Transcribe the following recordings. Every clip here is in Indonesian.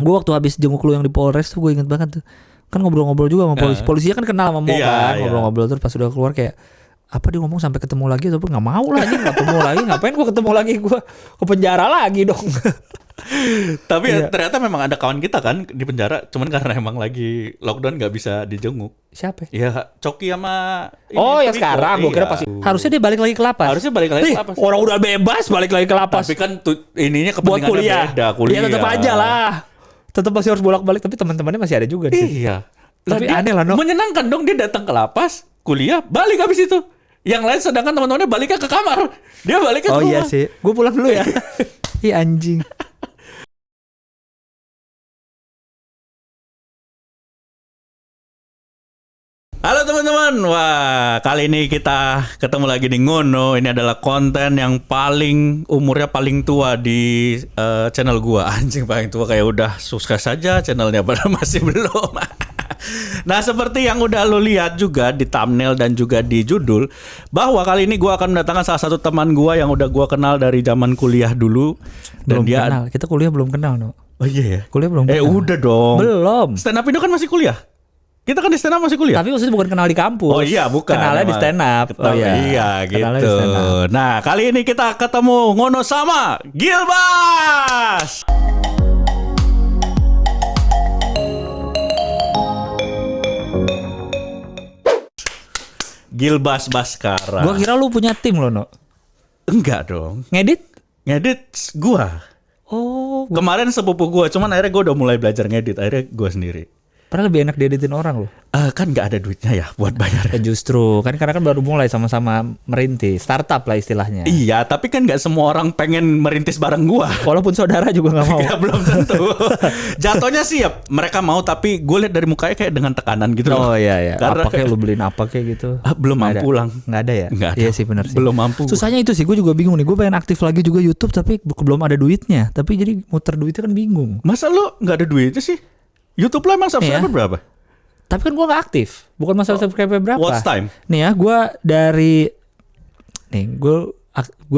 Gue waktu habis jenguk lu yang di Polres tuh gue inget banget tuh. Kan ngobrol-ngobrol juga sama polisi. Polisinya kan kenal sama Mo kan. Ngobrol-ngobrol terus pas udah keluar kayak apa dia ngomong sampai ketemu lagi ataupun nggak mau lagi ketemu lagi, ngapain gue ketemu lagi, gue ke penjara lagi dong. Tapi ya, ternyata memang ada kawan kita kan di penjara, cuman karena emang lagi lockdown nggak bisa dijenguk. Siapa? Ya Coki sama yang sekarang gue kira pasti harusnya dia balik lagi ke lapas. Harusnya balik lagi ke lapas. Orang udah bebas balik lagi ke lapas. Tapi kan ininya buat kepentingannya beda, kuliah. Ya tetap aja lah. Tetap masih harus bolak-balik, tapi teman-temannya masih ada juga sih. Iya. Tapi aneh lah, no. Menyenangkan dong dia datang ke lapas, kuliah, balik habis itu. Yang lain sedangkan teman-temannya baliknya ke kamar. Dia baliknya ke rumah. Oh iya sih. Gue pulang dulu ya. Ih anjing. Halo teman-teman. Wah, kali ini kita ketemu lagi di Ngono. Ini adalah konten yang umurnya paling tua di channel gua. Anjing, paling tua, kayak udah sukses saja channelnya padahal masih belum. Nah, seperti yang udah lo lihat juga di thumbnail dan juga di judul, bahwa kali ini gue akan mendatangkan salah satu teman gue yang udah gue kenal dari zaman kuliah dulu. Dan belum dia kenal. Kita kuliah belum kenal, no. Oh iya ya. Kuliah belum kenal. Udah dong. Belum. Stand up Indo kan masih kuliah. Kita kan di stand up masih kuliah. Tapi maksudnya bukan kenal di kampus. Oh iya, bukan. Kenalnya di stand up. Oh iya gitu. Nah, kali ini kita ketemu Ngono sama Gilbas. Gilbas Baskara. Gua kira lu punya tim lo, no. Enggak dong. Ngedit gua. Oh. Kemarin sepupu gua, cuman akhirnya gua udah mulai belajar ngedit. Akhirnya gua sendiri. Padahal lebih enak dieditin orang lo. Kan nggak ada duitnya ya buat bayar. Justru kan karena kan baru mulai sama-sama merintis, startup lah istilahnya. Iya, tapi kan nggak semua orang pengen merintis bareng gua. Walaupun saudara juga nggak mau. Ya, belum tentu. Jatuhnya sih ya mereka mau, tapi gue lihat dari mukanya kayak dengan tekanan gitu. Oh iya. Karena apa kayak lu beliin apa kayak gitu? Belum mampu lang. Nggak ada ya? Nggak ada. Iya sih benar sih. Belum mampu. Susahnya itu sih, gue juga bingung nih. Gue pengen aktif lagi juga YouTube tapi belum ada duitnya. Tapi jadi muter duitnya kan bingung. Masa lu nggak ada duitnya sih? YouTube lo emang subscriber berapa? Tapi kan gue gak aktif. Bukan masalah subscriber berapa. Watch time? Nih ya, gue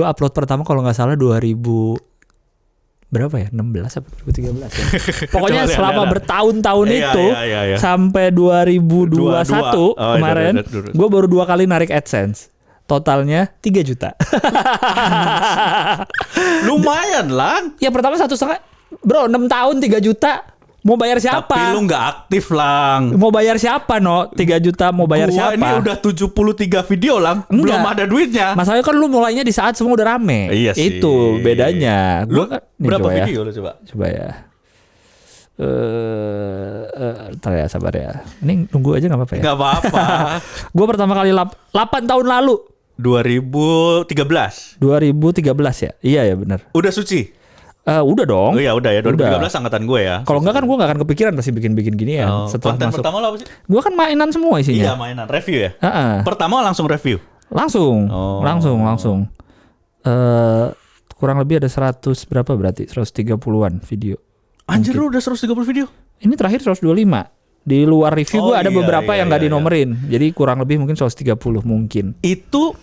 upload pertama kalau gak salah 2000 berapa ya? 16 atau 2013 ya. Pokoknya selama bertahun-tahun itu sampai 2021 kemarin gue baru 2 kali narik AdSense. Totalnya 3 juta. Lumayan lah. Ya pertama 1,5. Bro, 6 tahun 3 juta. Mau bayar siapa? Tapi lu gak aktif lang. Mau bayar siapa no? 3 juta mau bayar siapa? Ini udah 73 video lang. Enggak. Belum ada duitnya. Masalahnya kan lu mulainya di saat semua udah rame. Iya sih. Itu bedanya. Lu kan, berapa video lu coba? Coba ya. Ntar ya, sabar ya. Ini nunggu aja gak apa-apa ya? Gak apa-apa. Gue pertama kali 8 tahun lalu. 2013 ya? Iya ya benar. Udah suci? Udah dong. Oh iya udah ya, 2013 angkatan gue ya. Kalau enggak kan gue gak akan kepikiran pasti bikin-bikin gini ya. Setelah konten masuk. Pertama lo apa sih? Gue kan mainan semua isinya. Iya mainan, review ya? Pertama langsung review? Langsung. Kurang lebih ada 100 berapa berarti? 130-an video. Anjir lu udah 130 video? Ini terakhir 125. Di luar review gue ada beberapa yang gak dinomerin. Jadi kurang lebih mungkin 130 mungkin. Itu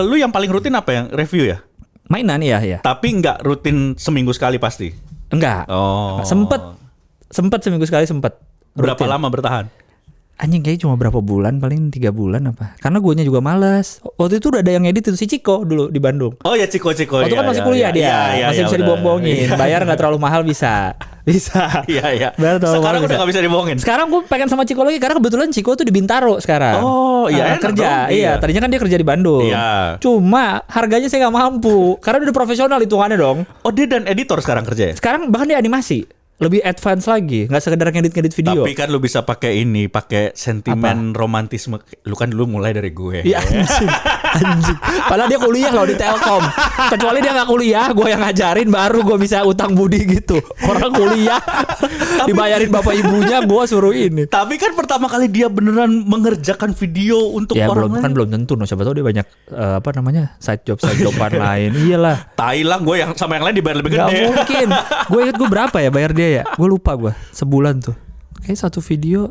lu yang paling rutin apa yang review ya? Mainan ya. Tapi nggak rutin seminggu sekali pasti? Enggak. Sempet seminggu sekali sempet. Berapa lama bertahan? Anjing kayaknya cuma berapa bulan, paling 3 bulan apa. Karena guanya juga malas. Waktu itu udah ada yang edit itu si Ciko dulu di Bandung. Oh ya Ciko. Waktu kan masih kuliah dia. Masih bisa dibohong-bohongin. Bayar gak terlalu mahal bisa. Iya. Sekarang udah gak bisa dibohongin. Sekarang gue pengen sama Ciko lagi karena kebetulan Ciko tuh di Bintaro sekarang. Oh iya. Kerja. Iya. Tadinya kan dia kerja di Bandung. Iya. Cuma harganya saya gak mampu. Karena udah profesional hitungannya dong. Oh dia dan editor sekarang kerja ya? Sekarang bahkan dia animasi. Lebih advance lagi, nggak sekedar ngedit video. Tapi kan lu bisa pakai sentimen romantisme. Lu kan dulu mulai dari gue. Iya anjing. Padahal dia kuliah loh di Telkom. Kecuali dia nggak kuliah, gue yang ngajarin baru gue bisa utang budi gitu. Orang kuliah dibayarin bapak ibunya, gue suruh ini. Tapi kan pertama kali dia beneran mengerjakan video untuk orang lain. Kan belum tentu, no. Siapa tahu dia banyak side joban lain. Iyalah. Thailand gue yang sama yang lain dibayar lebih gede. Gak mungkin. Gue inget gue berapa ya bayar dia ya? Gue lupa gue. Sebulan tuh. Kayak satu video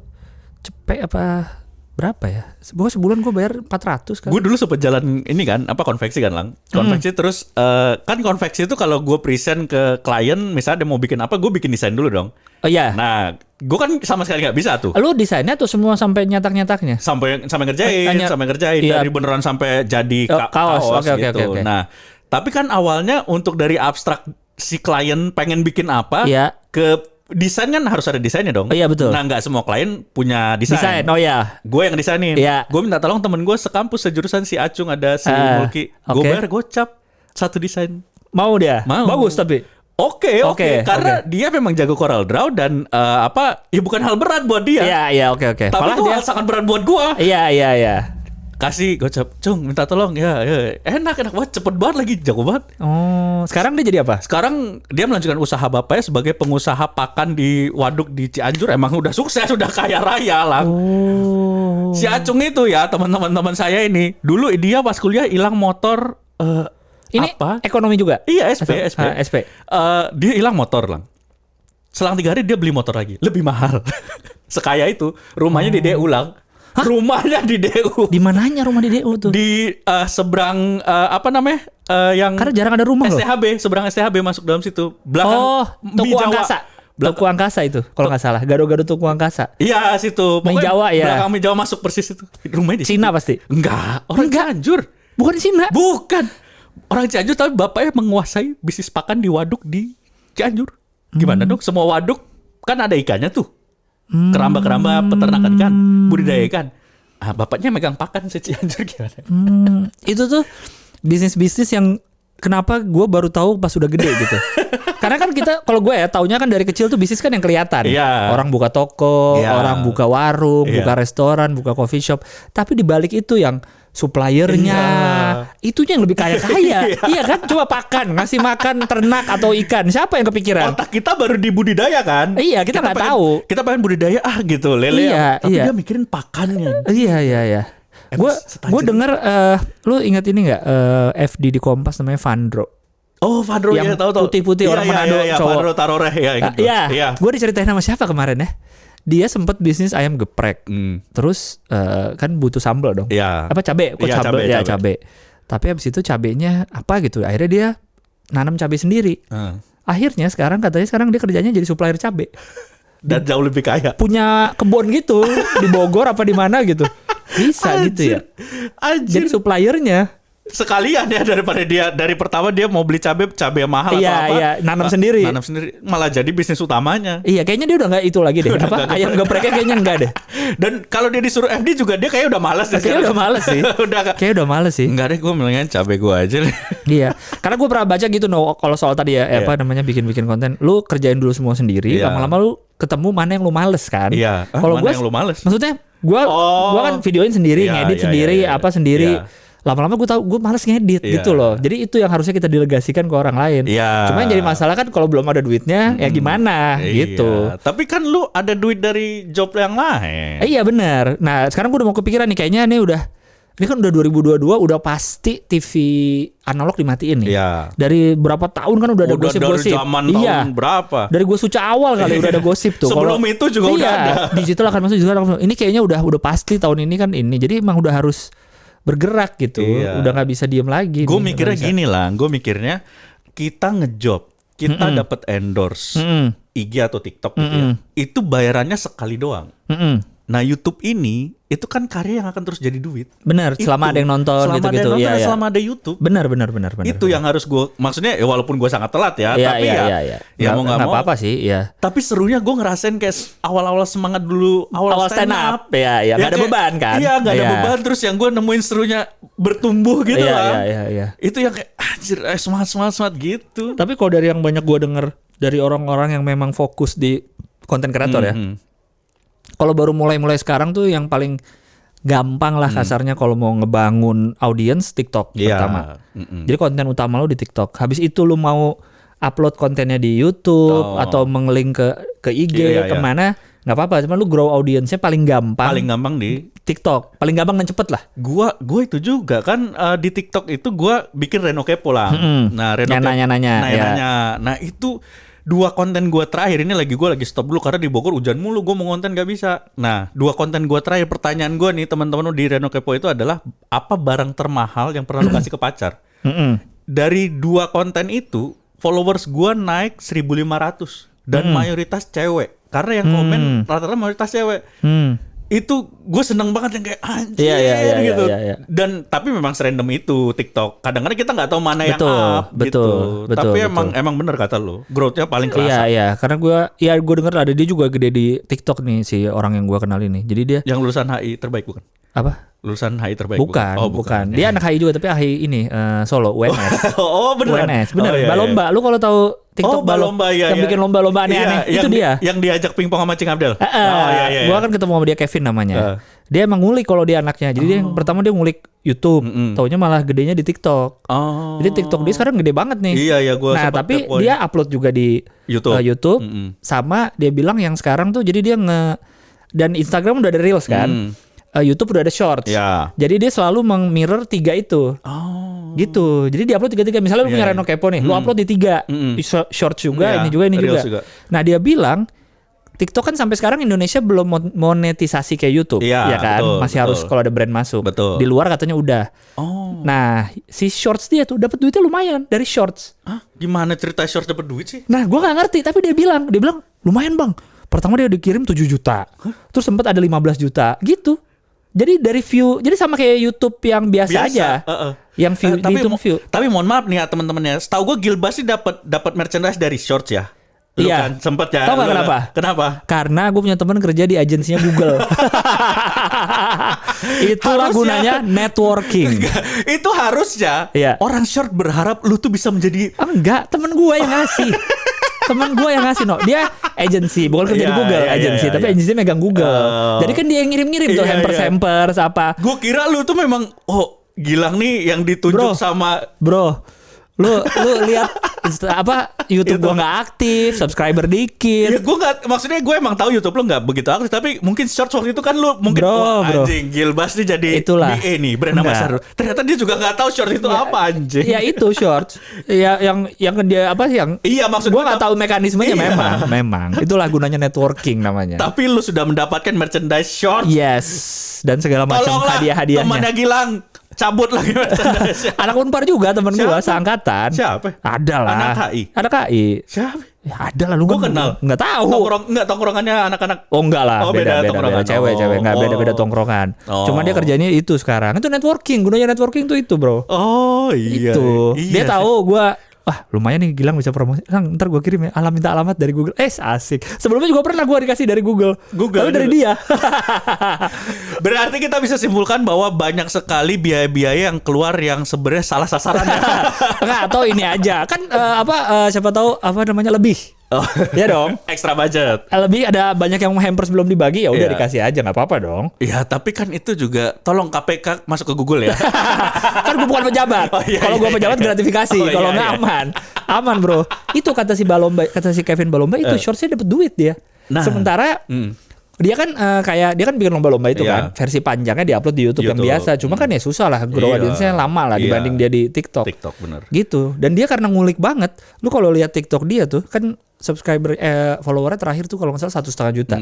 cepet apa berapa ya? Sebulan gue bayar 400 kan. Gue dulu sempat jalan ini kan, konveksi kan Lang. Konveksi terus kan konveksi itu kalau gue present ke klien, misalnya dia mau bikin apa, gue bikin desain dulu dong. Oh iya. Nah, gue kan sama sekali nggak bisa tuh. Lu desainnya tuh semua sampai nyetaknya? Sampai ngerjain, iya. dari beneran sampai jadi kaos okay, gitu. Okay. Nah, tapi kan awalnya untuk dari abstrak si klien pengen bikin apa, iya. ke desain kan harus ada desainnya dong. Oh, iya betul. Nah nggak semua klien punya desain. Oh ya. Gue yang desainin. Iya. Gue minta tolong temen gue sekampus sejurusan si Acung ada si Mulki. Gue bayar gocap satu desain. Mau dia? Mau. Bagus tapi. Oke. Karena dia memang jago Corel Draw dan ya bukan hal berat buat dia. Iya oke. Tapi itu hal sangat berat buat gue. Iya. Kasih gocap, Cung minta tolong ya. Enak banget, cepet banget lagi, jago banget. Oh, sekarang dia jadi apa? Sekarang dia melanjutkan usaha bapaknya sebagai pengusaha pakan di waduk di Cianjur. Emang udah sukses, udah kaya raya lah. Oh. Si Acung itu ya teman-teman saya ini dulu dia pas kuliah hilang motor. Ini apa? Ekonomi juga? Iya SP. Dia hilang motor Lang. Selang 3 hari dia beli motor lagi, lebih mahal. Sekaya itu, rumahnya di DU Lang. Hah? Rumahnya di DU. Di mananya rumah di DU tuh? Di seberang apa namanya? Yang karena jarang ada rumah STHB, seberang STHB masuk dalam situ. Belakang Tuku Angkasa. Tuku Angkasa itu kalau nggak salah. Gado-gado Tuku Angkasa. Iya situ. Mi Jawa ya. Belakang Mi Jawa masuk persis itu. Rumahnya di Cina pasti. Enggak. Orang Cianjur. Bukan Cina. Bukan. Orang Cianjur tapi bapaknya menguasai bisnis pakan di waduk di Cianjur. Gimana dong? Semua waduk kan ada ikannya tuh. Keramba-keramba peternakan ikan, budidaya ikan. Bapaknya megang pakan si Cianjur gimana? Itu tuh bisnis-bisnis yang kenapa gue baru tahu pas udah gede gitu. Karena kan kita, kalau gue ya taunya kan dari kecil tuh bisnis kan yang kelihatan. Yeah. Orang buka toko, orang buka warung, buka Yeah. restoran, buka coffee shop. Tapi dibalik itu yang suppliernya, itunya yang lebih kaya-kaya. Iya kan? Coba pakan, ngasih makan ternak atau ikan. Siapa yang kepikiran? Otak kita baru di budidaya kan? Iya, kita nggak tahu. Kita pengen budidaya gitu, lele. Iya, tapi iya. dia mikirin pakannya. Iya. Gue denger, lu ingat ini nggak FD di Kompas namanya Vandro? Oh, Vandro yang ya tahu. Putih-putih orang Manado, cowok. Vandro Taroreh ya. Iya. Gue diceritain sama siapa kemarin ya? Dia sempat bisnis ayam geprek. Terus kan butuh sambal dong. Iya. Apa cabe? Kok sambal? Ya cabe. Tapi habis itu cabenya apa gitu. Akhirnya dia nanam cabe sendiri. Akhirnya sekarang dia kerjanya jadi supplier cabe. Dan jauh lebih kaya. Punya kebun gitu di Bogor apa di mana gitu. Bisa Anjir. gitu ya. Anjir. Jadi suppliernya. Sekalian ya daripada dia dari pertama dia mau beli cabe yang mahal atau apa. Iya, nanam sendiri. Malah jadi bisnis utamanya. Iya, kayaknya dia udah nggak itu lagi deh. Apa ayam gepreknya kayaknya enggak deh. Dan kalau dia disuruh FD juga dia kayak udah malas deh. Kayaknya udah males sih. Kayaknya udah males sih. Enggak deh, gue mendingan cabe gue aja. Iya, karena gue pernah baca gitu kalau soal tadi ya apa namanya bikin konten, lu kerjain dulu semua sendiri, lama-lama lu ketemu mana yang lu males kan. Iya. Kalau gue yang lu males. Maksudnya gue kan videoin sendiri, ngedit sendiri, apa sendiri. Lama-lama gue tahu gue malas ngedit gitu loh. Jadi itu yang harusnya kita delegasikan ke orang lain. Cuma yang jadi masalah kan kalau belum ada duitnya ya gimana gitu. Tapi kan lu ada duit dari job yang lain. Iya benar. Nah sekarang gue udah mau kepikiran nih kayaknya ini kan udah 2022 udah pasti TV analog dimatiin nih. Iya. Dari berapa tahun kan udah ada gosip-gosip. Dari zaman tahun berapa? Dari gue suca awal kali udah ada gosip tuh. Sebelum itu juga udah ada. Digital akan masuk juga. Ini kayaknya udah pasti tahun ini kan ini. Jadi emang udah harus bergerak gitu. Udah nggak bisa diem lagi. Gue mikirnya gini lah. Gue mikirnya kita ngejob, kita dapat endorse IG atau TikTok gitu ya. Itu bayarannya sekali doang. Nah YouTube ini itu kan karya yang akan terus jadi duit. Benar, selama ada yang nonton gitu-gitu. Iya, selama ada YouTube. Benar. Itu yang harus gue, maksudnya ya walaupun gue sangat telat ya, tapi ya mau nggak mau. Apa-apa sih, ya. Tapi serunya gue ngerasain kayak awal-awal semangat dulu, awal stand up. Ya, nggak ada beban kan? Iya, nggak ada beban. Terus yang gue nemuin serunya bertumbuh gitu lah. Iya. Itu yang kayak anjir, semangat gitu. Tapi kalau dari yang banyak gue denger dari orang-orang yang memang fokus di konten kreator ya. Kalau baru mulai sekarang tuh yang paling gampang lah kasarnya kalau mau ngebangun audiens TikTok pertama. Jadi konten utama lo di TikTok. Habis itu lo mau upload kontennya di YouTube atau mengelink ke IG kemana nggak apa-apa. Cuma lo grow audiensnya paling gampang. Paling gampang di TikTok. Paling gampang dan cepet lah. Gua itu juga kan di TikTok itu gua bikin Reno Kepo lah. Nah Reno nanya. Nah itu 2 konten gue terakhir ini gue lagi stop dulu karena di Bogor hujan mulu, gue mau konten gak bisa. Nah 2 konten gue terakhir, pertanyaan gue nih teman-teman di Reno Kepo itu adalah apa barang termahal yang pernah lu kasih ke pacar? Dari 2 konten itu followers gue naik 1.500 dan mayoritas cewek karena yang komen rata-rata mayoritas cewek. Itu gue seneng banget yang kayak anjir gitu. Dan tapi memang serandom itu TikTok. Kadang-kadang kita nggak tahu mana yang up gitu. Tapi emang bener kata lo, growth-nya paling kerasa. Iya, karena gue dengar ada dia juga gede di TikTok nih si orang yang gue kenal ini. Jadi dia yang lulusan HI terbaik bukan? Apa? Lulusan HI terbaik bukan? Bukan. Dia anak HI juga tapi HI ini Solo UNS. Oh beneran? UNS bener. Balomba. Lu kalau tahu TikTok balomba yang bikin lomba-lomba aneh-aneh itu dia. Yang diajak pingpong sama Cing Abdel. Gua kan ketemu sama dia, Kevin namanya. Dia emang ngulik kalau dia anaknya. Jadi dia yang pertama dia ngulik YouTube. Taunya malah gedenya di TikTok. Jadi TikTok dia sekarang gede banget nih. Iya gua. Nah tapi dia upload juga di YouTube. Sama dia bilang yang sekarang tuh jadi dia dan Instagram udah ada Reels kan. YouTube udah ada Shorts. Jadi dia selalu mirror 3 itu. Gitu. Jadi di-upload 3. Misalnya lu punya Reno Kepo nih, lu upload di 3. Shorts juga, ini juga. Nah, dia bilang TikTok kan sampai sekarang Indonesia belum monetisasi kayak YouTube, ya kan? Masih harus kalau ada brand masuk. Di luar katanya udah. Nah, si Shorts dia tuh dapat duitnya lumayan dari Shorts. Gimana cerita Shorts dapat duit sih? Nah, gua nggak ngerti, tapi dia bilang lumayan, Bang. Pertama dia dikirim 7 juta. Terus sempat ada 15 juta gitu. Jadi dari view, jadi sama kayak YouTube yang biasa aja. Yang view dihitung view. Tapi mohon maaf nih ya teman-teman ya. Setahu gue Gilbas sih dapat merchandise dari Shorts ya. Lu kan sempet ya. Tahu gak kenapa? Kenapa? Karena gue punya teman kerja di agensinya Google. Itulah gunanya networking. Itu harusnya orang Short berharap lu tuh bisa menjadi. Enggak, temen gue yang ngasih. Temen gue yang ngasih dia agensi, bukan kerja di Google agensi, tapi agensi megang Google. Jadi kan dia yang ngirim-ngirim tuh hampers apa. Gue kira lu tuh memang Gilang nih yang ditunjuk sama Lu lihat YouTube gua nggak aktif, subscriber dikit. Ya maksudnya gue emang tahu YouTube lu nggak begitu aktif, tapi mungkin Shorts waktu itu kan lu mungkin anjing Gilbas nih jadi BA nih brand ambassador. Ternyata dia juga nggak tahu Shorts itu apa anjing. Ya itu Shorts. Ya yang dia apa sih yang? Iya maksud gue nggak tahu mekanismenya memang. Itulah gunanya networking namanya. Tapi lu sudah mendapatkan merchandise Shorts. Yes. Dan segala macam hadiah-hadiahnya. Temannya Gilang cabut lagi merchandise. Anak Unpar juga temen gue seangkatan. Siapa? Ada lah. Anak HI. Siapa? Ya ada lah lu kan kenal. Enggak tahu. Tongkrongannya anak-anak. Oh enggak lah. Beda cewek enggak beda tongkrongan. Cuma dia kerjanya itu sekarang. Itu networking. Gunanya networking tuh itu, Bro. Oh iya. Itu. Dia tahu gue lumayan nih Gilang bisa promosi. Ntar gue kirim ya. Minta alamat dari Google. Asik. Sebelumnya juga pernah gue dikasih dari Google. Tapi dari dia. Berarti kita bisa simpulkan bahwa banyak sekali biaya-biaya yang keluar yang sebenarnya salah sasaran. Enggak, atau ini aja. Kan siapa tahu lebih. Ya dong. Ekstra budget. Lebih ada banyak yang hampers belum dibagi, ya udah dikasih aja, nggak apa-apa dong. Iya, tapi kan itu juga tolong KPK masuk ke Google ya. Kan gue bukan pejabat. Kalau gue pejabat gratifikasi, kalau nggak aman bro. Itu kata si Kevin Balomba itu Shortsnya dapat duit dia. Sementara dia kan dia kan bikin lomba-lomba itu kan, versi panjangnya diupload di YouTube yang biasa. Cuma kan ya susah lah, grow audience-nya lama lah dibanding dia di TikTok. Bener. Gitu. Dan dia karena ngulik banget. Lu kalau lihat TikTok dia tuh kan subscriber followernya terakhir tuh kalau nggak salah 1,5 juta.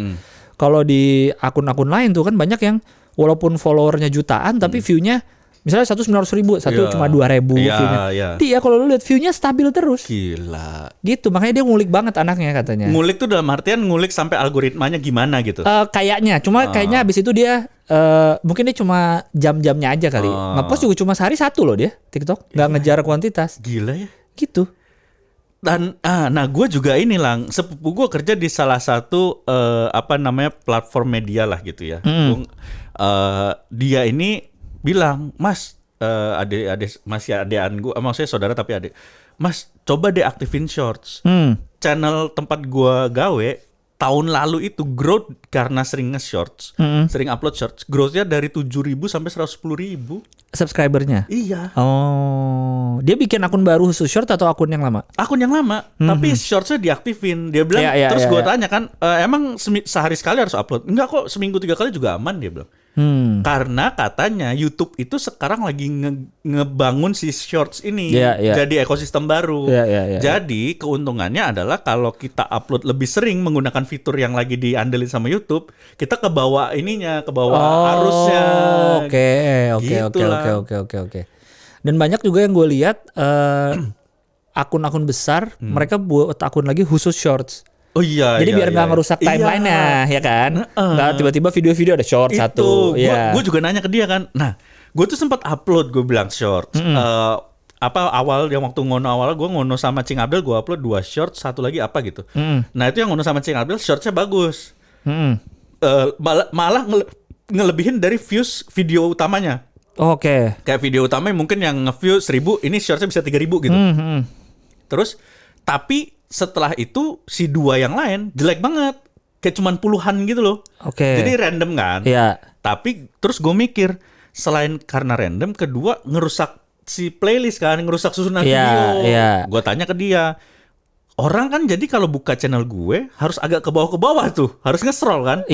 Kalau di akun-akun lain tuh kan banyak yang walaupun followernya jutaan tapi view-nya misalnya 900.000, cuma 2.000 view-nya. Dia kalau lu lihat view-nya stabil terus. Gila. Gitu, makanya dia ngulik banget anaknya katanya. Ngulik tuh dalam artian ngulik sampai algoritmanya gimana gitu. Kayaknya, kayaknya abis itu dia mungkin dia cuma jam-jamnya aja kali. Ngepost juga cuma sehari 1 loh dia TikTok, nggak ngejar kuantitas. Gila ya. Gitu. Dan gue juga ini Lang, sepupu gue kerja di salah satu platform media lah gitu ya. Dia ini bilang, Mas, adean gue, maksudnya saudara tapi adik, Mas, coba deh aktifin Shorts. Channel tempat gue gawe tahun lalu itu growth karena sering nge-shorts, sering upload shorts, growth-nya dari 7.000 sampai 110.000 subscribernya. Iya. Oh, dia bikin akun baru khusus short atau akun yang lama? Akun yang lama, tapi shorts-nya diaktifin. Dia bilang, terus gue tanya kan, emang sehari sekali harus upload? Enggak kok, seminggu 3 kali juga aman, dia bilang. Karena katanya YouTube itu sekarang lagi ngebangun si Shorts ini jadi ekosistem baru. Jadi keuntungannya adalah kalau kita upload lebih sering menggunakan fitur yang lagi diandelin sama YouTube, kita kebawa arusnya. Oke. Dan banyak juga yang gue lihat akun-akun besar mereka buat akun lagi khusus Shorts. Oh iya. Jadi biar nggak ngerusak timeline-nya, ya kan? Nggak tiba-tiba video-video ada short satu. Gue juga nanya ke dia kan. Nah, gue tuh sempat upload, gue bilang short. Awal yang waktu ngono gue ngono sama Cing Abdel, gue upload 2 short, satu lagi apa gitu. Nah itu yang ngono sama Cing Abdel, shortnya bagus. Malah ngelebihin dari views video utamanya. Oke. Kayak video utamanya mungkin yang nge-view 1.000, ini shortnya bisa 3.000 gitu. Terus tapi setelah itu si 2 yang lain jelek banget, kayak cuman puluhan gitu loh. Jadi random kan. Tapi terus gue mikir, selain karena random, kedua ngerusak si playlist kan, ngerusak susunan video. Gue tanya ke dia, orang kan jadi kalau buka channel gue harus agak ke bawah tuh, harus nge-scroll kan.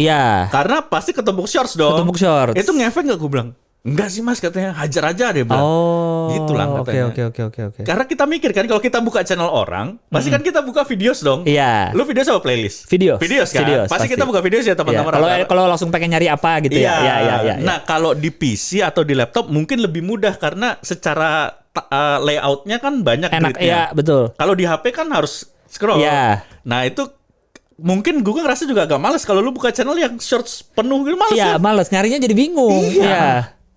Karena pasti ketumpuk shorts dong. Itu ngefek nggak, gue bilang. Enggak sih mas, katanya hajar aja deh bilang. Gitu lah katanya. Oke. Karena kita mikir kan kalau kita buka channel orang, pasti kan kita buka videos dong. Lu video sama playlist? Videos kan? Pasti kita buka videos ya teman-teman. Kalau langsung pengen nyari apa gitu ya. Nah kalau di PC atau di laptop mungkin lebih mudah karena secara layoutnya kan banyak enak, gridnya. Betul. Kalau di HP kan harus scroll. Nah itu mungkin gue ngerasa juga agak males kalau lu buka channel yang shorts penuh gitu, males. Males, nyarinya jadi bingung.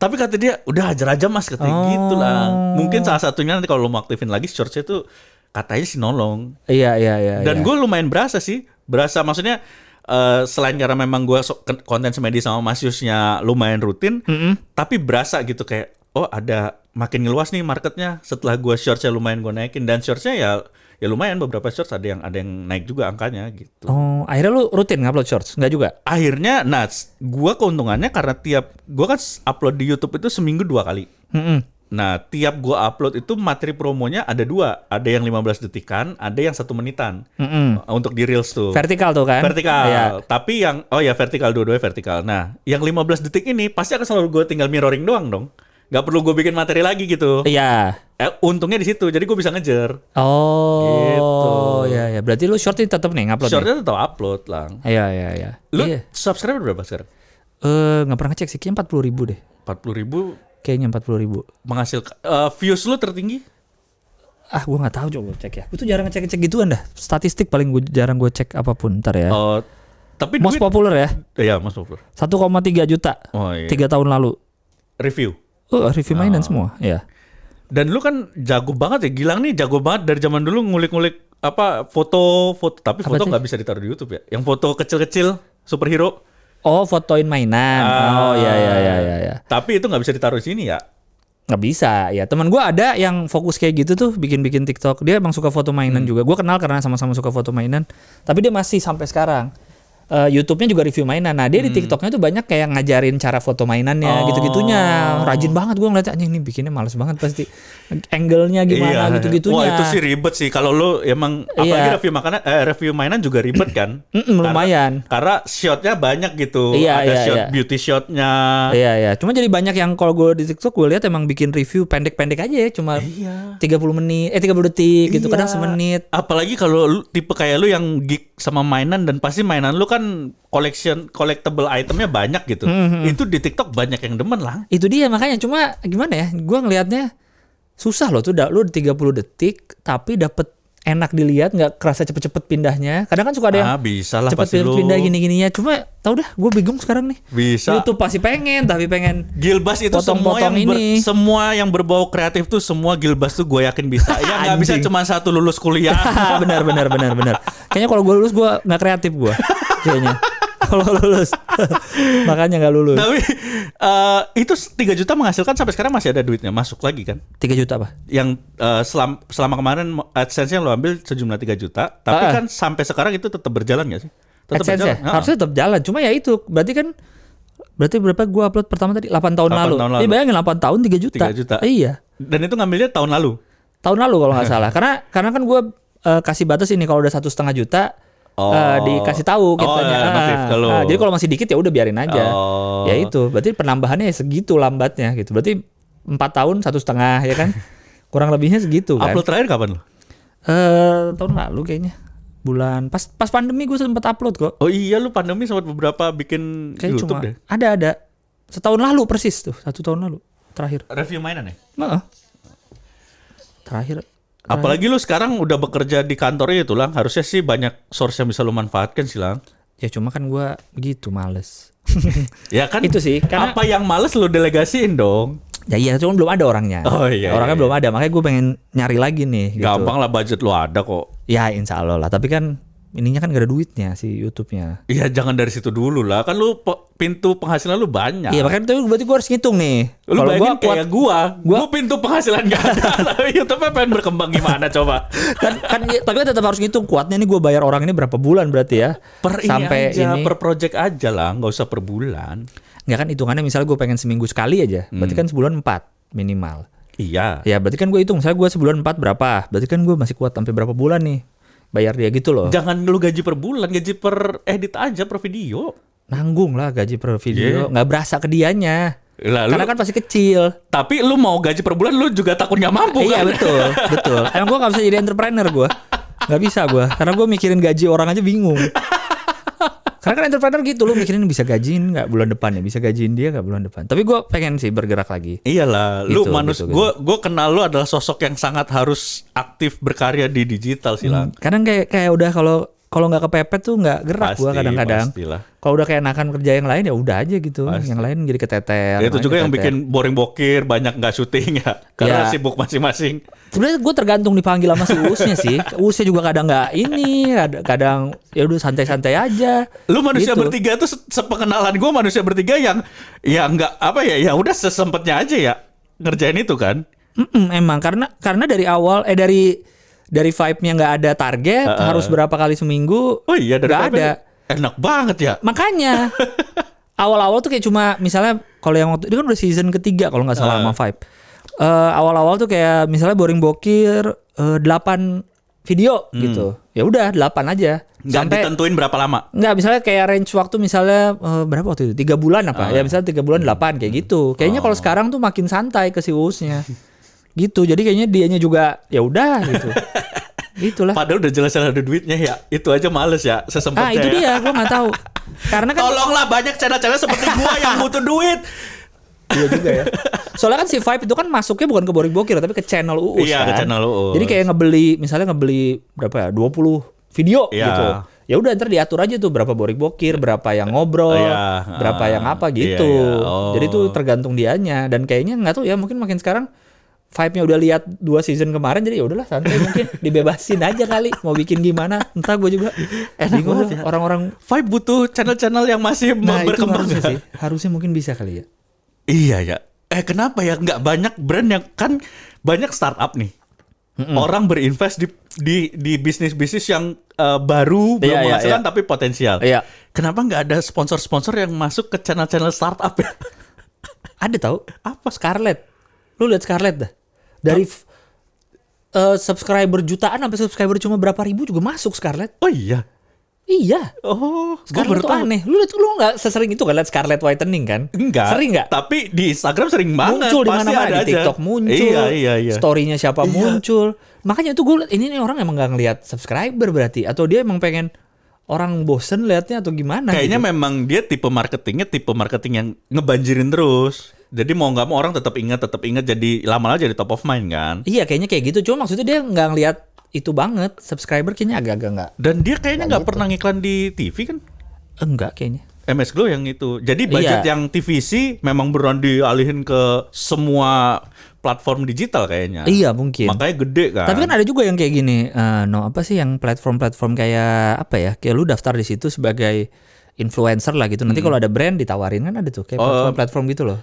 Tapi kata dia, udah hajar aja mas, katanya gitu lah. Mungkin salah satunya nanti kalau lu mau aktifin lagi shortsnya tuh katanya sih nolong. Dan gue lumayan berasa maksudnya selain karena memang gue konten semedi sama Mas Yusnya lumayan rutin, tapi berasa gitu kayak, oh ada makin ngeluas nih marketnya setelah gue shortsnya lumayan gue naikin. Dan shortsnya ya lumayan, beberapa shorts ada yang naik juga angkanya gitu. Akhirnya lu rutin ngupload shorts? Enggak juga? Akhirnya, gua keuntungannya karena gua kan upload di YouTube itu seminggu 2 kali. Nah, tiap gua upload itu materi promonya ada 2. Ada yang 15 detikan, ada yang 1 menitan. Untuk di Reels tuh. Vertikal tuh kan? Vertikal. Tapi yang, vertikal, dua-duanya vertikal. Nah, yang 15 detik ini pasti akan selalu gua tinggal mirroring doang dong. Gak perlu gue bikin materi lagi gitu. Untungnya di situ, jadi gue bisa ngejar. Gitu. Berarti lu short ini tetap nih ngupload? Shortnya tetap upload lah. Lu subscriber berapa sekarang? Nggak pernah ngecek sih, kayaknya 40.000 deh. 40.000? Kayaknya 40.000. Menghasilkan views lu tertinggi? Gue nggak tahu, coba cek ya. Gue tuh jarang ngecek gituan dah. Statistik paling jarang gue cek apapun. Ntar ya. Tapi most populer ya? Iya, most populer. 1,3 juta. 3 tahun lalu. Review mainan semua, ya. Dan lu kan jago banget ya, Gilang nih jago banget dari zaman dulu ngulik-ngulik foto, tapi foto nggak bisa ditaruh di YouTube ya. Yang foto kecil-kecil superhero. Fotoin mainan. Ya. Tapi itu nggak bisa ditaruh di sini ya? Nggak bisa ya. Teman gue ada yang fokus kayak gitu tuh, bikin TikTok. Dia emang suka foto mainan juga. Gue kenal karena sama-sama suka foto mainan. Tapi dia masih sampai sekarang. YouTube-nya juga review mainan. Nah dia di TikTok-nya tuh banyak kayak ngajarin cara foto mainannya, gitu-gitunya. Rajin banget gue ngeliat, anjing ini bikinnya males banget pasti. Angle-nya gimana, gitu-gitunya. Wah itu sih ribet sih. Kalau lu emang apalagi review mainan juga ribet kan. Lumayan. Karena shot-nya banyak gitu. Ada beauty shot-nya. Cuma jadi banyak yang kalau gue di TikTok gue lihat emang bikin review pendek-pendek aja ya. Cuma 30 detik gitu. Kadang semenit. Apalagi kalau tipe kayak lu yang geek sama mainan, dan pasti mainan lu kan collectible itemnya banyak gitu. Itu di TikTok banyak yang demen lah. Itu dia makanya, cuma gimana ya, gue ngelihatnya susah loh tuh. Lu 30 detik tapi dapet enak dilihat, nggak kerasa cepet-cepet pindahnya. Kadang kan suka ada yang bisa lah cepet pindah gini-gininya. Cuma tau dah, gue bingung sekarang nih. Bisa. YouTube pasti pengen Gilbas itu semua yang berbau kreatif tuh, semua Gilbas tuh gue yakin bisa. Ya nggak bisa cuma satu lulus kuliah. benar. Kayaknya kalau gue lulus gue nggak kreatif gue. Kayaknya kalau lulus makanya nggak lulus. Tapi itu 3 juta menghasilkan sampai sekarang masih ada duitnya masuk lagi kan? 3 juta apa? Yang selama kemarin AdSense-nya lo ambil sejumlah 3 juta, tapi kan sampai sekarang itu tetap berjalan nggak sih? Tetap berjalan. Harusnya tetap jalan. Cuma ya itu berarti berapa gue upload pertama tadi? 8 tahun lalu. Bayangin 8 tahun 3 juta. 3 juta. Iya. Dan itu ngambilnya tahun lalu. Tahun lalu kalau nggak salah. Karena kan gue kasih batas ini, kalau udah 1,5 juta dikasih tahu kitanya. Jadi kalau masih dikit ya udah biarin aja. Ya itu, berarti penambahannya ya segitu lambatnya gitu. Berarti 4 tahun 1,5 ya kan? Kurang lebihnya segitu kan. Upload terakhir kapan lo? Tahun lalu kayaknya. Bulan pas pandemi gue sempat upload kok. Oh iya, lu pandemi sempat beberapa bikin kayak YouTube deh. Ada. Setahun lalu persis tuh, 1 tahun lalu terakhir. Review mainan ya? Terakhir. Apalagi lu sekarang udah bekerja di kantornya itu, Lang. Harusnya sih banyak source yang bisa lu manfaatkan sih, Lang. Ya cuma kan gue gitu males. Ya kan itu sih. Karena apa yang males lu delegasiin dong. Ya iya, cuma belum ada orangnya. Orangnya belum ada, makanya gue pengen nyari lagi nih. Gampang lah, budget lu ada kok. Ya insya Allah lah, tapi kan ininya kan gak ada duitnya si YouTube-nya. Iya, jangan dari situ dulu lah. Kan lu pintu penghasilan lu banyak. Iya, makanya itu berarti gue harus ngitung nih. Lu bayangin kayak gue pintu penghasilan gak ada. Tapi YouTube-nya pengen berkembang gimana coba. Tapi tetap harus ngitung kuatnya nih gue bayar orang ini berapa bulan berarti ya. Per project aja lah, gak usah per bulan. Nggak kan hitungannya misalnya gue pengen seminggu sekali aja. Berarti kan sebulan 4 minimal. Iya. Ya berarti kan gue hitung, misalnya gue sebulan 4 berapa. Berarti kan gue masih kuat sampai berapa bulan nih bayar dia gitu loh. Jangan lu gaji per bulan, gaji per edit aja, per video. Nanggung lah gaji per video, nggak berasa ke dianya. Karena kan pasti kecil. Tapi lu mau gaji per bulan, lu juga takut nggak mampu kan? Iya betul. Emang gue nggak bisa jadi entrepreneur gue, nggak bisa gue. Karena gue mikirin gaji orang aja bingung. Karena kan entrepreneur gitu, lu mikirin bisa gajiin nggak bulan depan ya, bisa gajiin dia nggak bulan depan. Tapi gue pengen sih bergerak lagi. Iyalah, gitu, lu manusia. Gue kenal lu adalah sosok yang sangat harus aktif berkarya di digital sih lah. Kadang kayak udah kalau nggak kepepet tuh nggak gerak gue kadang-kadang. Kalau udah kayak enakan kerja yang lain ya udah aja gitu. Pasti. Yang lain jadi keteter. Ya, itu juga yang bikin boring bokir, banyak nggak syuting ya, karena sibuk masing-masing. Sebenarnya gue tergantung dipanggil sama si Uusnya sih. Uusnya juga kadang nggak ini, kadang ya udah santai-santai aja. Lu manusia gitu. Bertiga tuh sepengenalan gue manusia bertiga yang ya nggak apa ya udah sesempetnya aja ya ngerjain itu kan. Emang karena dari awal dari vibe-nya nggak ada target, harus berapa kali seminggu. Oh iya, dari nggak ada. Enak banget ya. Makanya awal-awal tuh kayak cuma misalnya kalau yang waktu itu kan udah season ketiga kalau nggak salah sama Vibe. Awal-awal tuh kayak misalnya boring bokir 8 video gitu. Ya udah 8 aja. Nggak ditentuin berapa lama? Nggak, misalnya kayak range waktu misalnya berapa waktu itu? 3 bulan apa? Ya misalnya 3 bulan 8 kayak gitu. Kayaknya kalau sekarang tuh makin santai ke si Uusnya. Gitu. Jadi kayaknya dianya juga ya udah gitu. Itulah. Padahal udah jelas ada duitnya ya. Itu aja males ya sesempatnya. Itu dia, gue nggak tahu. Karena kan tolonglah banyak channel-channel seperti gua yang butuh duit. Iya juga ya. Soalnya kan si Vibe itu kan masuknya bukan ke boring bokir tapi ke channel Uus. Iya, kan? Ke channel Uus. Jadi kayak ngebeli berapa ya? 20 video gitu. Ya udah ntar diatur aja tuh berapa boring bokir, berapa yang ngobrol, berapa yang apa gitu. Jadi tuh tergantung dianya dan kayaknya nggak tahu ya, mungkin makin sekarang Vibe-nya udah lihat 2 season kemarin, jadi ya udahlah santai mungkin dibebasin aja kali mau bikin gimana. Entah gue juga bingung ya. Orang-orang Vibe butuh channel-channel yang masih berkembang sih. Harusnya mungkin bisa kali ya. Iya ya. Kenapa ya nggak banyak brand yang kan banyak startup nih. Orang berinvest di bisnis-bisnis yang baru belum menghasilkan tapi potensial. Iya. Kenapa nggak ada sponsor-sponsor yang masuk ke channel-channel startup ya? Ada tahu? Apa? Scarlett. Lu lihat Scarlett dah. Dari subscriber jutaan sampai subscriber cuma berapa ribu juga masuk Scarlett. Oh iya. Iya. Oh, Scarlett tuh aneh. Lu nggak sesering itu kan lihat Scarlett whitening kan? Enggak. Sering nggak? Tapi di Instagram sering banget. Muncul di mana-mana, di TikTok muncul. Iya. Story-nya siapa muncul. Makanya itu gue liat, ini orang emang nggak ngelihat subscriber berarti, atau dia emang pengen orang bosen liatnya atau gimana? Kayaknya gitu. memang dia tipe marketing yang ngebanjirin terus. Jadi mau nggak mau orang tetap ingat jadi lama-lama jadi top of mind kan? Iya kayaknya kayak gitu. Cuma maksudnya dia nggak ngelihat itu banget, subscriber kayaknya agak-agak nggak. Dan dia kayaknya nggak pernah ngiklan di TV kan? Enggak kayaknya. MS Glow yang itu. Jadi budget yang TVC memang beneran dialihin ke semua platform digital kayaknya. Iya mungkin. Makanya gede kan. Tapi kan ada juga yang kayak gini. Apa sih yang platform-platform kayak apa ya? Kayak lu daftar di situ sebagai influencer lah gitu. Nanti kalau ada brand ditawarin kan ada tuh kayak platform gitu loh.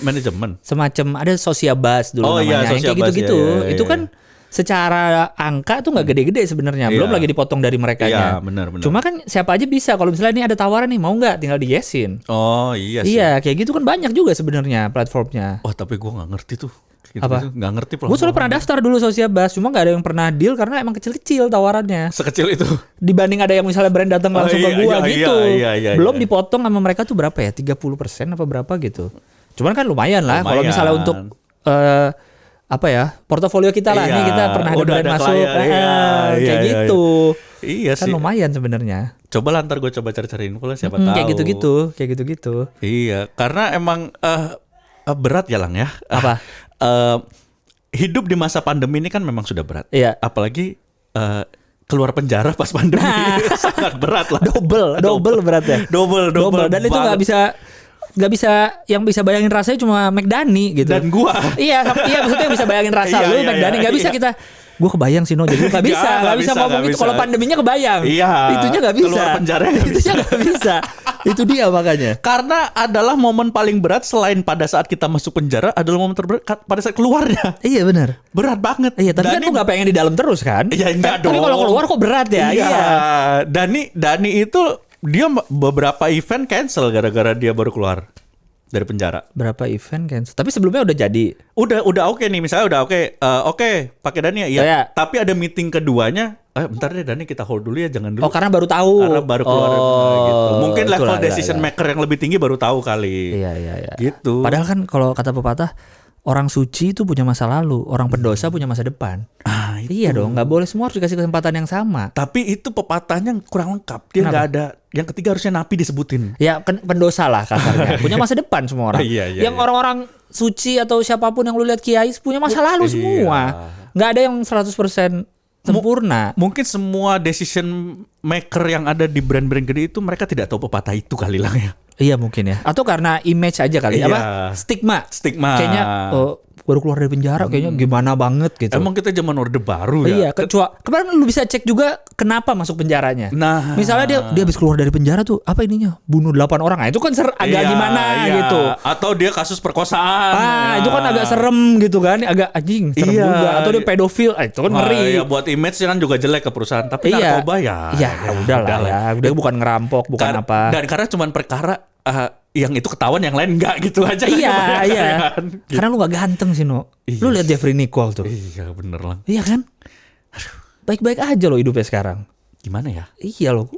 Manajemen. Semacam ada Sociabuzz dulu namanya. Yang kayak gitu-gitu. Itu kan secara angka tuh nggak gede-gede sebenarnya. Belum lagi dipotong dari merekanya. Iya, benar. Cuma kan siapa aja bisa. Kalau misalnya ini ada tawaran nih, mau nggak? Tinggal di yesin. Oh iya sih. Iya, kayak gitu kan banyak juga sebenarnya platformnya. Wah tapi gue nggak ngerti tuh. Gitu, nggak ngerti. Gue soalnya pernah daftar dulu Sociabas, cuma nggak ada yang pernah deal karena emang kecil-kecil tawarannya. Sekecil itu. Dibanding ada yang misalnya brand datang langsung ke gue gitu. Belum dipotong sama mereka tuh berapa ya? 30% apa berapa gitu. Cuman kan lumayan lah kalau misalnya untuk apa ya, portofolio kita lah, nih kita pernah ada brand masuk kayak gitu. Iya kan sih. Lumayan sebenarnya. Coba lah ntar gue coba cari-cari info lah, siapa tahu. Kayak gitu-gitu. Iya, karena emang berat ya Lang ya. Apa? Hidup di masa pandemi ini kan memang sudah berat. Iya. Apalagi keluar penjara pas pandemi sangat berat lah. Double berat ya. Double. Dan itu nggak bisa yang bisa bayangin rasanya cuma McDani gitu. Dan gua. iya maksudnya bisa bayangin rasa lu McDani nggak bisa kita. Gue kebayang sih jadi nggak bisa ngomong itu kalau pandeminya kebayang. Iya. Itunya nggak bisa. Keluar penjara itunya nggak bisa. Itu dia makanya. Karena adalah momen paling berat selain pada saat kita masuk penjara adalah momen terberat pada saat keluarnya. Iya benar. Berat banget. Iya tapi kan lu nggak pengen di dalam terus kan? Iya enggak dong. Tapi kalau keluar kok berat ya. Iya. Dani itu dia beberapa event cancel gara-gara dia baru keluar dari penjara. Berapa event cancel? Tapi sebelumnya udah jadi. Udah oke nih, misalnya udah oke, pakai Dani ya. Iya. Tapi ada meeting keduanya. Bentar deh Dani, kita hold dulu ya, jangan dulu. Oh, karena baru tahu. Karena baru keluar gitu. Mungkin level decision maker yang lebih tinggi baru tahu kali. Iya. Gitu. Padahal kan kalau kata pepatah, orang suci itu punya masa lalu, orang pendosa punya masa depan. Iya dong, nggak boleh semua harus dikasih kesempatan yang sama. Tapi itu pepatahnya kurang lengkap. Dia nggak ada. Yang ketiga harusnya napi disebutin. Ya pendosa lah kasarnya. Punya masa depan semua orang. Yang orang-orang suci atau siapapun yang lu lihat kiai punya masa lalu semua. Nggak ada yang 100% sempurna. Mungkin semua decision maker yang ada di brand-brand gede itu mereka tidak tahu pepatah itu kali Lang ya. Iya mungkin ya. Atau karena image aja kali. Apa? Stigma. Kayaknya baru keluar dari penjara kayaknya gimana banget gitu. Emang kita zaman Orde Baru ya. Iya, kemarin lu bisa cek juga kenapa masuk penjaranya. Nah, misalnya dia habis keluar dari penjara tuh apa ininya? Bunuh 8 orang. Nah, itu kan agak gimana gitu. Atau dia kasus perkosaan. Itu kan agak serem gitu kan, agak anjing serem juga. Atau dia pedofil. Itu kan ngeri. Iya, buat image kan juga jelek ke perusahaan. Tapi narkoba ya. Iya, udahlah ya. Udah bukan ngerampok, bukan apa. Dan karena cuman perkara yang itu ketahuan, yang lain enggak gitu aja. Iya. Kan? Karena lu gak ganteng sih, No. Lu lihat Jeffrey Nicole tuh. Iya, bener Lang. Iya kan? Baik-baik aja loh hidupnya sekarang. Gimana ya? Iya loh.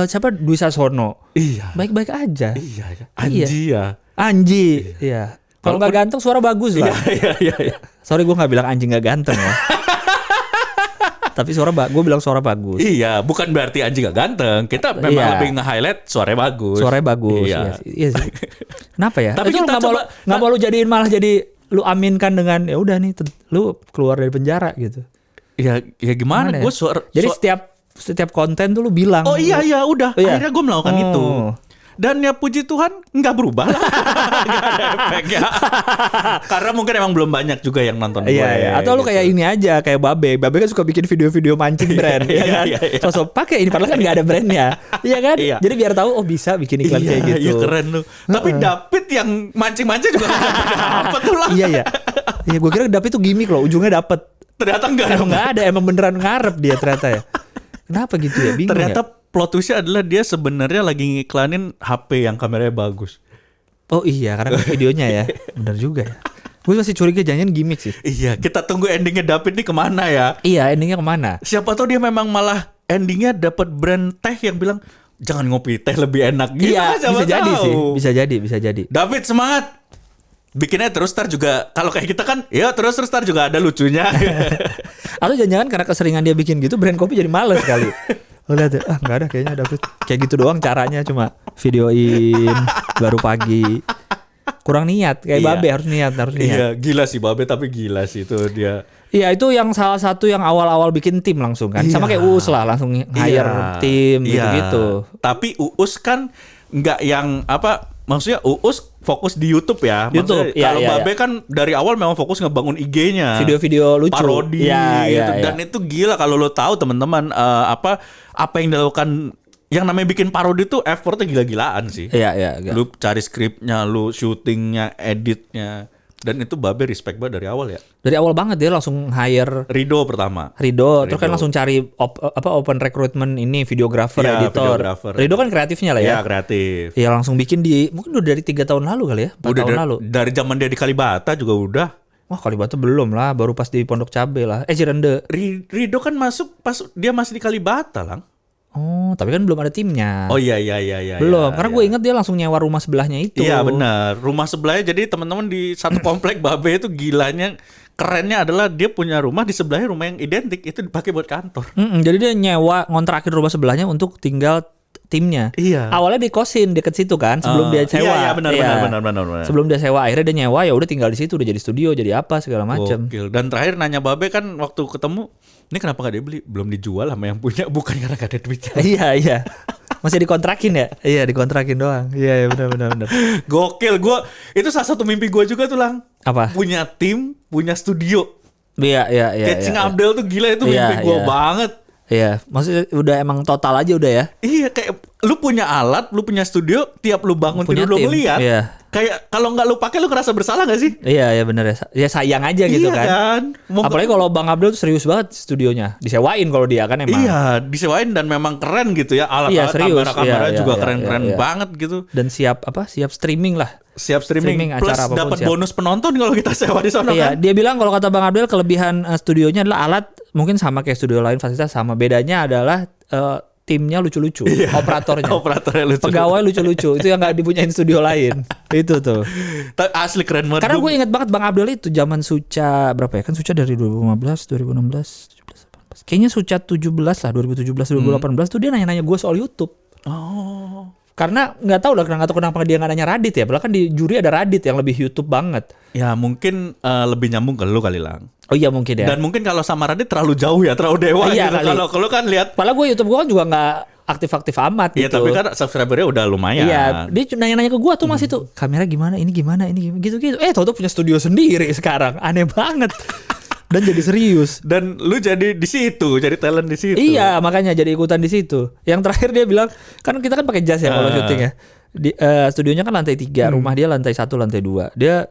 Siapa? Dwi Sasono. Iya. Baik-baik aja. Iya. Anji ya. Anji. Iya. Kalau gak ganteng suara bagus lah. Iya. Sorry gue gak bilang anjing gak ganteng ya. Tapi gue bilang suara bagus. Iya, bukan berarti Anji gak ganteng. Kita memang lebih nge-highlight suaranya bagus. Suaranya bagus. Iya sih. Kenapa ya? Tapi itu lu nggak mau lu jadiin malah jadi lu aminkan dengan ya udah nih lu keluar dari penjara gitu. Ya gimana? Gue jadi setiap konten tuh lu bilang. Oh iya udah. Akhirnya gue melakukan itu. Dan ya puji Tuhan nggak berubah lah. Nggak ada efeknya. Karena mungkin emang belum banyak juga yang nonton gue. Iya. Atau lu kayak ini aja, kayak Babe kan suka bikin video-video mancing brand. Iya kan? Sosok pakai ini padahal kan nggak ada brandnya. Iya kan? Jadi biar tahu bisa bikin iklan kayak gitu. Iya keren lu. Tapi David yang mancing-mancing juga dapet tuh lah. Iya. Iya gue kira David tuh gimmick loh, ujungnya dapet. Ternyata nggak ada, emang beneran ngarep dia ternyata ya. Kenapa gitu ya? Bingung ternyata ya? Plot twistnya adalah dia sebenarnya lagi ngiklanin HP yang kameranya bagus. Oh iya, karena videonya ya. Bener juga ya. Gue masih curiga jangan gimmick sih. Iya, kita tunggu endingnya David nih kemana ya. Iya, endingnya kemana. Siapa tahu dia memang malah endingnya dapat brand teh yang bilang jangan ngopi teh lebih enak. Iya, bisa jadi sih. Bisa jadi. David semangat. Bikinnya terus ntar juga kalau kayak kita kan ya terus ntar juga ada lucunya. Atau jangan-jangan karena keseringan dia bikin gitu brand kopi jadi males kali. Lihat nggak ada kayaknya David kayak gitu doang caranya cuma videoin baru pagi kurang niat kayak Babe harus niat. Iya gila sih Babe tapi gila sih itu dia. Iya itu yang salah satu yang awal-awal bikin tim langsung kan sama kayak Uus lah langsung hire tim gitu. Tapi Uus kan nggak yang maksudnya Uus fokus di YouTube ya. Kalau Babe kan dari awal memang fokus ngebangun IG-nya. Video-video lucu. Parodi gitu. Dan itu gila kalau lo tahu teman-teman apa yang dilakukan yang namanya bikin parodi tuh effortnya gila-gilaan sih. Iya. Lu cari skripnya, lu syutingnya, editnya. Dan itu Babe respect banget dari awal ya. Dari awal banget dia langsung hire Rido pertama. Terus kan langsung cari open recruitment ini videographer, editor. Rido kan kreatifnya lah ya. Iya, kreatif. Iya, langsung bikin mungkin udah dari 3 tahun lalu kali ya, 4 tahun lalu. Dari zaman dia di Kalibata juga udah. Wah Kalibata belum lah, baru pas di Pondok Cabe lah. Cirende. Rido kan masuk pas dia masih di Kalibata, Lang. Oh, tapi kan belum ada timnya. Oh iya. Belum, karena gue ingat dia langsung nyewa rumah sebelahnya itu. Iya benar, rumah sebelahnya. Jadi teman-teman di satu komplek Babe itu gilanya, kerennya adalah dia punya rumah di sebelahnya rumah yang identik, itu dipakai buat kantor. Jadi dia nyewa ngontrakin rumah sebelahnya untuk tinggal timnya. Iya. Awalnya di kosin deket situ kan, sebelum dia sewa. Iya benar. Sebelum dia sewa, akhirnya dia nyewa, ya udah tinggal di situ, udah jadi studio, jadi apa segala macam. Dan terakhir nanya Babe kan waktu ketemu, ini kenapa gak dibeli? Belum dijual sama yang punya, bukan karena gak ada duitnya. Iya. Masih dikontrakin ya? Iya, dikontrakin doang. Iya, benar. Gokil, itu salah satu mimpi gue juga tuh, Lang. Apa? Punya tim, punya studio. Iya. Catching Abdel tuh gila, itu mimpi gue banget. Iya, maksudnya udah emang total aja udah ya. Iya, kayak lu punya alat, lu punya studio, tiap lu bangun tidur lu ngeliat. Iya. Kayak kalau nggak lu pakai lu ngerasa bersalah nggak sih? Iya benar ya. Ya sayang aja gitu kan. Apalagi kalau Bang Abdul tuh serius banget studionya. Disewain kalau dia kan emang. Iya, disewain dan memang keren gitu ya. Alat-alat kamera juga keren-keren banget gitu. Dan siap streaming lah. Siap streaming plus dapat bonus penonton kalau kita sewa di sana kan. Iya, dia bilang kalau kata Bang Abdul kelebihan studionya adalah alat mungkin sama kayak studio lain, fasilitas sama. Bedanya adalah timnya lucu-lucu, operatornya lucu. Pegawai lucu-lucu, itu yang nggak dipunyain studio lain. Itu tuh. Asli keren banget. Karena gue ingat banget Bang Abdul itu zaman Suca berapa ya? Kan Suca dari 2015, 2016, 17, 18. Kayaknya Suca 17 lah, 2017, 2018 tuh dia nanya-nanya gue soal YouTube. Oh. Karena nggak tahu lah kenapa dia nggak nanya Radit ya. Padahal kan di juri ada Radit yang lebih YouTube banget. Ya mungkin lebih nyambung ke lu kali, Lang. Oh iya mungkin ya. Dan mungkin kalau sama Radit terlalu jauh ya, terlalu dewa gitu. Kalau kan lihat. Padahal gue YouTube gue kan juga nggak aktif-aktif amat gitu. Iya tapi kan subscribernya udah lumayan. Iya, dia nanya-nanya ke gue tuh masih tuh kamera gimana, ini gimana, gitu-gitu. Tahu-tahu punya studio sendiri sekarang, aneh banget. Dan jadi serius. Dan lu jadi di situ, jadi talent di situ. Iya, makanya jadi ikutan di situ. Yang terakhir dia bilang, kan kita kan pakai jas ya kalau syuting ya. Di studionya kan lantai 3, rumah dia lantai 1, lantai 2. Dia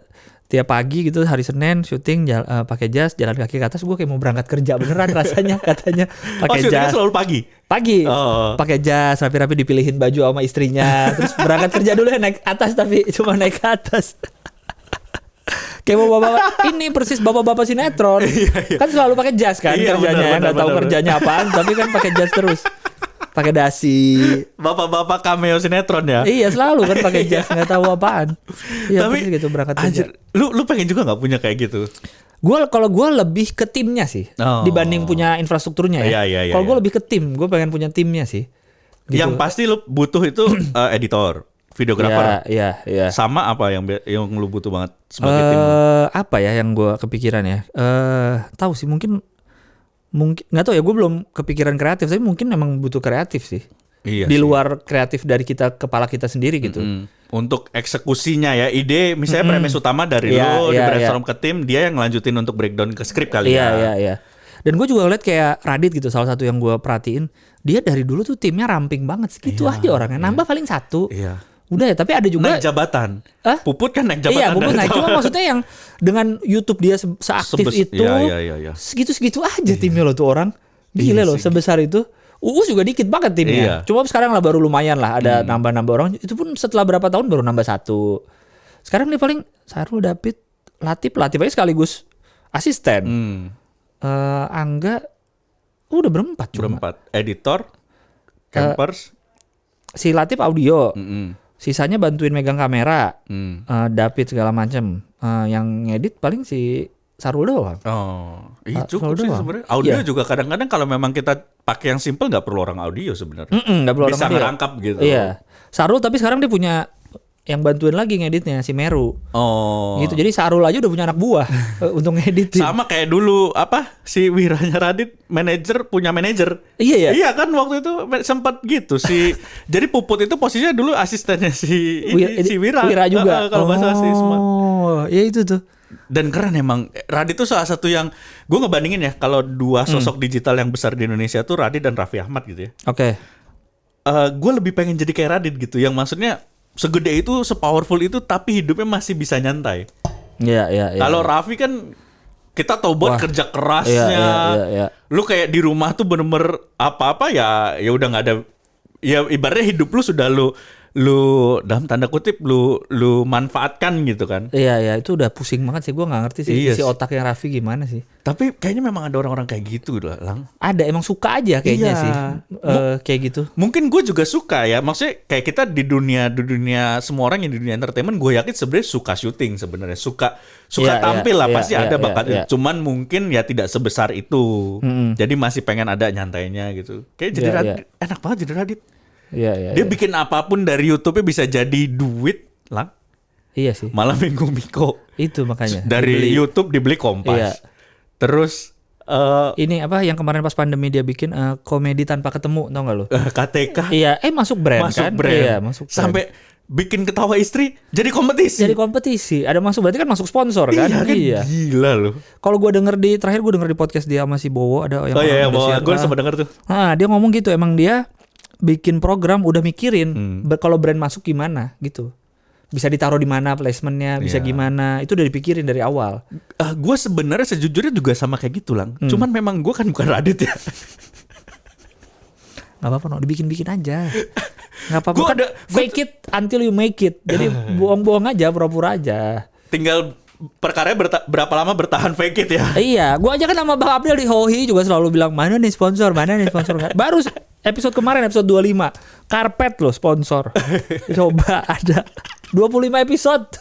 tiap pagi gitu hari Senin syuting pakai jas, jalan kaki ke atas. Gue kayak mau berangkat kerja beneran rasanya katanya. Pakai jas. Selalu pagi. Pakai jas, rapi-rapi dipilihin baju sama istrinya. Terus berangkat kerja dulu ya naik atas, tapi cuma naik ke atas. Kayak bapak-bapak ini persis bapak-bapak sinetron. Kan selalu pakai jas kan kerjanya, nggak tahu kerjanya apaan, tapi kan pakai jas terus. Pakai dasi. Bapak-bapak cameo sinetron ya. Iya, selalu kan pakai jas, nggak tahu apaan. Iya, tapi gitu berangkat kerja. Lu pengen juga nggak punya kayak gitu? Kalau gue lebih ke timnya sih dibanding punya infrastrukturnya ya. Kalau gue lebih ke tim, gue pengen punya timnya sih. Gitu. Yang pasti lu butuh itu editor. Videografer. Iya. Sama apa yang lu butuh banget sebagai tim? Apa ya yang gue kepikiran ya? Tahu sih mungkin nggak tahu ya, gue belum kepikiran kreatif, tapi mungkin memang butuh kreatif sih. Iya. Di luar kreatif dari kepala kita sendiri gitu. Untuk eksekusinya ya, ide misalnya premis utama dari lu di brainstorm ke tim, dia yang ngelanjutin untuk breakdown ke skrip kali ya. Iya. Dan gue juga lihat kayak Radit gitu, salah satu yang gue perhatiin, dia dari dulu tuh timnya ramping banget, segitu aja orangnya, nambah paling 1. Iya. Udah ya, tapi ada juga naik jabatan. Puput kan naik jabatan. Iya, Puput naik. Cuma maksudnya yang dengan YouTube dia seaktif itu, segitu-segitu aja timnya loh tuh orang. Gila loh, sebesar itu. Uus juga dikit banget timnya. Iya. Cuma sekarang lah baru lumayan lah, ada nambah-nambah orang. Itu pun setelah berapa tahun baru nambah 1. Sekarang dia paling Sarul, David, Latif aja sekaligus asisten. Angga udah berempat. Editor, campers, si Latif audio. Sisanya bantuin megang kamera, David segala macem. Yang ngedit paling si Sarul doang. Cukup sih sebenarnya. Audio juga kadang-kadang kalau memang kita pakai yang simple nggak perlu orang audio sebenarnya. Nggak perlu bisa ngerangkap gitu. Iya. Sarul tapi sekarang dia punya yang bantuin lagi ngeditnya si Meru. Gitu. Jadi Sarul aja udah punya anak buah untuk ngeditin. Sama kayak dulu si Wiranya Radit punya manajer. Iya ya. Iya kan waktu itu sempat gitu jadi Puput itu posisinya dulu asistennya si Wira. Wira juga. Kalau bahasa sih semua. Iya itu tuh. Dan keren emang. Radit tuh salah satu yang gue ngebandingin ya, kalau dua sosok digital yang besar di Indonesia tuh Radit dan Raffi Ahmad gitu ya. Oke. Gue lebih pengen jadi kayak Radit gitu, yang maksudnya segede itu, sepowerful itu, tapi hidupnya masih bisa nyantai. Iya. Kalau Raffi kan kita tahu buat kerja kerasnya. Iya. Lu kayak di rumah tuh bener-bener apa-apa ya udah nggak ada. Ya ibaratnya hidup lu sudah lu lu dalam tanda kutip lu manfaatkan gitu kan. Iya itu udah pusing banget sih, gue nggak ngerti sih si otaknya Raffi gimana sih. Tapi kayaknya memang ada orang-orang kayak gitu Lang. Ada, emang suka aja kayaknya sih kayak gitu. Mungkin gue juga suka ya, maksudnya kayak kita di dunia semua orang yang di dunia entertainment, gue yakin sebenarnya suka syuting sebenarnya, suka tampil lah, pasti ada bakat. Cuman mungkin ya tidak sebesar itu. Jadi masih pengen ada nyantainya gitu. Kayak jadi Radit, enak banget jadi Radit. Dia bikin apapun dari YouTube-nya bisa jadi duit, Lang. Iya sih. Malam Minggu Miko. Itu makanya. Dari YouTube dibeli Kompas. Iya. Terus ini apa yang kemarin pas pandemi dia bikin komedi tanpa ketemu, tau gak lu? KTK. Iya, masuk brand kan? Iya, masuk brand. Sampai bikin ketawa istri jadi kompetisi. Ada masuk, berarti kan masuk sponsor kan? Iya. Gila loh. Kalau terakhir gue denger di podcast dia sama si Bowo, ada yang gue sempat denger tuh. Dia ngomong gitu, emang dia bikin program udah mikirin kalau brand masuk gimana gitu, bisa ditaruh di mana placementnya, bisa gimana, itu udah dipikirin dari awal. Gue sebenarnya sejujurnya juga sama kayak gitu Lang. Cuman memang gue kan bukan Radit ya. Nggak apa-apa, dibikin aja. Nggak apa-apa kan, fake it until you make it. Jadi bohong-bohong aja, pura-pura aja. Tinggal perkaranya berapa lama bertahan fake it ya. Iya, gue aja kan sama Bang Abdel di Hohi juga selalu bilang mana nih sponsor. Baru episode kemarin, episode 25, karpet loh sponsor. Coba ada 25 episode.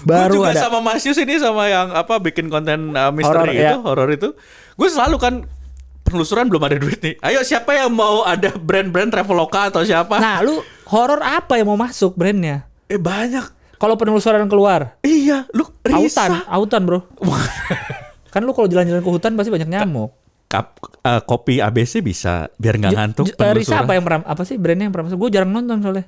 Baru juga ada. Sama Mas Yus ini, sama yang bikin konten misteri horor itu. Gue selalu kan penelusuran belum ada duit nih. Ayo siapa yang mau ada brand-brand Traveloka atau siapa? Nah, lu horor apa yang mau masuk brandnya? Banyak. Kalau penelusuran keluar. Iya, lu autan bro. Kan lu kalau jalan-jalan ke hutan pasti banyak nyamuk. Kopi ABC bisa biar nggak ngantuk. Risa apa sih brandnya yang pernah masuk? Gue jarang nonton soalnya.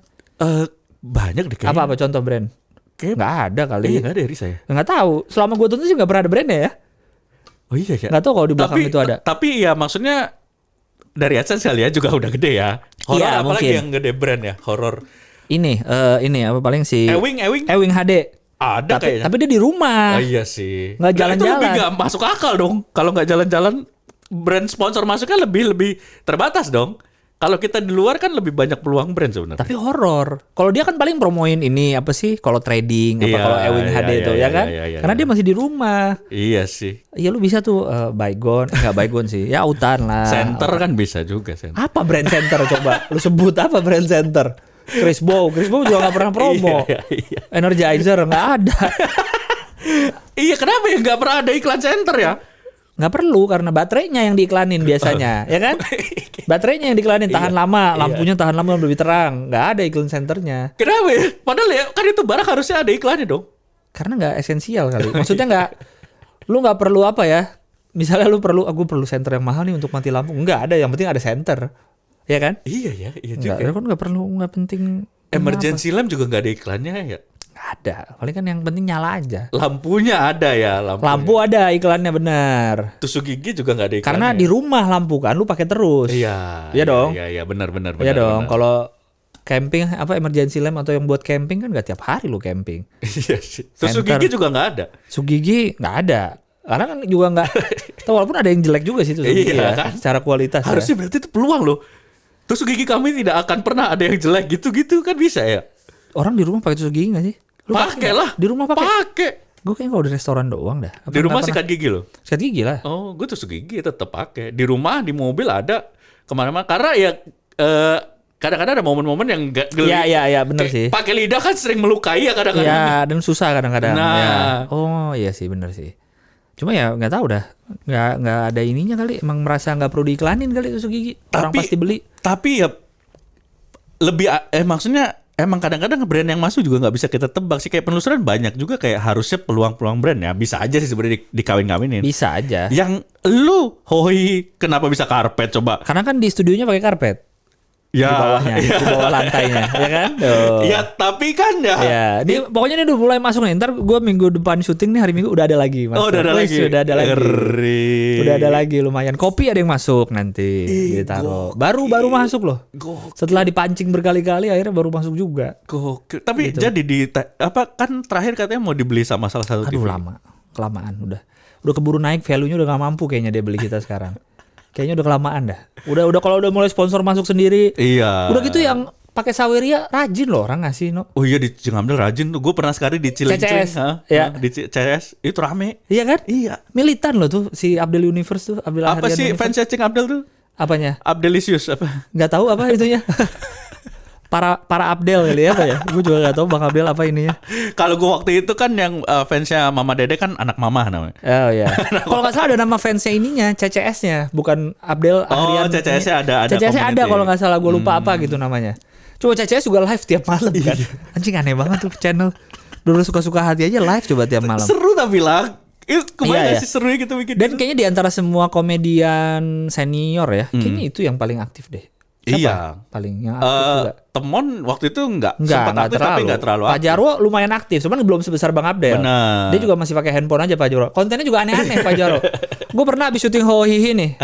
Banyak deh kayaknya. Apa contoh brand? Nggak ada kali. Nggak ada Risa ya. Nggak tahu. Selama gue tonton sih nggak pernah ada brandnya ya. Oh iya ya. Nggak tahu kalau di belakang itu ada. Tapi ya maksudnya dari AdSense kali ya juga udah gede ya. Horor apalagi yang gede brand ya horor. Ini apa paling si Ewing HD. Ada kayaknya. Tapi dia di rumah. Iya sih. Nggak jalan-jalan. Itu lebih nggak masuk akal dong. Kalau nggak jalan-jalan, brand sponsor masuknya lebih terbatas dong. Kalau kita di luar kan lebih banyak peluang brand sebenarnya. Tapi horor. Kalau dia kan paling promoin ini apa sih? Kalau trading kalau Ewing HD itu ya kan? Karena dia masih di rumah. Iya sih. Iya lu bisa tuh Baygon, enggak Baygon sih. Ya autan lah. Center kan bisa juga Center. Apa brand Center coba? Lu sebut apa brand Center? Chris Bow juga nggak pernah promo. Iya. Energizer nggak ada. Iya, kenapa ya nggak pernah ada iklan Center ya? Nggak perlu, karena baterainya yang diiklanin biasanya, ya kan? Baterainya yang diiklanin tahan lama, lampunya tahan lama lebih terang. Nggak ada iklan senternya. Kenapa ya? Padahal ya kan itu barang harusnya ada iklannya dong. Karena nggak esensial kali. Maksudnya lu nggak perlu apa ya? Misalnya lu perlu, aku perlu senter yang mahal nih untuk mati lampu. Nggak ada, yang penting ada senter. Ya kan? Iya juga. Nggak, kan nggak perlu, nggak penting. Emergency lamp juga nggak ada iklannya ya? Nggak ada. Paling kan yang penting nyala aja. Lampunya ada ya. Lampu ada iklannya benar. Tusuk gigi juga nggak ada iklannya. Karena di rumah lampu kan, lu pakai terus. Iya dong. Iya benar. Iya dong. Kalau camping emergency lamp atau yang buat camping kan nggak tiap hari lu camping. Iya sih. Tusuk gigi juga nggak ada. Tusuk gigi nggak ada. Karena kan juga nggak. Walaupun ada yang jelek juga sih tusuk gigi ya. Kan? Secara kualitas. Harusnya berarti itu peluang loh. Tusuk gigi kami tidak akan pernah ada yang jelek gitu kan bisa ya. Orang di rumah pakai tusuk gigi nggak sih? Pakai lah. Di rumah pakai. Gue kayaknya kalau di restoran doang dah. Di rumah sikat gigi loh. Sikat gigi lah. Oh, gue tusuk gigi tetap pakai. Di rumah, di mobil ada kemana-mana. Karena ya kadang-kadang ada momen-momen yang gak geli. Iya benar sih. Pakai lidah kan sering melukai ya kadang-kadang. Iya, dan susah kadang-kadang. Nah. Ya. Oh iya sih benar sih. Cuma ya nggak tahu dah. Nggak ada ininya kali. Emang merasa nggak perlu diiklanin kali tusuk gigi. Orang pasti beli. Tapi ya lebih maksudnya emang kadang-kadang brand yang masuk juga nggak bisa kita tebak sih. Kayak penelusuran banyak juga kayak harusnya peluang-peluang brand ya. Bisa aja sih sebenarnya dikawin-kawinin. Bisa aja. Yang lu Hohi kenapa bisa karpet coba? Karena kan di studionya pakai karpet. Ya, di bawahnya, di bawah lantainya, ya kan? Ya tapi kan ya. Pokoknya ini udah mulai masuk nih. Ntar gue minggu depan syuting nih, hari Minggu udah ada lagi. Oh, udah ada lagi. Udah ada lagi lumayan. Kopi ada yang masuk nanti ditaruh. Baru masuk loh. Setelah dipancing berkali-kali akhirnya baru masuk juga. Tapi gitu. Jadi kan terakhir katanya mau dibeli sama salah satu TV. Aduh lama, kelamaan udah keburu naik value-nya udah gak mampu kayaknya dia beli kita sekarang. Kayaknya udah kelamaan dah. Udah kalau udah mulai sponsor masuk sendiri. Iya. Udah gitu yang pakai Saweria rajin loh orang ngasih no. Oh iya di Cing Abdel rajin tuh. Gue pernah sekali di Cilincing. CCS. Ya. Di CCS itu rame. Iya kan? Iya. Militan loh tuh si Abdel Universe tuh. Abdel Apa Harian sih Universe. fansnya Cing Abdel tuh? Apanya? Abdelisius apa? Nggak tahu apa itunya. para Abdel kali ya apa ya? Gue juga nggak tahu Bang Abdel apa ininya. Kalau gue waktu itu kan yang fansnya Mama Dede kan anak mama namanya. Oh iya. Kalau nggak salah ada nama fansnya ininya, CCS-nya, bukan Abdel Harian. Oh CCS-nya ada. CCS-nya ada kalau nggak salah, gue lupa apa gitu namanya. Coba CCS juga live tiap malam kan. Anjing aneh banget tuh channel. Dulu suka-suka hati aja live coba tiap malam. Seru tapi lah. Itu kebayang sih serunya gitu bikin. Dan kayaknya di antara semua komedian senior ya, kayaknya itu yang paling aktif deh. Siapa? Iya. Paling yang aktif juga. Temon waktu itu sempat aktif tapi nggak terlalu aktif. Pak Jarwo lumayan aktif, cuman belum sebesar Bang Abdel. Bener. Dia juga masih pakai handphone aja Pak Jarwo. Kontennya juga aneh-aneh Pak Jarwo. Gue pernah habis syuting Hohihi nih.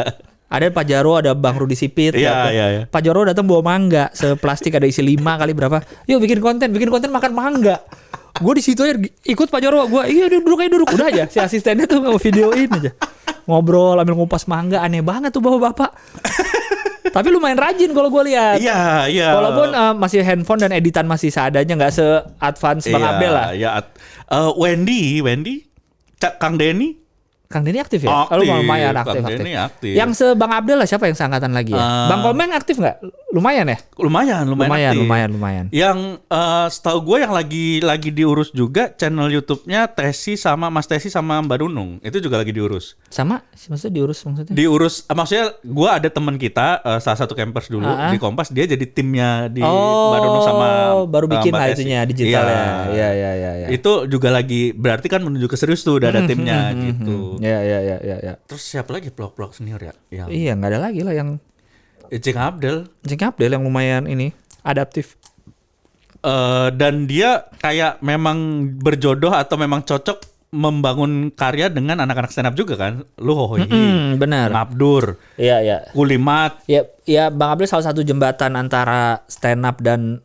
Ada Pak Jarwo, ada Bang Rudi Sipit. Iya. Pak Jarwo datang bawa mangga, seplastik ada isi 5 kali berapa. Yuk bikin konten makan mangga. Gue di situ aja ikut Pak Jarwo. Gue iya duduk. Udah aja. Si asistennya tuh nggak videoin aja. Ngobrol ambil ngupas mangga, aneh banget tuh bapak-bapak. Tapi lumayan rajin kalau gue lihat. Iya. Walaupun masih handphone dan editan masih seadanya, nggak se-advance Bang Abdel lah. Iya. Wendy, Kang Denny. Kang Denny aktif ya? Kalau lumayan aktif. Yang se-Bang Abdel lah siapa yang seangkatan lagi ya? Bang Komeng aktif nggak? Lumayan ya? Lumayan. Yang setahu gue yang lagi diurus juga channel YouTube-nya Tesi sama Mas Tesi sama Mbak Nunung. Itu juga lagi diurus. Sama? Maksudnya diurus maksudnya? Diurus, maksudnya gue ada teman kita salah satu campers dulu di Kompas, dia jadi timnya di Mbak Nunung sama baru bikin lah itunya digital ya. Iya. Itu juga lagi berarti kan menuju ke serius tuh udah ada timnya gitu. Iya. Terus siapa lagi vlog senior ya? Iya nggak ada lagi lah yang Cing Abdel yang lumayan ini adaptif. Dan dia kayak memang berjodoh atau memang cocok membangun karya dengan anak-anak stand up juga kan. Lu Hohihi, benar. Ngabdur, iya. Kulimat. Ya Bang Abdel salah satu jembatan antara stand up dan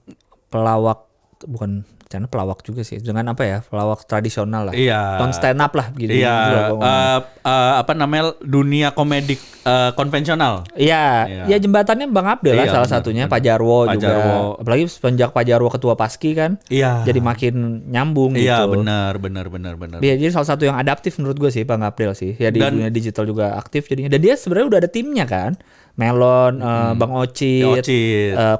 pelawak, bukan channel pelawak juga sih, dengan apa ya, pelawak tradisional lah, non stand up lah gitu. Iya, apa namanya, dunia komedi konvensional. Iya, ya jembatannya Bang Abdel lah salah satunya. Pak Jarwo juga, apalagi semenjak Pak Jarwo ketua Paski kan, jadi makin nyambung gitu. Iya benar. Dia jadi salah satu yang adaptif menurut gue sih Bang Abdel sih, ya di dunia digital juga aktif jadinya. Dan dia sebenarnya udah ada timnya kan. Melon, Bang Ocit,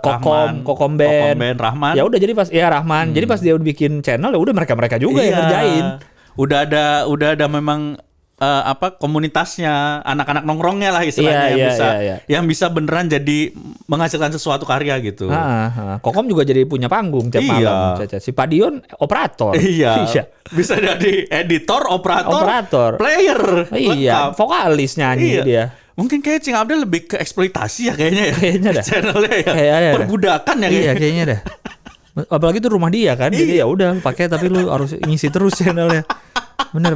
Kokom Ben, Rahman. Ya udah jadi pas Rahman. Jadi pas dia udah bikin channel ya udah mereka juga yang ngerjain. Udah ada memang komunitasnya, anak-anak nongkrongnya lah istilahnya yang bisa beneran jadi menghasilkan sesuatu karya gitu. Kokom juga jadi punya panggung tiap malam. Si Padion operator. Iya. Bisa jadi editor, operator, player. Iya, vokalis nyanyi dia. Mungkin kayak Cing Abdel lebih ke eksploitasi ya kayaknya dah. Channelnya ya. Perbudakan ya kayaknya. Iya kayaknya dah. Apalagi itu rumah dia kan. Jadi ya udah pakai tapi lu harus ngisi terus channelnya. Bener.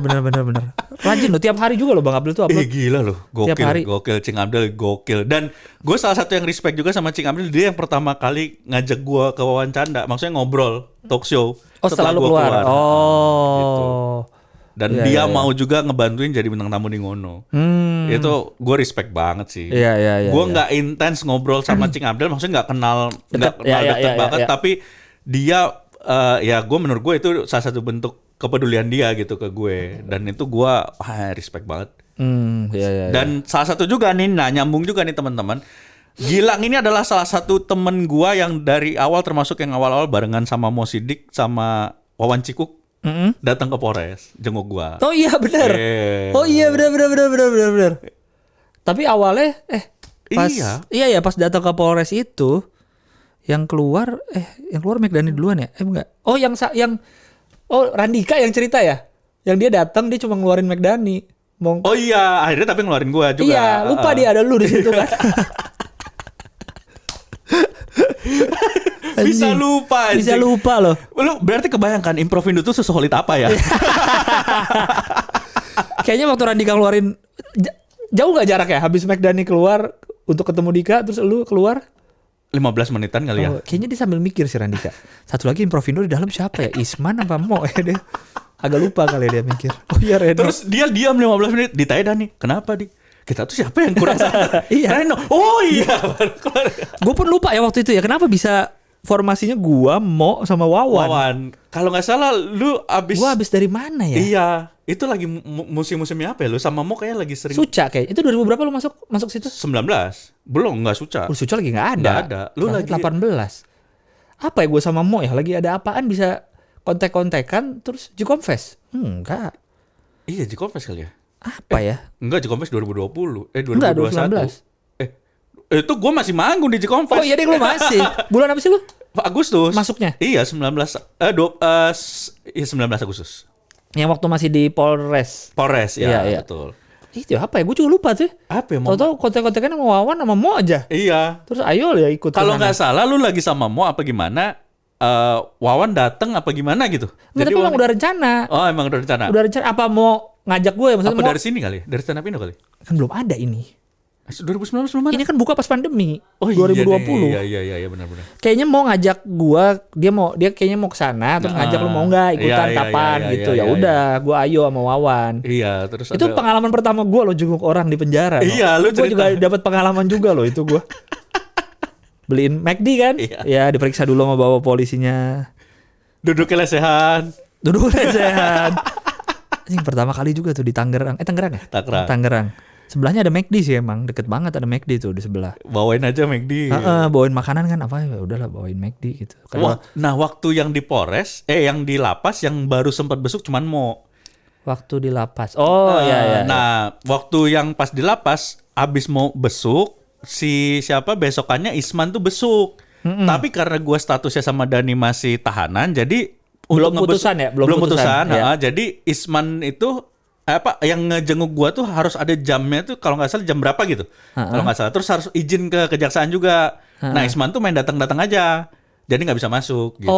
Rajin lo tiap hari juga lo Bang Abdel tuh upload. Gila lo. Gokil Cing Abdel gokil. Dan gue salah satu yang respect juga sama Cing Abdel. Dia yang pertama kali ngajak gue ke wawancara. Maksudnya ngobrol talk show. Setelah lu keluar. Gitu. Dan dia mau juga ngebantuin jadi bintang tamu di Ngono. Itu gue respect banget sih. Gue nggak intens ngobrol sama Cing Abdel, maksudnya nggak kenal deket banget, tapi dia menurut gue itu salah satu bentuk kepedulian dia gitu ke gue, dan itu gue respect banget. Dan salah satu juga nih, nyambung juga nih teman-teman. Gilang ini adalah salah satu temen gue yang dari awal, termasuk yang awal-awal barengan sama Mo Sidik sama Wawan Cikuk. Datang ke Polres, jenguk gua. Oh iya benar. Oh iya benar. Tapi awalnya pas datang ke Polres itu yang keluar McDani duluan ya? Enggak. Oh yang Randika yang cerita ya? Yang dia datang dia cuma ngeluarin McDani. Oh iya, akhirnya tapi ngeluarin gua juga. Iya, lupa dia ada lu di situ kan. Bisa lupa loh. Lu berarti kebayangkan Improvindo tuh sesolid apa ya? Kayaknya waktu Randika keluarin jauh gak jaraknya? Habis McDani keluar untuk ketemu Dika, terus lu keluar 15 menitan kali ya. Kayaknya dia sambil mikir si Randika. Satu lagi Improvindo di dalam siapa ya? Isman apa Mo ya dia? Agak lupa kali dia mikir. Oh iya Reno. Terus dia diam 15 menit, ditanya Dani, kenapa di? Kita tuh siapa yang kurang satu? Iya. Reno. Oh iya. Gue pun lupa ya waktu itu ya. Kenapa bisa formasinya gua, Mo sama Wawan. Kalau nggak salah lu Gua abis dari mana ya? Iya, itu lagi musim-musimnya apa ya? Lu sama Mo kayaknya lagi sering. Suca kayak. Itu 2000 berapa lu masuk situ? 19. Belum, nggak Suca. Suca lagi nggak ada. Nggak ada. Lu lagi 18. Apa ya gua sama Mo ya? Lagi ada apaan bisa kontek-kontekan terus Jikonfes? Enggak. Iya, Jikonfes kali ya. Apa ya? Enggak, Jikonfes 2020. 2021. Enggak, 2019. Itu gue masih manggung di Jikonfes. Oh iya deh, lu masih. Bulan apa sih lu? Agustus. Masuknya? Iya, 19 Agustus. Yang waktu masih di Polres, ya, iya. Betul. Itu apa ya? Gue juga lupa tuh. Apa ya? Tahu-tahu kontek-kontekan sama Wawan sama Mo aja. Iya. Terus ayo ya ikut. Kalau nggak salah lu lagi sama Mo apa gimana? Wawan dateng apa gimana gitu? Nggak, tapi emang udah rencana. Oh, emang udah rencana. Udah rencana. Apa mau ngajak gue ya? Maksudnya apa dari sini kali? Dari stand up Indo kali? Kan belum ada ini. 2019 belum ada. Ini kan buka pas pandemi. Oh, 2020. Iya benar-benar. Kayaknya mau ngajak gua, dia kayaknya mau ke sana terus ngajak lu mau nggak ikutan kapan gitu. Ya udah, gua ayo sama Wawan. Iya, terus itu pengalaman pertama gua lo jenguk orang di penjara. Iya, lu gua juga dapat pengalaman juga lo itu gua. Beliin McD kan? Iya. Ya diperiksa dulu sama bawa polisinya. Duduknya lesehan. Ini pertama kali juga tuh di Tangerang. Tangerang ya? Tangerang. Sebelahnya ada McD sih emang, deket banget ada McD tuh di sebelah. Bawain aja McD. Bawain makanan kan apa ya udahlah bawain McD gitu. Nah, waktu yang di Polres, yang di lapas yang baru sempat besuk cuman Mo. Waktu di lapas. Oh iya. Nah, waktu yang pas di lapas abis mau besuk, si siapa besokannya Isman tuh besuk. Tapi karena gua statusnya sama Dani masih tahanan, jadi belum putusan ya? Belum putusan. Ya. Jadi Isman itu yang ngejenguk gua tuh harus ada jamnya tuh kalau nggak salah jam berapa gitu. Kalau nggak salah terus harus izin ke kejaksaan juga. Nah, Isman tuh main datang-datang aja. Jadi nggak bisa masuk gitu.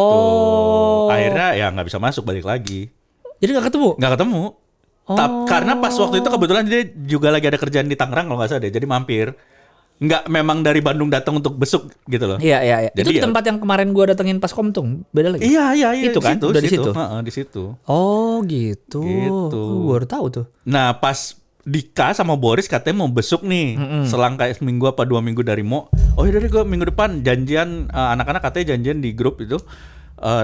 Akhirnya ya nggak bisa masuk, balik lagi. Jadi nggak ketemu? Nggak ketemu. Karena pas waktu itu kebetulan dia juga lagi ada kerjaan di Tangerang kalau nggak salah deh. Jadi mampir. Nggak memang dari Bandung datang untuk besuk gitu loh. Iya. Jadi itu tempat yang kemarin gua datengin pas Komtung. Beda lagi. Iya. Itu kan udah di situ. Di situ. Oh gitu. Gua baru tahu tuh. Nah pas Dika sama Boris katanya mau besuk nih. Selang kayak seminggu apa 2 minggu dari Mo. Oh ya dari gua minggu depan janjian anak-anak katanya janjian di grup itu.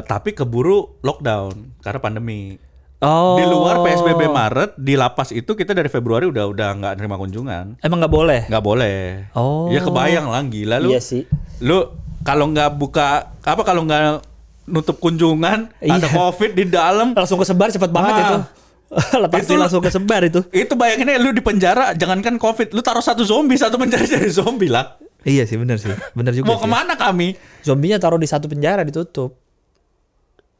Tapi keburu lockdown karena pandemi. Di luar PSBB Maret, di lapas itu kita dari Februari udah nggak nerima kunjungan. Emang nggak boleh? Nggak boleh. Ya kebayang lah, gila lu. Iya sih. Lu kalau nggak buka kalau nggak nutup kunjungan, ada COVID di dalam, langsung kesebar cepat banget itu. Pasti langsung kesebar itu. Itu bayanginnya lu di penjara, jangankan COVID, lu taruh satu zombie, satu penjara jadi zombie lah. Iya sih, benar juga. Mau kemana kami? Zombinya taruh di satu penjara ditutup.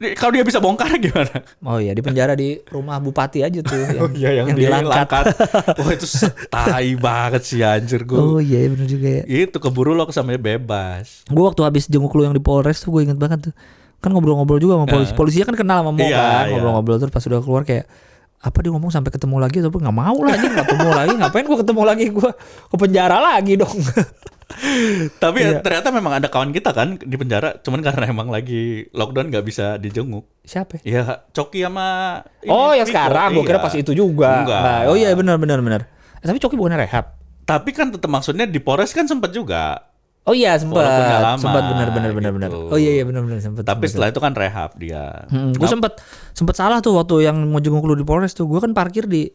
Kalau dia bisa bongkar gimana? Oh iya, di penjara di rumah bupati aja tuh yang dilangkat. Wah itu tai banget sih anjir gue. Oh iya benar juga ya. Itu keburu lo kesamanya bebas. Gue waktu habis jenguk lu yang di Polres tuh gue inget banget tuh. Kan ngobrol-ngobrol juga sama polisi. Polisinya kan kenal sama Mo kan. Ngobrol-ngobrol terus pas udah keluar kayak apa dia ngomong sampai ketemu lagi atau nggak mau lah ini nggak ketemu lagi, ngapain gue ketemu lagi, gue ke penjara lagi dong. Tapi ternyata memang ada kawan kita kan di penjara, cuman karena emang lagi lockdown nggak bisa dijenguk. Siapa? Ya Coki sama yang sekarang gue kira pas itu juga. Nah, oh iya benar. Tapi Coki bukannya rehab. Tapi kan tetap maksudnya di Polres kan sempat juga. Oh iya sempat benar gitu. Oh iya benar sempat. Tapi setelah itu kan rehab dia. Gue sempat salah tuh waktu yang mau jenguk lu di Polres tuh. Gue kan parkir di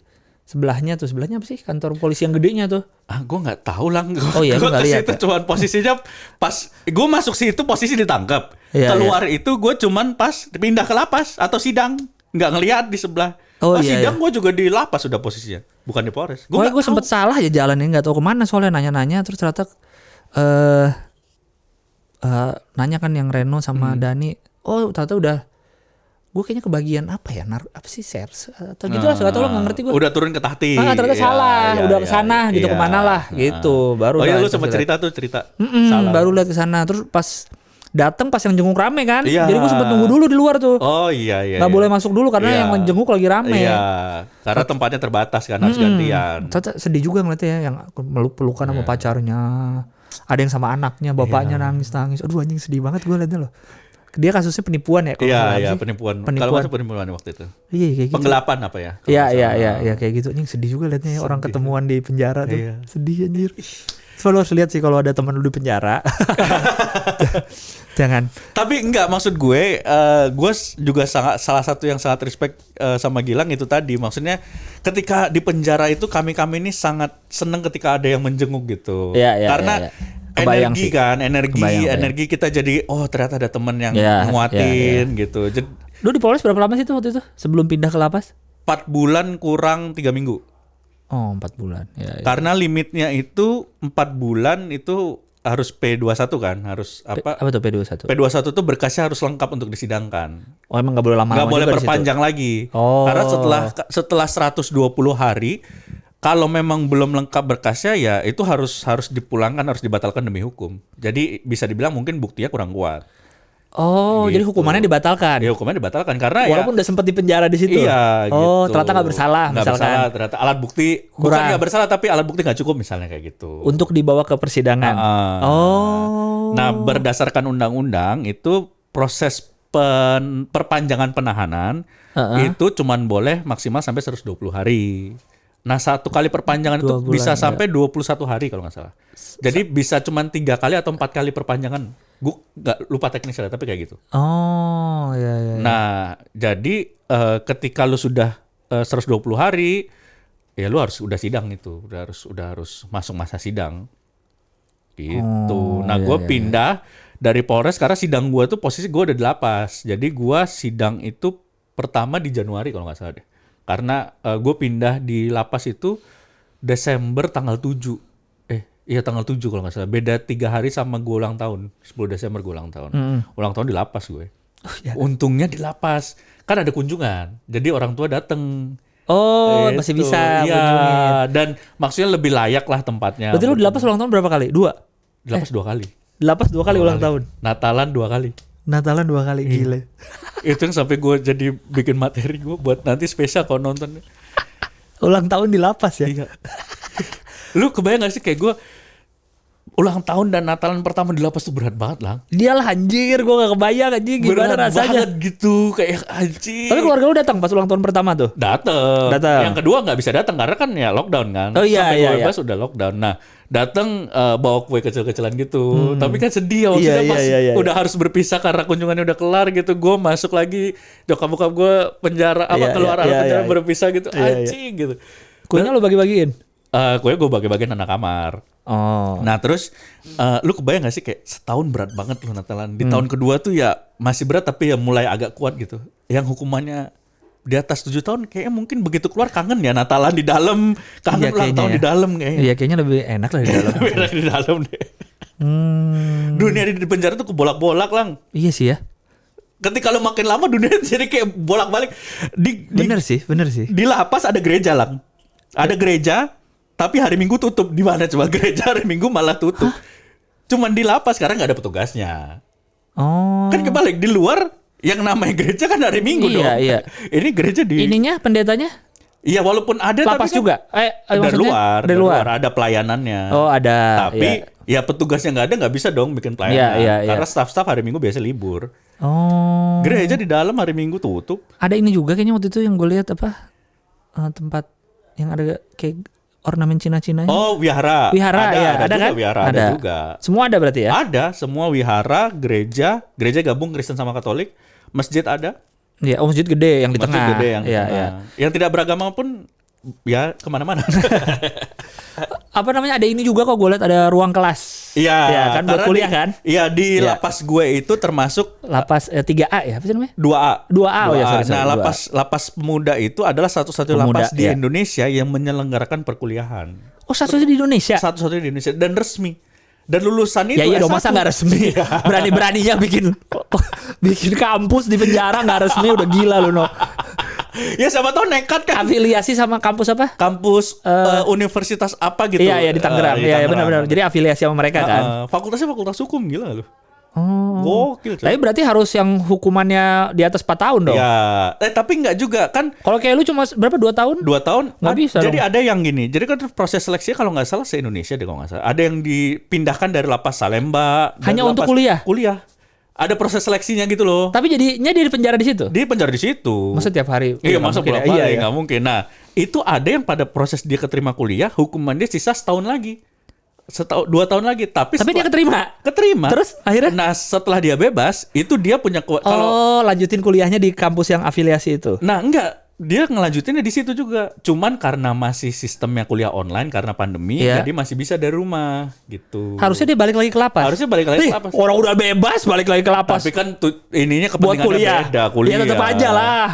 sebelahnya apa sih kantor polisi yang gedenya tuh? Gue nggak tahu lah. Gue ke situ cuman posisinya pas gue masuk situ posisi ditangkap. Keluar itu gue cuman pas pindah ke lapas atau sidang, nggak ngelihat di sebelah. Sidang gue juga di lapas sudah posisinya, bukan di Polres. Gue sempat salah ya jalannya, nggak tahu kemana soalnya nanya-nanya terus ternyata nanya kan yang Reno sama Dani. Oh ternyata udah. Gue kayaknya kebagian apa ya, apa sih shares atau gitu lah, atau lo nggak ngerti gue. Udah turun ke tahti. Ternyata salah, udah kesana gitu kemana lah, gitu. Baru. Oh iya lu sempat cerita. Salah. Baru lihat kesana, terus pas datang pas yang jenguk rame kan, jadi gue sempat nunggu dulu di luar tuh. Oh iya. Nggak boleh masuk dulu karena yang menjenguk lagi rame. Iya, karena tempatnya terbatas kan, harus gantian. Ternyata sedih juga ngeliatnya ya, yang pelukan sama pacarnya, ada yang sama anaknya, bapaknya nangis. Aduh anjing sedih banget gue liatnya loh. Dia kasusnya penipuan ya? Iya, penipuan. Kalau masuk penipuan waktu itu. Iya, kayak gitu. Penggelapan apa ya? Iya, kayak gitu. Ini sedih juga liatnya ya, orang ketemuan di penjara tuh. Sedih anjir. Lo harus lihat sih kalau ada teman lu di penjara. Jangan. Tapi enggak, maksud gue juga salah satu yang sangat respect sama Gilang itu tadi. Maksudnya ketika di penjara itu kami ini sangat seneng ketika ada yang menjenguk gitu. Karena energi kan, energi kita jadi ternyata ada teman yang nguatin gitu. Lu di Polres berapa lama sih tuh waktu itu sebelum pindah ke lapas? 4 bulan kurang 3 minggu. Oh, 4 bulan. Ya. Karena limitnya itu 4 bulan itu harus P21 kan, harus apa? Apa tuh P21? P21 tuh berkasnya harus lengkap untuk disidangkan. Oh, emang nggak boleh lama-lama. Nggak boleh perpanjang lagi. Karena setelah 120 hari, kalau memang belum lengkap berkasnya ya itu harus dipulangkan, harus dibatalkan demi hukum. Jadi bisa dibilang mungkin buktinya kurang kuat. Oh, gitu. Jadi hukumannya dibatalkan. Ya, hukumannya dibatalkan karena walaupun udah sempat di penjara di situ. Iya, gitu. Ternyata nggak bersalah, nggak misalkan. bersalah, ternyata alat bukti bukan nggak bersalah tapi alat bukti nggak cukup misalnya kayak gitu. Untuk dibawa ke persidangan. Nah, berdasarkan undang-undang itu proses perpanjangan penahanan itu cuman boleh maksimal sampai 120 hari. Nah, 1 kali perpanjangan itu bisa sampai 21 hari kalau nggak salah. Jadi bisa cuman 3 kali atau 4 kali perpanjangan. Gue nggak lupa teknisnya tapi kayak gitu. Oh, iya. Nah, jadi ketika lu sudah 120 hari, ya lu harus udah sidang itu, udah harus masuk masa sidang. Gitu. Nah, gue pindah dari Polres karena sidang gue tuh posisi gue udah di lapas. Jadi gue sidang itu pertama di Januari kalau nggak salah deh. Karena gue pindah di lapas itu Desember tanggal 7. Iya tanggal 7 kalau nggak salah. Beda 3 hari sama gue ulang tahun. 10 Desember gue ulang tahun. Ulang tahun di lapas gue. Untungnya di lapas. Kan ada kunjungan. Jadi orang tua dateng. Oh, masih bisa. Iya. Dan maksudnya lebih layak lah tempatnya. Berarti lu di lapas ulang tahun berapa kali? 2? Di lapas 2 kali. Di lapas 2 kali ulang tahun? Natalan 2 kali. Natalan 2 kali, gila. Itu yang sampai gue jadi bikin materi gue buat nanti spesial kalau nonton. Ulang tahun di lapas ya? Iya. Lu kebayang gak sih kayak gue ulang tahun dan Natalan pertama di lapas tuh berat banget lah. Dia lah anjir, gue gak kebayang anjir gimana berat rasanya. Banget gitu, kayak anjir. Tapi keluarga lu datang pas ulang tahun pertama tuh? Datang. Yang kedua gak bisa datang karena kan ya lockdown kan. Oh iya. Sampai gue bebas udah lockdown. Nah datang bawa kue kecil-kecilan gitu. Tapi kan sedih maksudnya pas udah harus berpisah karena kunjungannya udah kelar gitu. Gue masuk lagi, bokap gue penjara keluar penjara berpisah gitu. Anjing gitu. Kuenya lu bagi-bagiin? Kue gue bagi-bagiin anak kamar. Oh. Nah terus lu kebayang gak sih kayak setahun berat banget lu Natalan. Di tahun kedua tuh ya masih berat tapi ya mulai agak kuat gitu. Yang hukumannya di atas 7 tahun kayaknya mungkin begitu keluar kangen ya Natalan di dalam. Kangen ulang tahun di dalam kayaknya. Iya kayaknya lebih enak lah di dalam. Lebih enak di dalam deh. Dunia di penjara tuh kebolak-bolak lang. Iya sih ya. Ketika lu makin lama dunia jadi kayak bolak-balik. Bener sih. Di lapas ada gereja lang. Ada gereja. Tapi hari Minggu tutup. Di mana coba gereja hari Minggu malah tutup. Cuman di lapas sekarang nggak ada petugasnya. Oh. Kan kebalik di luar yang namanya gereja kan hari Minggu dong. Iya. Ini gereja di. Ininya pendetanya? Iya walaupun ada lapas tapi juga. Dari luar ada pelayanannya. Oh ada. Tapi ya petugasnya nggak ada nggak bisa dong bikin pelayanan. Karena staff hari Minggu biasa libur. Oh. Gereja di dalam hari Minggu tutup. Ada ini juga kayaknya waktu itu yang gue lihat tempat yang ada kayak ornamen Cina-Cina. Oh, wihara. Ada juga, kan? Wihara ada juga. Semua ada berarti ya? Ada, semua wihara, gereja gabung Kristen sama Katolik, masjid ada. Iya, masjid gede yang di tengah. Masjid gede yang di tengah. Iya. Yang tidak beragama pun ya kemana-mana. Apa namanya, ada ini juga kok gue lihat ada ruang kelas. Iya. Ya, kan buat kuliah kan? Iya, di lapas gue itu termasuk lapas 3A ya, apa sih namanya? 2A. 2A. Oh ya, sorry. Nah, lapas pemuda itu adalah satu-satunya lapas di Indonesia yang menyelenggarakan perkuliahan. Oh, satu-satunya di Indonesia. Satu-satunya di Indonesia dan resmi. Dan lulusan itu ya dong, masa nggak resmi? Berani-beraninya bikin kampus di penjara nggak resmi, udah gila lu, no. Ya siapa tahu nekat kan. Afiliasi sama kampus apa? Kampus universitas apa gitu. Iya di Tangerang. Iya benar-benar. Jadi afiliasi sama mereka kan. Fakultasnya fakultas hukum, gila lu. Oh. Gokil. Tapi berarti harus yang hukumannya di atas 4 tahun dong. Ya. Tapi enggak juga kan. Kalau kayak lu cuma berapa 2 tahun? 2 tahun. Nggak bisa. Jadi dong. ada yang gini. Jadi kan proses seleksinya kalau nggak salah se-Indonesia deh kalau nggak salah. Ada yang dipindahkan dari lapas Salemba. Hanya untuk kuliah. Kuliah. Ada proses seleksinya gitu loh. Tapi jadinya dia di penjara di situ? Di penjara di situ. Masa tiap hari? Iya, masa bolak-balik nggak mungkin. Nah, itu ada yang pada proses dia keterima kuliah, hukuman dia sisa setahun lagi. setahun 2 tahun lagi. Tapi dia keterima. Terus akhirnya? Nah setelah dia bebas, itu dia punya kalau lanjutin kuliahnya di kampus yang afiliasi itu. Nah enggak, dia ngelanjutinnya di situ juga. Cuman karena masih sistemnya kuliah online karena pandemi, jadi masih bisa dari rumah gitu. Harusnya dia balik lagi ke lapas. Orang udah bebas balik lagi ke lapas. Tapi kan ininya kepentingannya beda, kuliah. Ya tetap aja lah.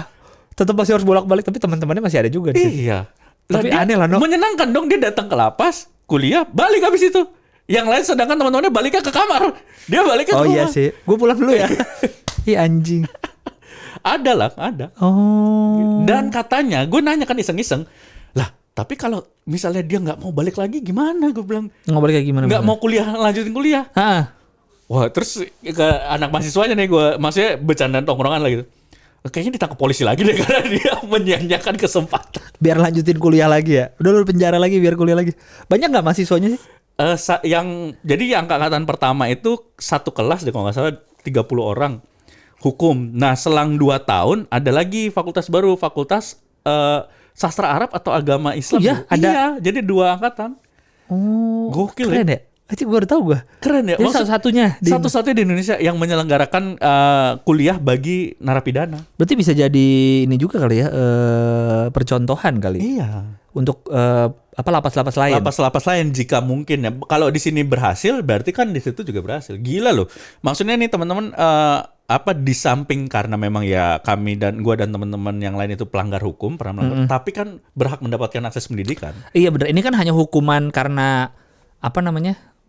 Tetap masih harus bolak-balik, tapi teman-temannya masih ada juga di situ. Iya. Tapi aneh lah, no. Menyenangkan dong dia datang ke lapas, kuliah, balik habis itu. Yang lain sedangkan teman-temannya baliknya ke kamar. Dia baliknya ke rumah. Oh iya sih. Gue pulang dulu ya. Iya anjing. Ada. Oh. Dan katanya, gue nanya kan iseng-iseng, lah tapi kalau misalnya dia nggak mau balik lagi gimana? Gue bilang nggak balik lagi gimana? Nggak mau lanjutin kuliah. Wah terus ke anak mahasiswanya nih gue, maksudnya bercandaan tongkrongan lah gitu. Kayaknya ditangkap polisi lagi deh karena dia menyanyiakan kesempatan. Biar lanjutin kuliah lagi ya. Udah lu penjara lagi biar kuliah lagi. Banyak nggak mahasiswanya sih? Jadi yang angkatan pertama itu satu kelas deh kalau nggak salah 30 orang. Hukum. Nah, selang 2 tahun ada lagi fakultas baru, fakultas sastra Arab atau agama Islam. Oh, iya, ada. Iya, jadi 2 angkatan. Oh, gokil keren ya? Gue baru tahu gue. Keren ya? Satu-satunya di Indonesia yang menyelenggarakan kuliah bagi narapidana. Berarti bisa jadi ini juga kali ya, percontohan kali. Iya. Untuk lapas-lapas lain. Lapas-lapas lain jika mungkin ya. Kalau di sini berhasil, berarti kan di situ juga berhasil. Gila loh. Maksudnya nih teman-teman, di samping karena memang ya kami dan gua dan teman-teman yang lain itu pelanggar hukum, tapi kan berhak mendapatkan akses pendidikan. Iya benar. Ini kan hanya hukuman karena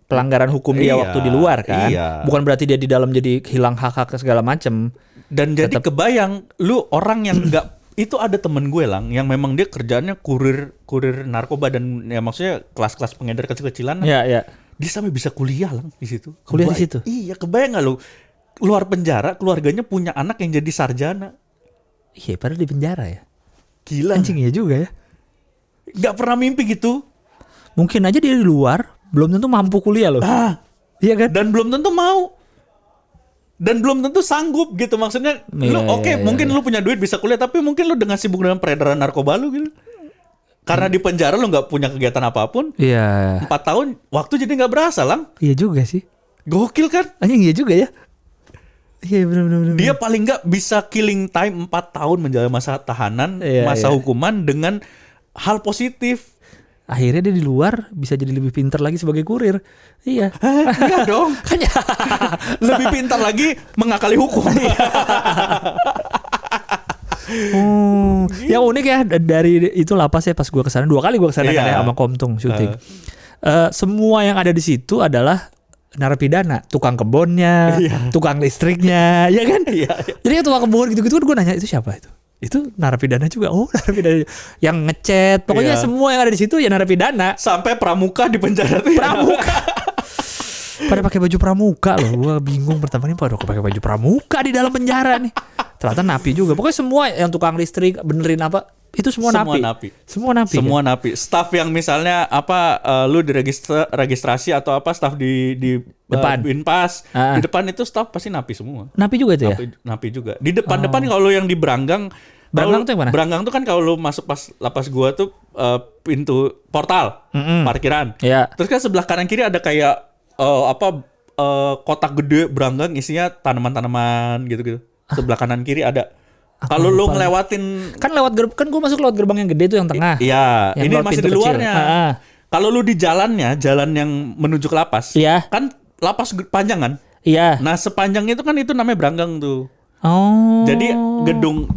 pelanggaran hukum dia waktu di luar kan. Iya. Bukan berarti dia di dalam jadi hilang hak-hak segala macam. Dan jadi kebayang lu orang yang enggak itu ada temen gue lang yang memang dia kerjaannya kurir narkoba dan ya maksudnya kelas-kelas pengedar kecil-kecilan. Iya. Dia sampai bisa kuliah lang di situ. Kuliah di situ. Iya, kebayang enggak lu? Keluar penjara, keluarganya punya anak yang jadi sarjana. Iya, padahal di penjara ya. Gila. Anjing ya juga ya. Gak pernah mimpi gitu. Mungkin aja dia di luar belum tentu mampu kuliah loh. Iya kan? Dan belum tentu mau. Dan belum tentu sanggup gitu. Maksudnya mungkin lu punya duit bisa kuliah, tapi mungkin lu dengan sibuk dengan peredaran narkoba lu gitu. Karena di penjara lu gak punya kegiatan apapun. Iya. 4 tahun waktu jadi gak berasa lang. Iya juga sih. Gokil kan? Anjing iya juga ya. Iya benar. Dia paling nggak bisa killing time 4 tahun menjalani masa tahanan, hukuman dengan hal positif. Akhirnya dia di luar bisa jadi lebih pintar lagi sebagai kurir. Iya. Enggak dong. Lebih pintar lagi mengakali hukum. Yang unik ya dari itu lapas ya, pas gue kesana 2 kali gue kesana kan ya sama Komtung syuting. Semua yang ada di situ adalah narapidana, tukang kebunnya, tukang listriknya, ya kan? Iya. Jadi tukang kebun gitu-gitu kan gue nanya itu siapa itu? Itu narapidana juga. Oh, narapidana yang ngecat. Pokoknya semua yang ada di situ ya narapidana. Sampai pramuka di penjara tuh. Pramuka. Pada pakai baju pramuka loh. Gue bingung pertama nih, pada pakai baju pramuka di dalam penjara nih. Ternyata napi juga. Pokoknya semua yang tukang listrik benerin apa itu semua napi. Semua napi. Staf yang misalnya lu diregistrasi atau staf di depan Binpas, di depan itu staf pasti napi semua. Napi juga itu ya? Napi juga. Di depan kalau yang di Branggang tuh yang mana? Branggang tuh kan kalau lu masuk pas lapas gua tuh pintu portal parkiran. Iya. Terus kan sebelah kanan kiri ada kayak kotak gede Branggang isinya tanaman-tanaman gitu-gitu. Sebelah kanan kiri ada. Kalau lu ngelewatin kan gue masuk lewat gerbang yang gede itu yang tengah. Iya, ini masih di luarnya. Kalau lu di jalan yang menuju ke lapas, kan lapas panjang kan? Iya. Nah, sepanjang itu kan itu namanya Branggang tuh. Oh. Jadi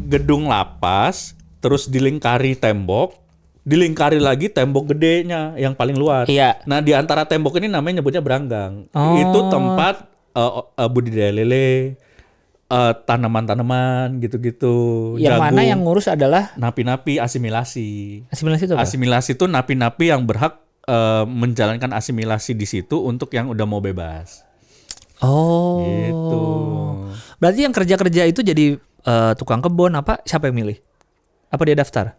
gedung lapas terus dilingkari tembok, dilingkari lagi tembok gedenya yang paling luas. Iya. Nah, di antara tembok ini namanya nyebutnya Branggang. Itu tempat budidaya lele. Tanaman-tanaman gitu-gitu. Yang jagung. Mana yang ngurus adalah napi-napi asimilasi. Asimilasi itu apa? Asimilasi itu napi-napi yang berhak menjalankan asimilasi di situ untuk yang udah mau bebas. Oh. Gitu. Berarti yang kerja-kerja itu jadi tukang kebun siapa yang milih? Apa dia daftar?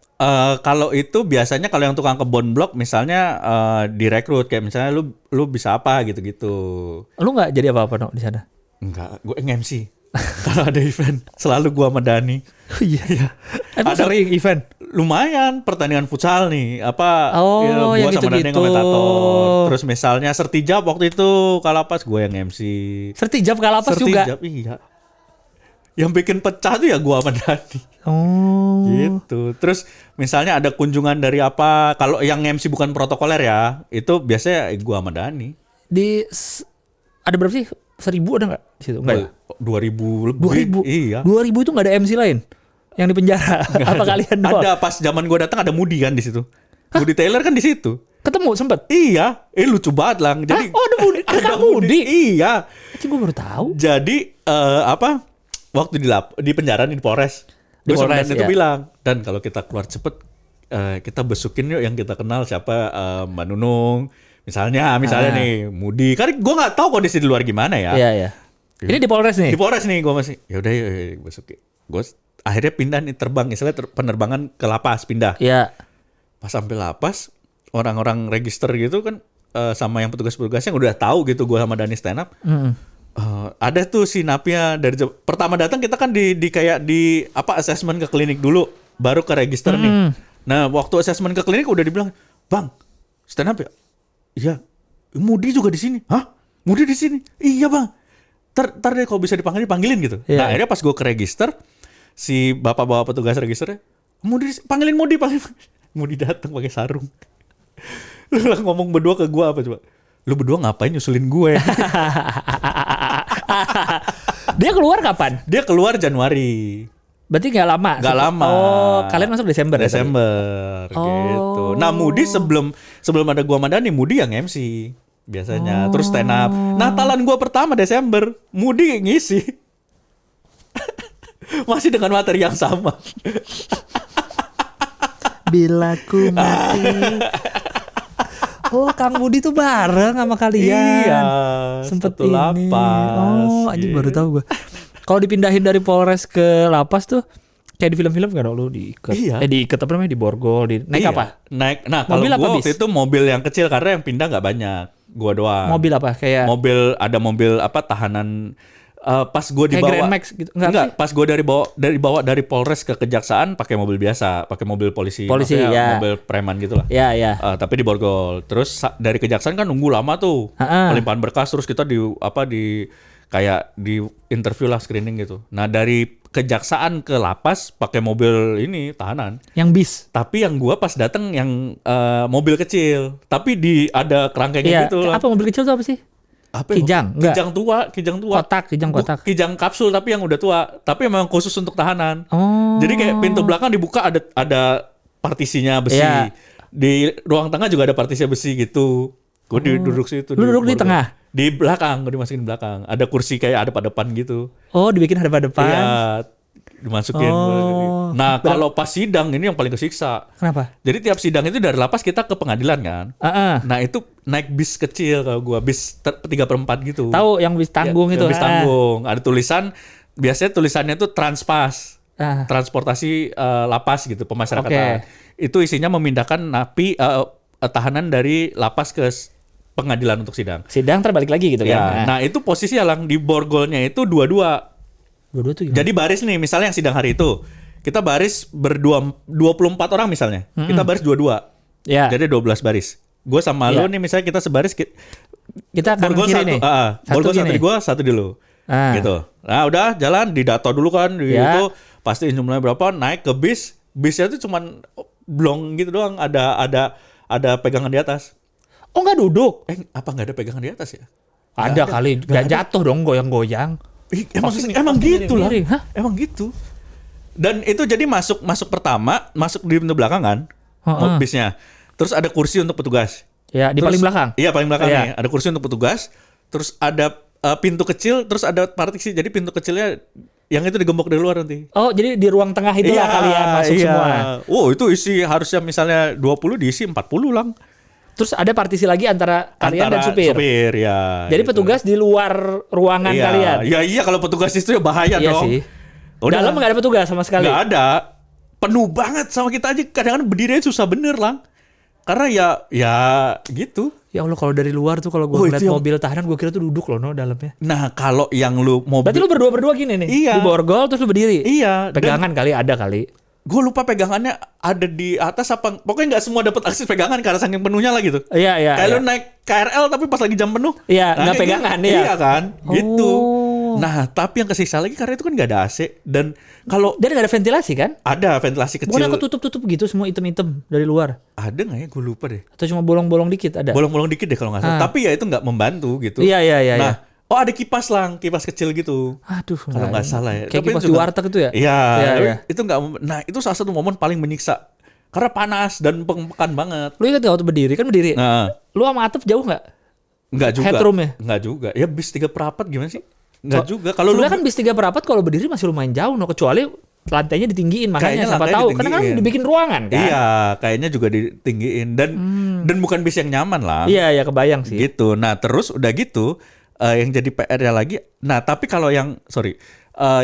Kalau itu biasanya kalau yang tukang kebun blok misalnya direkrut kayak misalnya lu bisa apa gitu-gitu. Lu nggak jadi apa-apa di sana? Enggak, gue MC. Kalau ada event selalu gua sama Dani. Iya. Emang sering event? Lumayan pertandingan futsal nih. Oh, gua yang sama Dani gitu-gitu. komentator. Terus misalnya Sertijab waktu itu Kalapas gua yang MC. Sertijab Kalapas juga. Sertijab iya. Yang bikin pecah tuh ya gua sama Dani. Oh. Gitu. Terus misalnya ada kunjungan dari apa, kalau yang MC bukan protokoler ya, itu biasanya gua sama Dani. Ada berapa sih? 1.000 ada nggak di situ? Enggak ya? 2000 lebih. 2000. Iya. 2000 itu nggak ada MC lain yang di penjara. Apa kalian doang? Ada pas zaman gua datang ada Moody kan di situ. Moody Taylor kan di situ. Ketemu sempet? Iya, lucu banget Lang. Jadi Oh, ada Moody. Kakak Moody. Iya. Itu gue baru tahu. Jadi waktu di penjara di Polres. Di Gue sama Polres, Dan itu ya. bilang, dan kalau kita keluar cepet kita besukin yuk yang kita kenal siapa, Mbak Nunung. Misalnya nih Moody. Kan gue nggak tahu kondisi di luar gimana ya. Iya, iya. Ini di Polres nih? Di Polres nih gue masih. Yaudah yuk besukin. Gue akhirnya pindah nih terbang. Istilahnya penerbangan ke lapas pindah. Iya. Pas sampai lapas, orang-orang register gitu kan sama yang petugas-petugasnya udah tahu gitu gue sama Dani stand up. Ada tuh si Napia dari pertama datang kita kan di kayak di assessment ke klinik dulu, baru ke register nih. Nah waktu assessment ke klinik udah dibilang, Bang stand up ya? Iya. Moody juga di sini. Hah? Moody di sini? Iya Bang. Ntar deh kalau bisa dipanggilin gitu. Yeah. Nah akhirnya pas gue ke register, si bapak-bapak petugas registernya, panggilin Moody. Moody datang pakai sarung. Lu ngomong berdua ke gue apa coba? Lu berdua ngapain nyusulin gue? Dia keluar kapan? Dia keluar Januari. Berarti nggak lama? Nggak lama. Oh, kalian masuk Desember? Desember gitu. Nah Moody sebelum ada gua sama Dani, Moody yang MC biasanya. Terus stand up. Natalan gua pertama Desember, Moody ngisi. Masih dengan materi yang sama. Bila ku mati. Oh, Kang Moody tuh bareng sama kalian. Iya. Sempet satu ini. lapas, Oh, anjing baru tahu gua. Kalau dipindahin dari Polres ke lapas tuh kayak di film-film kan lu diikat. Iya. Diikat apa namanya? Diborgol, naik Iya, apa? Naik. Nah, kalau Mobil apa gua bis? waktu itu mobil yang kecil karena yang pindah nggak banyak. Gua doang. Mobil apa? Kayak Ada mobil tahanan. Pas gue kayak dibawa, Grand Max gitu. enggak, pas gue dibawa dari Polres ke Kejaksaan pakai mobil biasa, pakai mobil polisi, ya. mobil preman gitu lah. Ya, ya. Tapi diborgol. Terus dari Kejaksaan kan nunggu lama tuh, pelimpahan berkas, terus kita kayak di interview lah, screening gitu. Nah dari Kejaksaan ke lapas pakai mobil ini tahanan. Yang bis. Tapi yang gua pas dateng yang mobil kecil, tapi ada kerangkengnya gitu lah. Apa mobil kecil tuh apa sih? Kijang, enggak. Kijang tua. Kijang kotak. Kijang kapsul tapi yang udah tua, tapi memang khusus untuk tahanan. Oh. Jadi kayak pintu belakang dibuka ada partisinya besi. Iya. Di ruang tengah juga ada partisinya besi gitu. Gue duduk situ. Lu duduk di tengah? Di belakang, gue dimasukin di belakang. Ada kursi kayak ada depan gitu. Oh, dibikin hadap depan. Iya, dimasukin. Oh. Nah, kalau pas sidang ini yang paling kesiksa. Kenapa? Jadi tiap sidang itu dari lapas kita ke pengadilan kan. Nah, itu naik bis kecil kalau gua, bis 3/4 gitu. Tahu yang bis tanggung itu. Bis tanggung. Ada tulisan, biasanya tulisannya itu Transpas. Transportasi lapas gitu, pemasyarakatan. Itu isinya memindahkan napi tahanan dari lapas ke pengadilan untuk sidang. Sidang terbalik lagi gitu ya, kan. Nah, itu posisi yang di borgolnya itu dua-dua. Dua-dua tuh gimana? Jadi baris nih, misalnya yang sidang hari itu. Kita baris 24 orang misalnya. Kita baris dua-dua. Ya. Jadi 12 baris. Gue sama lu nih misalnya kita sebaris. Kita akan borgol kiri nih. Borgol satu di gue, satu di lu. Gitu. Nah udah jalan, didato dulu kan. Itu pastiin jumlahnya berapa, naik ke bis. Bisnya tuh cuman blong gitu doang. Ada pegangan di atas. Oh nggak duduk? Apa nggak ada pegangan di atas ya? Ada kali. Nggak jatuh dong goyang-goyang. Emang gitu lah. Emang gitu. Dan itu jadi masuk pertama, masuk di pintu belakang kan, bisnya. Terus ada kursi untuk petugas. Ya, di paling belakang. Iya, paling belakang nih. Ada kursi untuk petugas. Terus ada pintu kecil, terus ada partisi. Jadi pintu kecilnya yang itu digembok dari luar nanti. Oh, jadi di ruang tengah itulah kalian masuk semua. Oh, itu isi harusnya misalnya 20 diisi 40 lang. Terus ada partisi lagi antara kalian dan supir. Supir ya. Jadi gitu. Petugas di luar ruangan kalian. Iya kalau petugas itu ya bahaya dong. Sih. Udah. Dalam nggak ada petugas sama sekali. Nggak ada. Penuh banget sama kita aja. Kadang-kadang berdirinya susah bener lang. Karena ya gitu. Ya Allah, kalau dari luar tuh kalau gue ngeliat mobil tahanan gue kira tuh duduk loh dalamnya. Nah kalau yang lu mobil, berarti lu berdua gini nih, iya, di borgol terus lu berdiri. Iya. Pegangan ada kali. Gue lupa pegangannya ada di atas apa. Pokoknya nggak semua dapat akses pegangan karena saking penuhnya lah gitu. Iya. Kayak lu naik KRL tapi pas lagi jam penuh. Iya, nggak pegangan ya. Iya kan, gitu. Nah tapi yang kesiksa lagi karena itu kan nggak ada AC dan nggak ada ventilasi kan? Ada ventilasi kecil. Bukan aku tutup gitu semua item-item dari luar. Ada nggak ya? Gue lupa deh. Atau cuma bolong-bolong dikit ada? Bolong-bolong dikit deh kalau nggak salah. Tapi ya itu nggak membantu gitu. Iya. Nah, ada kipas kipas kecil gitu. Aduh, kalau nggak salah ya. Kayak kipas di warteg itu ya? Iya. Itu nggak. Nah itu salah satu momen paling menyiksa karena panas dan pengpekan banget. Lu ingat nggak waktu berdiri? Kan berdiri. Nah. Lu sama atap jauh nggak? Nggak juga. Headroomnya? Nggak juga. Ya bis 3/4 gimana sih? Nggak juga. Kalau lu kan bis 3/4 kalau berdiri masih lumayan jauh, kecuali lantainya ditinggiin, makanya siapa tahu karena kan dibikin ruangan kan. Iya, kayaknya juga ditinggiin dan bukan bis yang nyaman lah. Iya, kebayang sih. Gitu. Nah, terus udah gitu yang jadi PR-nya lagi. Nah, tapi kalau yang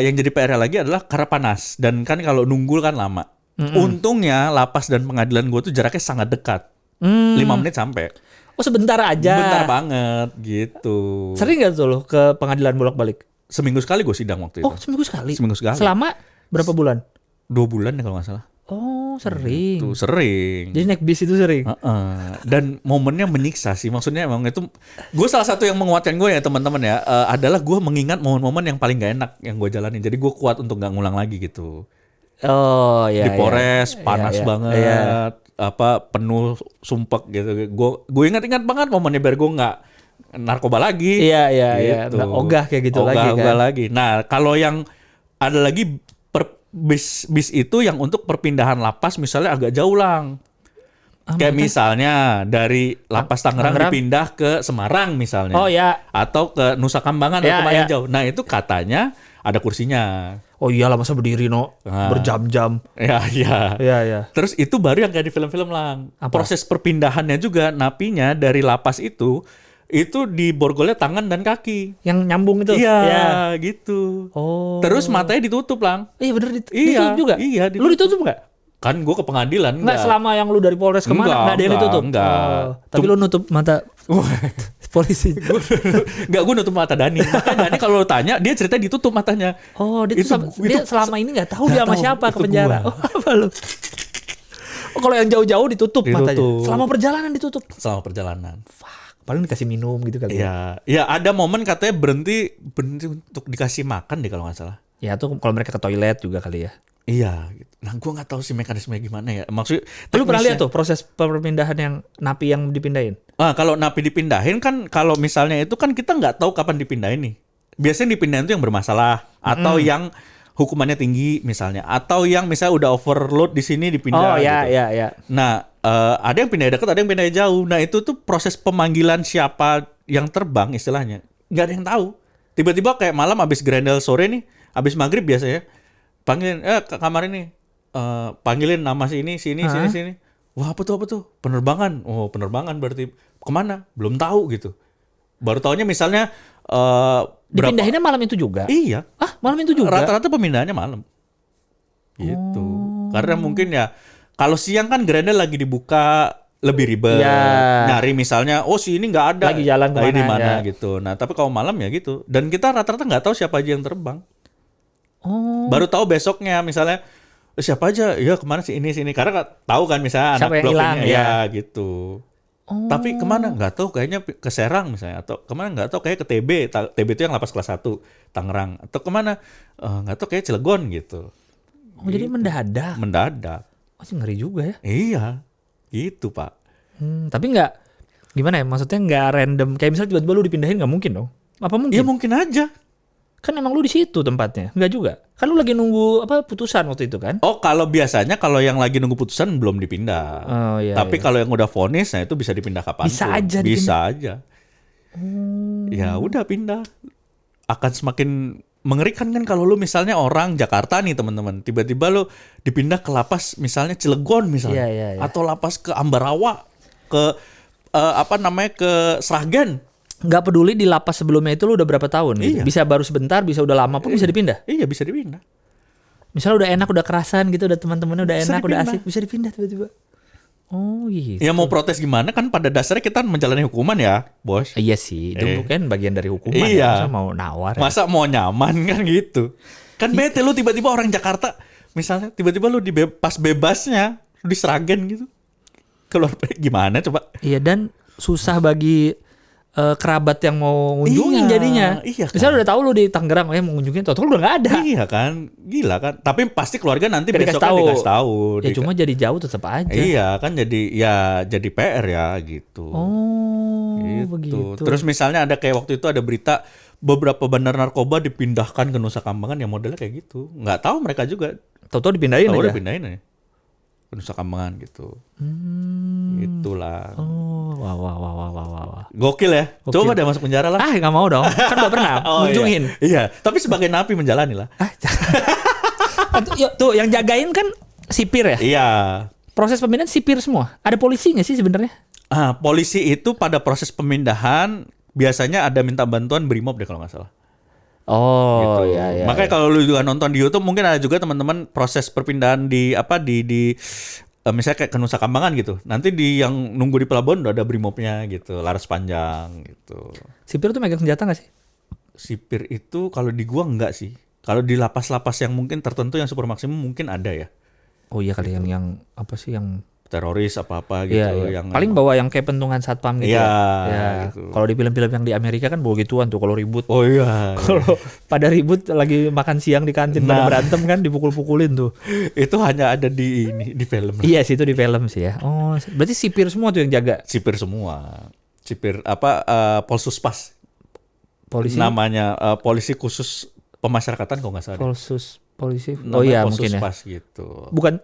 jadi PR-nya lagi adalah karena panas dan kan kalau nunggu kan lama. Untungnya lapas dan pengadilan gue tuh jaraknya sangat dekat. 5 menit sampai. Oh, sebentar aja. Bentar banget gitu. Sering gak tuh lo ke pengadilan bolak-balik? Seminggu sekali gue sidang waktu itu. Oh, seminggu sekali? Seminggu sekali. Selama berapa bulan? 2 bulan ya kalau gak salah. Oh, sering. Gitu, sering. Jadi naik bis itu sering? Dan momennya menyiksa sih. Maksudnya emang itu, gue salah satu yang menguatkan gue ya teman-teman ya, adalah gue mengingat momen-momen yang paling gak enak yang gue jalanin. Jadi gue kuat untuk gak ngulang lagi gitu. Oh iya. Di Polres, panas banget. Iya. Penuh sumpek gitu. Gue ingat-ingat banget momennya biar gue nggak narkoba lagi. Iya. Nggak ogah kayak gitu lagi kan. Ogah lagi. Nah kalau yang ada lagi bis itu yang untuk perpindahan lapas misalnya agak jauh lang. Kayak misalnya dari lapas Tangerang dipindah ke Semarang misalnya. Oh ya. Atau ke Nusa Kambangan atau kemana jauh. Nah itu katanya ada kursinya. Oh iyalah masa berdiri berjam-jam. Iya. Terus itu baru yang kayak di film-film lang. Proses perpindahannya juga napinya dari lapas itu di borgolnya tangan dan kaki. Yang nyambung itu? Iya, gitu. Oh. Terus matanya ditutup lang. Iya bener ditutup juga? Iya. Lu ditutup nggak? Kan gue ke pengadilan. Nggak selama yang lu dari Polres kemana nggak ada yang ditutup? Enggak. Tapi lu nutup mata polisi. Enggak, gue nutup mata Dani. Makanya Dani kalau lu tanya, dia cerita ditutup matanya. Oh, dia selama ini nggak tahu dia sama siapa ke penjara. Oh, apa lu? Oh, kalau yang jauh-jauh ditutup matanya. Selama perjalanan ditutup. Selama perjalanan. Paling dikasih minum gitu kali. Iya, ada momen katanya berhenti untuk dikasih makan deh kalau nggak salah. Ya tuh kalau mereka ke toilet juga kali ya. Iya, gitu. Nah gue nggak tahu sih mekanismenya gimana ya. Maksudnya, lu pernah lihat tuh proses perpindahan yang napi yang dipindahin? Kalau napi dipindahin kan, kalau misalnya itu kan kita nggak tahu kapan dipindahin nih. Biasanya dipindahin tuh yang bermasalah atau yang hukumannya tinggi misalnya, atau yang misalnya udah overload di sini dipindah. Oh iya, gitu. iya. Nah ada yang pindah dekat, ada yang pindah jauh. Nah itu tuh proses pemanggilan siapa yang terbang istilahnya nggak ada yang tahu. Tiba-tiba kayak malam abis grendel sore nih, abis maghrib biasanya panggilin ke kamar ini, panggilin nama sini. Wah apa tuh penerbangan. Oh penerbangan berarti kemana belum tahu gitu. Baru tahunya misalnya dipindahinnya malam itu juga. Iya, malam itu juga rata-rata pemindahannya malam gitu. Karena mungkin ya kalau siang kan grendel lagi dibuka lebih ribet, nyari misalnya si ini nggak ada lagi jalan kemana di mana gitu. Nah tapi kalau malam ya gitu, dan kita rata-rata nggak tahu siapa aja yang terbang. Baru tahu besoknya misalnya siapa aja ya kemana sih ini sini, karena tahu kan misalnya siapa anak blok ini ya gitu. Tapi kemana nggak tahu, kayaknya ke Serang misalnya, atau kemana nggak tahu, kayak ke TB itu yang lapas kelas 1 Tangerang, atau kemana nggak tahu, kayak Cilegon gitu. Jadi mendadak masih ngeri juga ya. Iya gitu Pak. Tapi nggak gimana ya, maksudnya nggak random kayak misalnya tiba-tiba lu dipindahin, nggak mungkin dong? Apa mungkin? Ya mungkin aja. Kan emang lu di situ tempatnya, nggak juga? Kan lu lagi nunggu putusan waktu itu kan? Oh kalau biasanya kalau yang lagi nunggu putusan belum dipindah. Oh iya. Tapi kalau yang udah vonis, nah itu bisa dipindah kapan? Bisa aja. Ya udah pindah. Akan semakin mengerikan kan kalau lu misalnya orang Jakarta nih teman-teman, tiba-tiba lu dipindah ke lapas misalnya Cilegon misalnya, atau lapas ke Ambarawa, ke ke Sragen. Nggak peduli di lapas sebelumnya itu lu udah berapa tahun gitu. Bisa baru sebentar, bisa udah lama pun bisa dipindah. Iya bisa dipindah. Misalnya udah enak, udah kerasan gitu, udah teman-temannya udah enak, udah asik, bisa dipindah tiba-tiba. Oh gitu. Ya mau protes gimana kan pada dasarnya kita menjalani hukuman ya, Bos. Iya sih, itu bukan bagian dari hukuman Iya. ya. Masa mau nawar. Masa mau nyaman kan gitu. Kan bete lu tiba-tiba orang Jakarta misalnya tiba-tiba lu pas bebasnya lu di Sragen gitu. Keluar gimana coba? Iya, dan susah bagi kerabat yang mau ngunjungin jadinya. Iya kan? Misalnya udah tahu lu di Tangerang mau ngunjungin, total udah nggak ada. Iya kan, gila kan. Tapi pasti keluarga nanti Dikasih besok kan tahu. dikasih tahu. Ya cuma jadi jauh tetap aja. Iya kan jadi PR ya gitu. Oh Gitu. begitu. Terus misalnya ada kayak waktu itu ada berita beberapa bandar narkoba dipindahkan ke Nusa Kambangan yang modelnya kayak gitu. Nggak tahu mereka juga. Tahu-tahu dipindahin Tahu aja. udah pindahin aja ke Nusa Kambangan gitu. Itulah. Oh, wah. Gokil ya. Gokil. Coba deh masuk penjara lah. Ah, nggak mau dong. Kan udah pernah ngunjungin. Iya. Tapi sebagai napi menjalani lah. Tuh yang jagain kan sipir ya. Iya. Proses pemindahan sipir semua. Ada polisinya sih sebenarnya. Polisi itu pada proses pemindahan biasanya ada minta bantuan Brimob deh kalau nggak salah. Oh, Gitu. iya. Makanya kalau lu juga nonton di YouTube mungkin ada juga teman-teman proses perpindahan di misalnya kayak ke Nusa Kambangan gitu. Nanti yang nunggu di pelabuhan udah ada Brimobnya gitu, laras panjang gitu. Sipir tuh megang senjata nggak sih? Sipir itu kalau di gua enggak sih. Kalau di lapas-lapas yang mungkin tertentu yang super maksimum mungkin ada ya. Oh iya kali yang apa sih yang Teroris apa-apa gitu. iya. Yang Paling bawa yang kayak pentungan satpam gitu. Iya, Ya. gitu. Kalau di film-film yang di Amerika kan bawa gituan tuh kalau ribut. Oh iya. Kalau pada ribut lagi makan siang di kantin pada berantem kan dipukul-pukulin tuh. Itu hanya ada di film. Iya sih itu di film sih ya. Oh, berarti sipir semua tuh yang jaga. Sipir semua. Sipir Polsuspas. Polisi. Namanya polisi khusus pemasyarakatan kalau nggak salah. Polisi. Namanya Oh iya mungkin ya. Polsuspas gitu. Bukan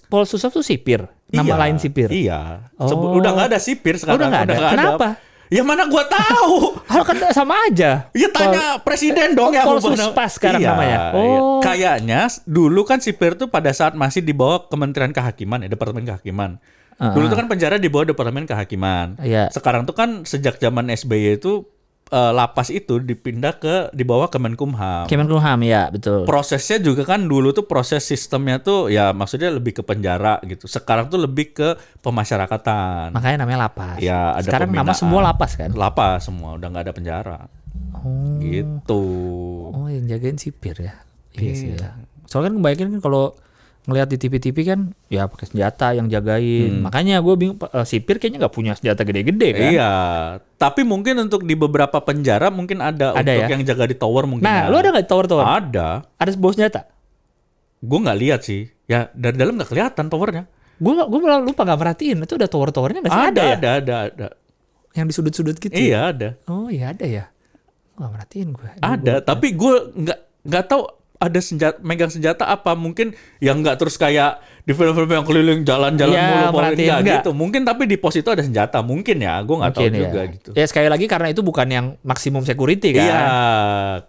Polsuspas tuh sipir. Nama lain sipir. Iya. Oh. Udah nggak ada sipir sekarang. Udah nggak ada. Kenapa? Ya mana gua tahu. Hal kan sama aja. Ya tanya presiden dong ya. Polsuspas sekarang namanya. Iya. Oh. Kayaknya dulu kan sipir tuh pada saat masih di bawah Kementerian Kehakiman ya, Departemen Kehakiman. Dulu tuh kan penjara di bawah Departemen Kehakiman. Iya. Sekarang tuh kan sejak zaman SBY itu lapas itu dipindah di bawah Kemenkumham. Kemenkumham ya betul. Prosesnya juga kan dulu tuh proses sistemnya tuh ya maksudnya lebih ke penjara gitu. Sekarang tuh lebih ke pemasyarakatan. Makanya namanya lapas. Ya, ada sekarang pembinaan. nama semua lapas kan? Lapas semua, udah nggak ada penjara. Oh. Gitu. Oh, yang jagain sipir ya. Iya sih ya. Soalnya kan kebanyakan kan kalau ngelihat di TV-TV kan ya pakai senjata yang jagain. Makanya gue bingung sipir kayaknya nggak punya senjata gede-gede kan. Iya. Tapi mungkin untuk di beberapa penjara mungkin ada untuk ya? yang jaga di tower mungkin. Nah, lu ada nggak di tower-tower? Ada. Ada sebuah senjata? Gue nggak lihat sih. Ya dari dalam nggak kelihatan towernya. Gue malah lupa nggak merhatiin. Itu ada tower-towernya nggak sih? Ada. Yang di sudut-sudut gitu. Iya ada. Oh iya ada ya. Nggak merhatiin gue. Ada. Tapi gue nggak tahu ada megang senjata apa, mungkin yang nggak terus kayak di film-film yang keliling jalan-jalan ya, mulu enggak gitu. Mungkin tapi di pos itu ada senjata, mungkin ya, gue nggak tahu juga gitu. Ya sekali lagi karena itu bukan yang maksimum security kan. Iya,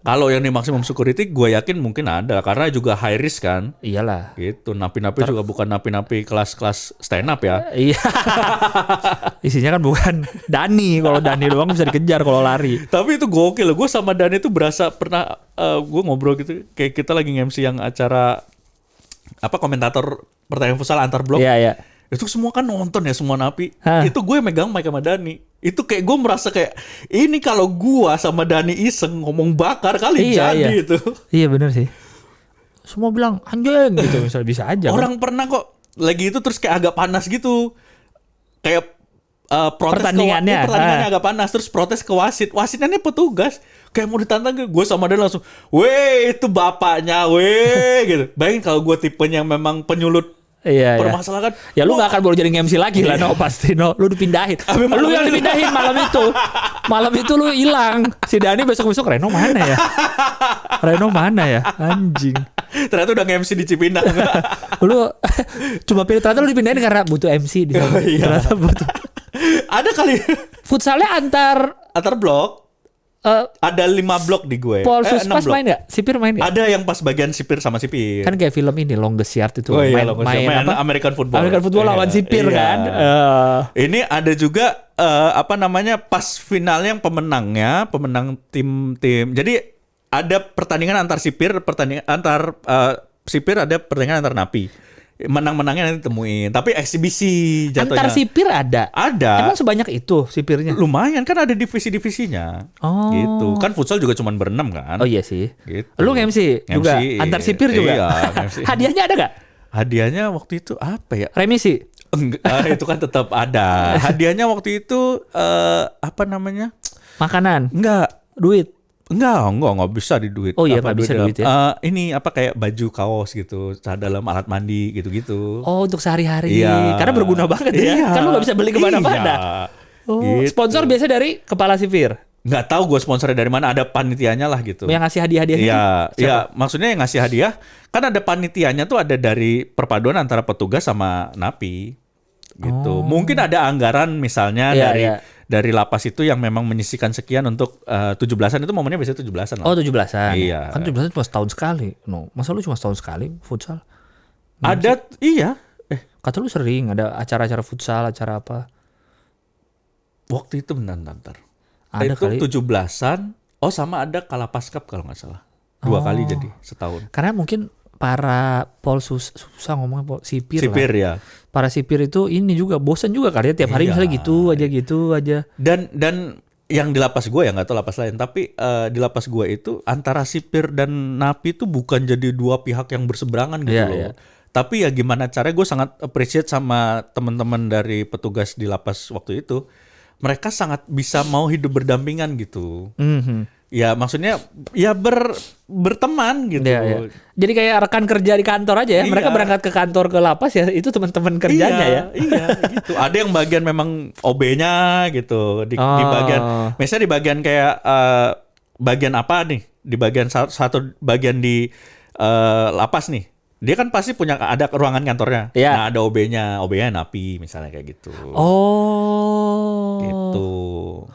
kalau yang di maksimum security gue yakin mungkin ada karena juga high risk kan. Iyalah. Gitu, napi-napi juga bukan napi-napi kelas-kelas stand up ya. Iya. Isinya kan bukan Dani, kalau Dani doang bisa dikejar kalau lari. Tapi itu gokil, gue sama Dani itu berasa pernah gue ngobrol gitu, kayak kita lagi nge-MC yang acara apa komentator pertandingan futsal antar blok. Iya, iya. Itu semua kan nonton ya, semua napi. Itu gue megang mic sama Dani. Itu kayak gue merasa kayak ini kalau gue sama Dani iseng ngomong bakar kali jadi itu. Iya benar sih. Semua bilang anjing gitu, misalnya bisa aja. Orang pernah kok lagi itu terus kayak agak panas gitu. Kayak protes pertandingannya agak panas, terus protes ke wasit. Wasitnya ini petugas. Kayak mau ditantang, gue sama dia langsung, weh itu bapaknya, weh gitu. Bayangin kalau gue tipenya yang memang penyulut permasalahan. Ya lu gak akan boleh jadi MC lagi lah, no pasti no. Lu dipindahin. Lu yang dipindahin malam itu. Malam itu lu hilang. Si Dani besok-besok Reno mana ya? Reno mana ya? Anjing. Ternyata udah nge-MC di Cipinang. Lu cuma ternyata lu dipindahin karena butuh MC di sana. Iya. Ternyata butuh. Ada kali. Futsalnya antar blok. Ada 5 blok di gue. Polsuspas main gak? Sipir main gak? Ada yang pas bagian sipir sama sipir. Kan kayak film ini Longest Yard itu. Main apa? American Football. American Football lawan sipir kan. Ini ada juga pas finalnya yang pemenang tim. Jadi ada pertandingan antar sipir, sipir ada pertandingan antar napi. menang-menangnya nanti temuin. Tapi eksibisi jatuhnya. Antar sipir ada? Ada. Emang sebanyak itu sipirnya? Lumayan kan ada divisi-divisinya. Oh. Gitu. Kan futsal juga cuma berenam kan. Oh iya sih. Gitu. Lu MC juga? Antar sipir juga? Iya, MC. Hadiahnya ada gak? Hadiahnya waktu itu apa ya? Remisi? Enggak, itu kan tetap ada. Hadiahnya waktu itu apa namanya? Makanan? Enggak. Duit? Enggak bisa di duit. Oh iya, nggak bisa duit ya. Ini apa kayak baju kaos gitu, dalam alat mandi gitu-gitu. Oh, untuk sehari-hari. Iya. Karena berguna banget ya. Iya. Kan lu gak bisa beli kemana-mana. Iya. Oh, Gitu. sponsor biasa dari kepala sipir. Nggak tahu gue sponsornya dari mana, ada panitianya lah gitu. Yang ngasih hadiah-hadiah Iya, itu? iya, maksudnya yang ngasih hadiah kan ada panitianya tuh, ada dari perpaduan antara petugas sama napi gitu. Mungkin ada anggaran misalnya dari lapas itu yang memang menyisihkan sekian untuk 17-an, itu momennya biasanya 17-an lah. Oh, 17-an. Iya. Kan 17-an cuma setahun sekali. No, masa lu cuma setahun sekali futsal? Ada, iya. Kata lu sering ada acara-acara futsal, acara apa? Waktu itu bentar. Ada itu kali. 17-an. Oh, sama ada Kalapas Cup kalau nggak salah. 2 kali jadi setahun. Karena mungkin para susah ngomongnya sipir lah. Ya. Para sipir itu ini juga bosan juga kali ya, tiap hari Iya. misalnya gitu aja. Dan yang di lapas gue ya, nggak tahu lapas lain, tapi di lapas gue itu antara sipir dan napi itu bukan jadi dua pihak yang berseberangan gitu Iya, loh. iya. Tapi ya gimana caranya, gue sangat appreciate sama teman-teman dari petugas di lapas waktu itu. Mereka sangat bisa mau hidup berdampingan gitu. Ya maksudnya ya berteman gitu. Iya. Jadi kayak rekan kerja di kantor aja ya. Iya. Mereka berangkat ke kantor ke lapas ya, itu teman-teman kerjanya ya. Iya gitu. Ada yang bagian memang OB-nya gitu. Di bagian, misalnya di bagian kayak bagian apa nih? Di bagian satu bagian di lapas nih. Dia kan pasti punya ada ruangan kantornya. Iya. Nah ada OB-nya napi misalnya kayak gitu. Oh. Gitu.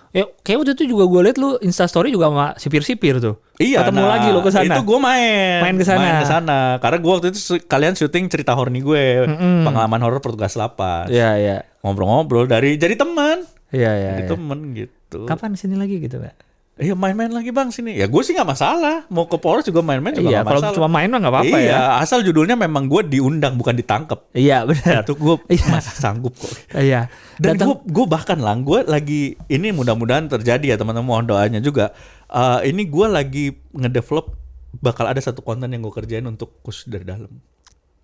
Ya, kayak waktu itu juga gue liat lu Instastory juga sama sipir-sipir tuh. Iya, ketemu lagi lu ke sana. Itu gue main ke sana. Karena gue waktu itu kalian syuting cerita horny gue, pengalaman horor petugas lapas. Iya. Ngobrol-ngobrol jadi teman. Iya. Jadi temen gitu. Kapan sini lagi gitu, Pak? Iya, main-main lagi bang sini. Ya gue sih nggak masalah. Mau ke Polres juga main-main juga nggak masalah. Kalau cuma main mah nggak apa-apa ya. Iya, asal judulnya memang gue diundang bukan ditangkep. Iya benar. Itu gue masih sanggup kok. Iya. Dan gue bahkan lah, gue lagi ini mudah-mudahan terjadi ya teman-teman, mohon doanya juga. Ini gue lagi ngedevelop, bakal ada satu konten yang gue kerjain untuk khusus dari dalam.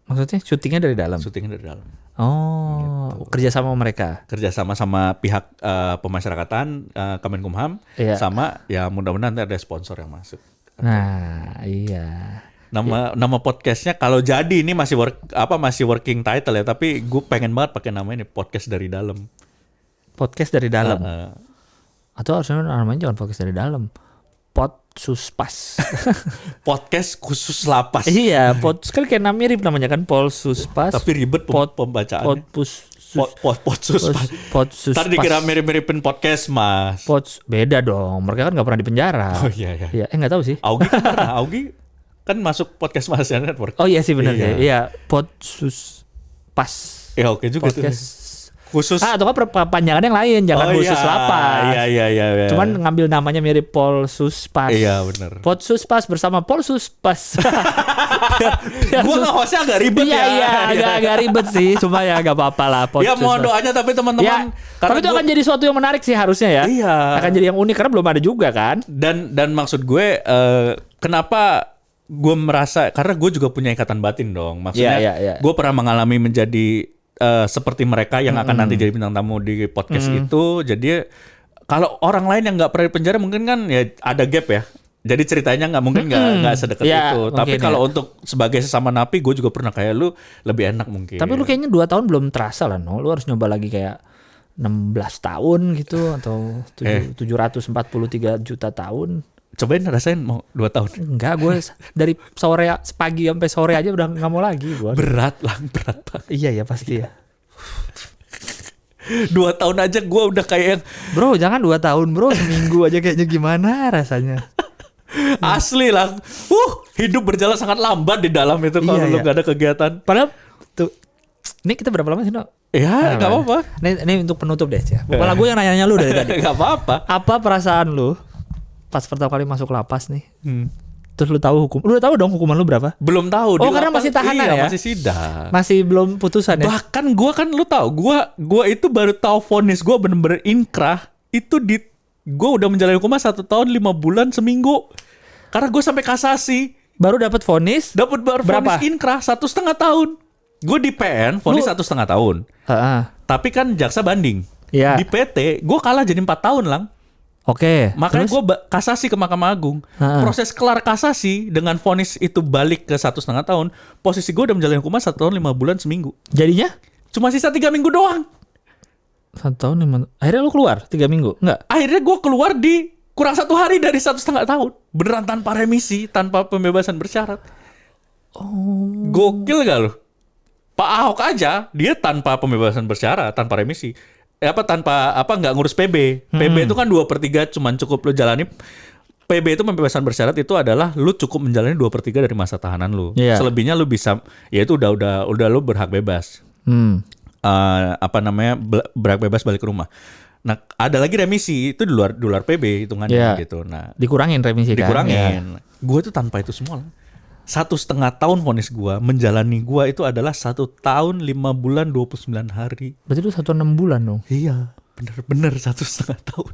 Maksudnya syutingnya dari dalam? Syutingnya dari dalam. Oh, gitu. Kerjasama mereka? Kerjasama sama pihak pemasyarakatan, Kemenkumham, iya. Sama ya mudah-mudahan nanti ada sponsor yang masuk. Nah, iya. Nama podcastnya kalau jadi ini masih working title ya, tapi gue pengen banget pakai nama ini, podcast dari dalam. Podcast dari dalam. Atau harusnya namanya jangan podcast dari dalam. Podsuspas. Podcast khusus lapas. Iya, kan kayak mirip namanya kan, Polsuspas. Tapi ribet pembacaannya. Podsuspas. Tadi dikira mirip-miripin podcast mas. Beda dong, mereka kan nggak pernah di penjara. Oh iya. Nggak tahu sih. Augie kan pernah. Augie kan masuk podcast Malaysia Network. Oh iya sih benar sih. Iya, Podsuspas. Ya oke juga podcast tuh. Khusus. Atau kan panjangan yang lain, jangan khusus lapas. Iya. Cuman ngambil namanya mirip Polsuspas. Iya benar. Podsuspas bersama Polsuspas. Gua ngehostnya agak ribet ya. Iya, agak ribet sih. Cuma ya gak apa-apa lah. Ya mohon doanya tapi teman-teman. Ya, tapi itu akan jadi suatu yang menarik sih harusnya ya. Iya. Akan jadi yang unik karena belum ada juga kan. Dan maksud gue kenapa gue merasa, karena gue juga punya ikatan batin dong. Maksudnya gue pernah mengalami menjadi seperti mereka yang akan nanti jadi bintang tamu di podcast itu. Jadi kalau orang lain yang nggak pernah di penjara mungkin kan ya ada gap ya. Jadi ceritanya nggak mungkin nggak sedekat itu. Tapi kalau untuk sebagai sesama napi, gue juga pernah kayak lu, lebih enak mungkin. Tapi lu kayaknya 2 tahun belum terasa lah, no. Lu harus nyoba lagi kayak 16 tahun gitu atau 743 juta tahun. Cobain rasain mau 2 tahun. Enggak, gue dari pagi sampai sore aja udah nggak mau lagi gue. Berat banget. Iya ya pasti ya. 2 tahun aja gue udah kayak, bro jangan 2 tahun bro, seminggu aja kayaknya gimana rasanya. Asli lah. Hidup berjalan sangat lambat di dalam itu kalau lu gak ada kegiatan. Padahal tuh, ini kita berapa lama sih, No? Ya gak apa-apa. Ini untuk penutup deh ya. Bukan gue yang nanya-nanya lu dari tadi. Gak apa-apa. Apa perasaan lu pas pertama kali masuk lapas nih? Terus lu tahu dong hukuman lu berapa? Belum tahu. Oh, karena masih tahanan ya? Masih sidang. Masih belum putusan ya? Bahkan gue kan, lu tahu, gue itu baru tahu vonis gue bener-bener inkrah itu gue udah menjalani hukuman 1 tahun 5 bulan seminggu. Karena gue sampai kasasi. Baru dapat vonis? Berapa? Vonis inkrah 1,5 tahun. Gue di PN vonis 1,5 tahun. Tapi kan jaksa banding. Ya. Di PT gue kalah jadi 4 tahun lang. Oke. Makanya gue kasasi ke Mahkamah Agung. Proses kelar kasasi dengan vonis itu balik ke 1,5 tahun. Posisi gue udah menjalani hukuman 1 tahun 5 bulan seminggu. Jadinya? Cuma sisa 3 minggu doang. 1 tahun 5. Akhirnya lu keluar 3 minggu? Enggak. Akhirnya gue keluar di kurang 1 hari dari 1,5 tahun. Beneran tanpa remisi, tanpa pembebasan bersyarat. Oh. Gokil gak lu? Pak Ahok aja dia tanpa pembebasan bersyarat, tanpa remisi, nggak ngurus PB. PB itu kan 2/3 cuman cukup lu jalani. PB itu pembebasan bersyarat itu adalah lu cukup menjalani 2/3 dari masa tahanan lu. Yeah. Selebihnya lu bisa, ya itu udah lu berhak bebas. Berhak bebas balik ke rumah. Nah, ada lagi remisi itu di luar PB hitungannya gitu. Nah, dikurangin remisi kan. Dikurangin. Gue tuh tanpa itu semua lah. 1,5 tahun vonis gue, menjalani gue itu adalah 1 tahun 5 bulan 29 hari. Berarti itu 1,6 bulan dong? Iya, bener 1,5 tahun.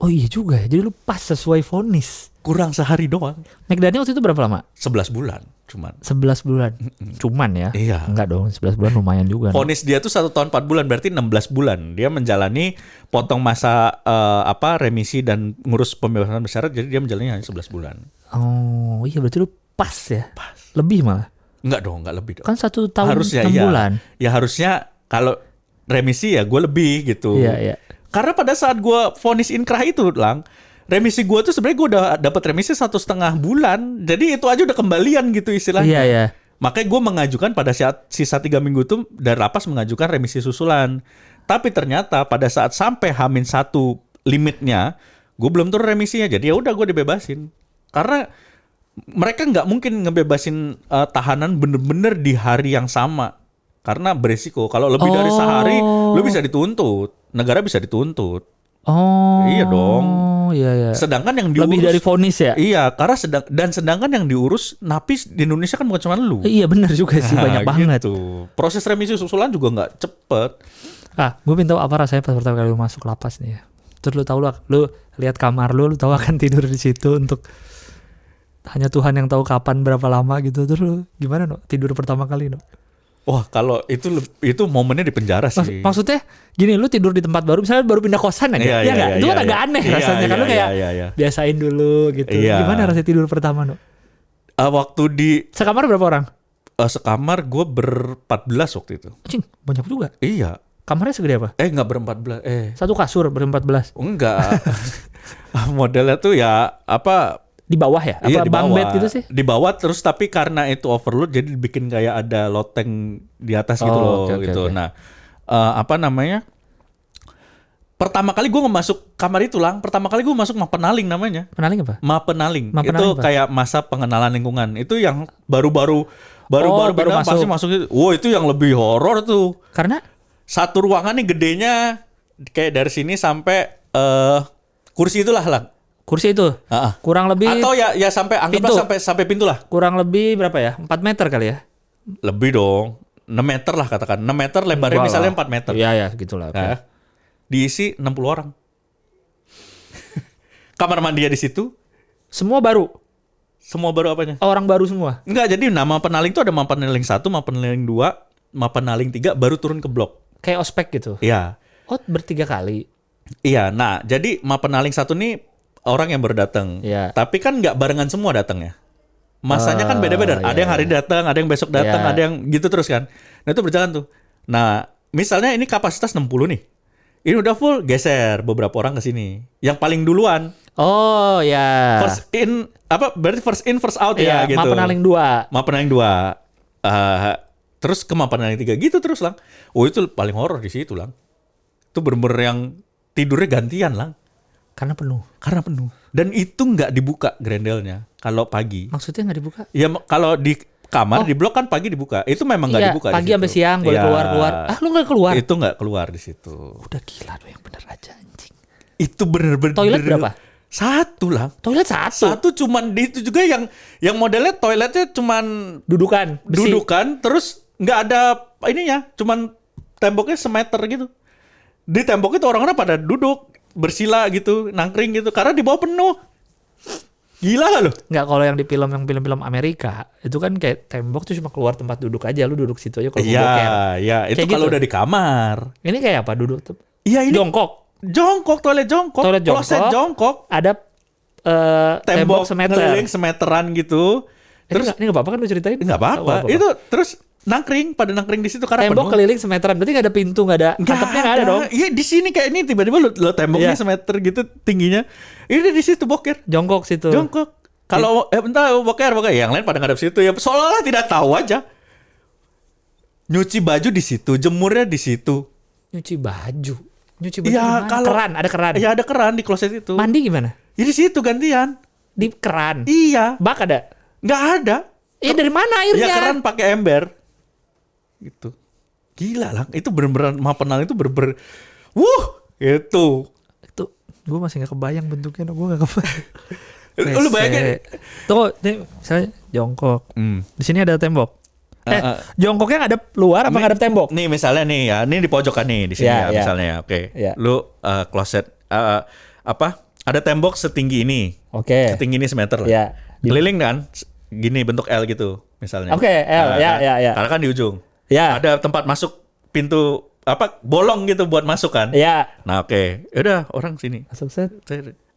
Oh iya juga ya, jadi lu pas sesuai vonis. Kurang sehari doang. McDaniel waktu itu berapa lama? 11 bulan cuman. 11 bulan? Cuman ya? Iya. Enggak dong, 11 bulan lumayan juga. Vonis dia tuh 1 tahun 4 bulan, berarti 16 bulan. Dia menjalani potong masa remisi dan ngurus pembebasan bersyarat, jadi dia menjalani hanya 11 bulan. Oh iya, berarti lu pas ya? Pas. Lebih malah? Enggak dong, enggak lebih dong. Kan 1 tahun harusnya, 6 bulan. Ya harusnya kalau remisi ya gue lebih gitu. Iya, iya. Karena pada saat gue vonis inkrah itu lang, remisi gue tuh sebenarnya gue udah dapat remisi 1,5 bulan. Jadi itu aja udah kembalian gitu istilahnya. Iya, iya. Makanya gue mengajukan pada saat sisa 3 minggu tuh dari lapas mengajukan remisi susulan. Tapi ternyata pada saat sampai H-1 limitnya, gue belum turun remisinya. Jadi ya udah gue dibebasin. Karena mereka nggak mungkin ngebebasin tahanan bener-bener di hari yang sama. Karena beresiko. Kalau lebih dari sehari, lu bisa dituntut. Negara bisa dituntut. Oh. Iya dong. Iya, iya. Sedangkan yang diurus lebih dari vonis ya? Iya, karena sedangkan yang diurus napis di Indonesia kan bukan cuma lu. Iya benar juga sih, banyak banget. Gitu. Proses remisi susulan juga nggak cepet. Gue pengen tahu apa rasanya pas pertama kali lu masuk lapas nih ya. Terus lu tahu lah, lu lihat kamar lu tahu akan tidur di situ untuk hanya Tuhan yang tahu kapan berapa lama gitu. Terus lu gimana no tidur pertama kali no? Wah, kalau itu momennya di penjara sih. Maksudnya gini, lu tidur di tempat baru, misalnya baru pindah kosan aja, ya itu kan agak aneh rasanya, kan lu kayak biasain dulu gitu. Gimana rasanya tidur pertama, no? Waktu di sekamar berapa orang? Sekamar gue ber-14 waktu itu. Cing, banyak juga. Iya. Kamarnya segede apa? Nggak ber-14. Satu kasur ber-14. Enggak. Modelnya tuh ya apa? Di bawah ya? Apa iya, bunk bed gitu sih? Di bawah, terus tapi karena itu overload jadi dibikin kayak ada loteng di atas gitu loh. Okay. Nah, pertama kali gue masuk kamar itu lang, pertama kali gue masuk Mapenaling namanya. Penaling apa? Mapenaling. Itu apa? Kayak masa pengenalan lingkungan. Itu yang baru masuk. Itu. Itu yang lebih horor tuh. Karena? Satu ruangan nih gedenya kayak dari sini sampai kursi itulah lang. Kursi itu? Kurang lebih... Atau ya sampai anggaplah sampai pintu lah. Kurang lebih berapa ya? 4 meter kali ya? Lebih dong. 6 meter lah katakan. 6 meter lebarnya misalnya 4 meter. Iya, gitulah. Okay. Diisi 60 orang. Kamar mandinya di situ. Semua baru? Semua baru apanya? Orang baru semua? Enggak, jadi nama penaling itu ada Mapenaling 1, Mapenaling 2, Mapenaling 3 baru turun ke blok. Kayak ospek gitu? Iya. Oh, ber-3 kali? Iya, nah jadi Mapenaling 1 nih orang yang baru datang. Yeah. Tapi kan nggak barengan semua datangnya. Masanya kan beda-beda. Ada yang hari datang, ada yang besok datang, ada yang gitu terus kan. Nah itu berjalan tuh. Nah misalnya ini kapasitas 60 nih. Ini udah full, geser beberapa orang ke sini. Yang paling duluan. Oh ya. First in, berarti first in first out ya gitu. Mapenaling 2. Mapenaling 2. Terus ke Mapenaling 3 gitu terus lang. Oh itu paling horor di situ lang. Itu bener-bener yang tidurnya gantian lang. Karena penuh. Dan itu nggak dibuka grendelnya kalau pagi. Maksudnya nggak dibuka? Ya kalau di kamar di blok kan pagi dibuka. Itu memang nggak dibuka. Pagi sampai siang boleh keluar. Lu nggak keluar? Itu nggak keluar di situ. Udah gila lu yang bener aja anjing. Itu bener-bener. Toilet berapa? Satu lah. Toilet satu. Satu cuman di itu juga yang modelnya toiletnya cuman Dudukan. Besi. dudukan terus nggak ada ininya, cuman temboknya semeter gitu. Di tembok itu orang-orang pada duduk bersila gitu, nangkring gitu karena di bawah penuh. Gila gak lo? Nggak, kalau yang di film Amerika itu kan kayak tembok tuh cuma keluar tempat duduk aja, lu duduk situ aja kalau mau boker. Iya, itu Kayak kalau gitu. udah di kamar. Ini kayak apa duduk tuh? Iya, ini Jongkok. toilet jongkok, kloset jongkok, ada tembok semeter. ngeliling semeteran gitu. Terus ini nggak apa-apa kan lu ceritain? Nggak apa-apa. Itu terus pada nangkring di situ karena tembok penuh. keliling semeteran, berarti nggak ada pintu, nggak ada atapnya, nggak ada dong. Iya, di sini kayak ini tiba-tiba lo temboknya Iya. semeter gitu tingginya. Ini di situ boker. Jongkok situ. Jongkok. Kalau bentar boker yang lain pada ngadep situ ya seolah-olah tidak tahu aja. Nyuci baju di situ, jemurnya di situ. Nyuci baju Ya, gimana? kalau ada keran. Ya ada keran di kloset itu. Mandi gimana? Ya di situ gantian. Di keran. Iya. Bak ada. Nggak ada. Dari mana airnya? Ya keran pakai ember. Gitu. Gila lah. Itu bener-bener Mapenal itu bener-bener. Itu. Itu gue masih nggak kebayang bentuknya, gue nggak kebayang. Lu bayangin. Tunggu, ini misalnya jongkok. Di sini ada tembok. Jongkoknya ngadep luar apa ngadep tembok? Nih misalnya nih ya, ini di pojokan nih di sini Ya, ya. misalnya. Oke. Ya. Lu kloset apa? Ada tembok setinggi ini. Oke. Setinggi ini semeter lah. Ya. Keliling kan gini bentuk L gitu misalnya. Oke, L. Ya. Karena kan di ujung. Ya. Ada tempat masuk pintu apa bolong gitu buat masuk kan. Ya. Nah, oke. Udah orang sini. Masuk set.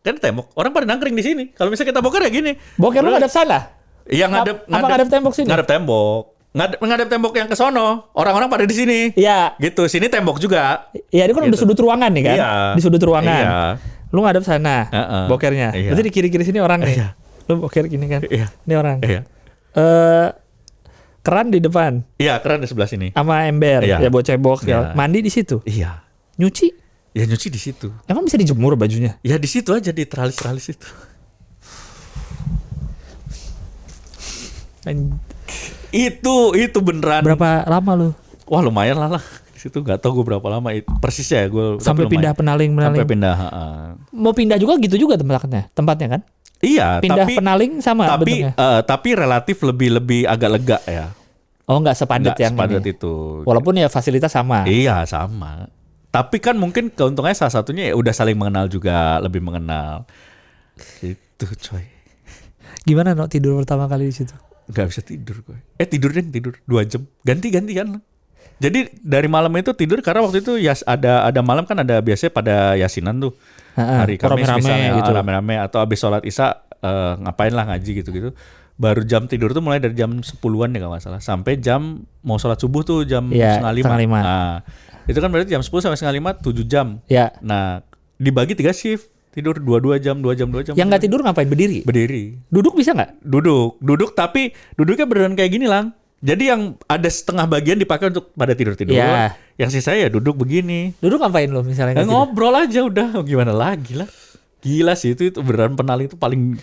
Kan tembok. Orang pada nangkring di sini. Kalau misalnya kita boker ya gini. Boker lu ngadep sana? Yang ngadep tembok sini? Ngadep tembok. Ngadep tembok yang ke sono. Orang-orang pada di sini. Iya. Gitu. Sini tembok juga. Iya, ini kan udah sudut ruangan nih kan? Iya. Di sudut ruangan. Iya. Lu ngadep sana, bokernya. Iya. Berarti di kiri-kiri sini orang nih. Iya. Lu boker gini kan? Iya. Ini orang. Iya. Keran di depan Iya, keran di sebelah sini. sama ember, Iya. ya buat cebok. Iya. Mandi di situ. Iya. Nyuci? Ya nyuci di situ. Emang bisa dijemur bajunya? Ya di situ aja di teralis-teralis itu. Itu beneran. Berapa lama lu? Wah, lumayan lah. Di situ nggak tahu gue berapa lama persisnya ya gue. Sampai pindah penaling. Sampai pindah. Mau pindah juga gitu juga tempatnya kan? Iya, Pindah tapi penaling sama bentuknya. tapi relatif lebih agak lega ya. Oh, nggak sepadat Nggak yang sepadat ini. itu. Walaupun ya fasilitas sama. Iya, sama. Tapi kan mungkin keuntungannya salah satunya ya udah saling mengenal juga, lebih mengenal. Itu coy. Gimana no tidur pertama kali di situ? Nggak bisa tidur gue. Tidur 2 jam. Ganti-gantian lah. Jadi dari malam itu tidur karena waktu itu ya ada malam kan ada biasanya pada yasinan tuh. Hari Kamis rame-rame misalnya gitu. rame-rame atau habis sholat Isya ngapain lah ngaji gitu-gitu. Baru jam tidur tuh mulai dari jam 10-an ya kalau nggak salah sampai jam mau sholat subuh tuh jam setengah 5. Nah, itu kan berarti jam 10 sampai setengah 5 7 jam. Ya. Nah, dibagi 3 shift. Tidur 2 jam. Yang nggak tidur ngapain? Berdiri? Berdiri. Duduk bisa nggak? Duduk tapi duduknya beneran kayak gini lang. Jadi yang ada setengah bagian dipakai untuk pada tidur. Ya. Yang sisa ya duduk begini. Duduk ngapain lo misalnya? Ngobrol aja udah. Gimana lagi lah. Gila sih itu beneran penaling itu paling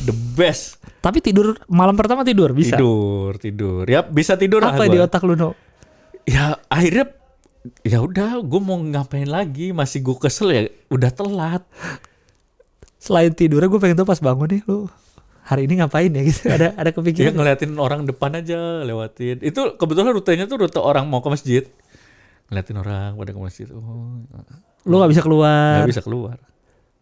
the best. Tapi tidur malam pertama tidur bisa? Tidur. Ya bisa tidur lah. Apa di otak lu no? Ya akhirnya ya udah gue mau ngapain lagi, masih gue kesel ya udah telat. Selain tidurnya gue pengen tahu pas bangun nih lu hari ini ngapain ya gitu. Ada kepikiran? Ya ngeliatin orang depan aja lewatin. Itu kebetulan rutenya tuh rute orang mau ke masjid. Ngeliatin orang pada ke masjid. Lu gak bisa keluar? Gak bisa keluar.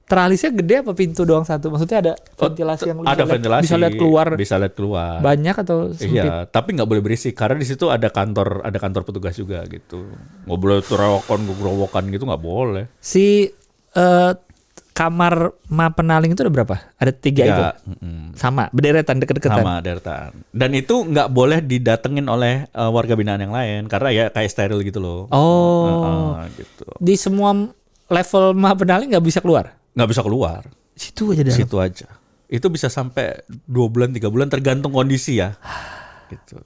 Teralisnya gede apa pintu doang satu? Maksudnya ada ventilasi yang ada ventilasi. Bisa lihat keluar. Bisa lihat keluar. Banyak atau sempit? Iya, tapi nggak boleh berisik karena di situ ada kantor petugas juga gitu. Nggak boleh gerowokan gitu nggak boleh. Si kamar penaling itu ada berapa? Ada 3 itu? Sama, bederetan deket-deketan? Sama, deretan. Dan itu nggak boleh didatengin oleh warga binaan yang lain karena ya kayak steril gitu loh. Oh, gitu. Di semua level penaling nggak bisa keluar? Nggak bisa keluar. Situ aja dalam? Situ aja. Itu bisa sampai 2 bulan, 3 bulan tergantung kondisi ya. Gitu.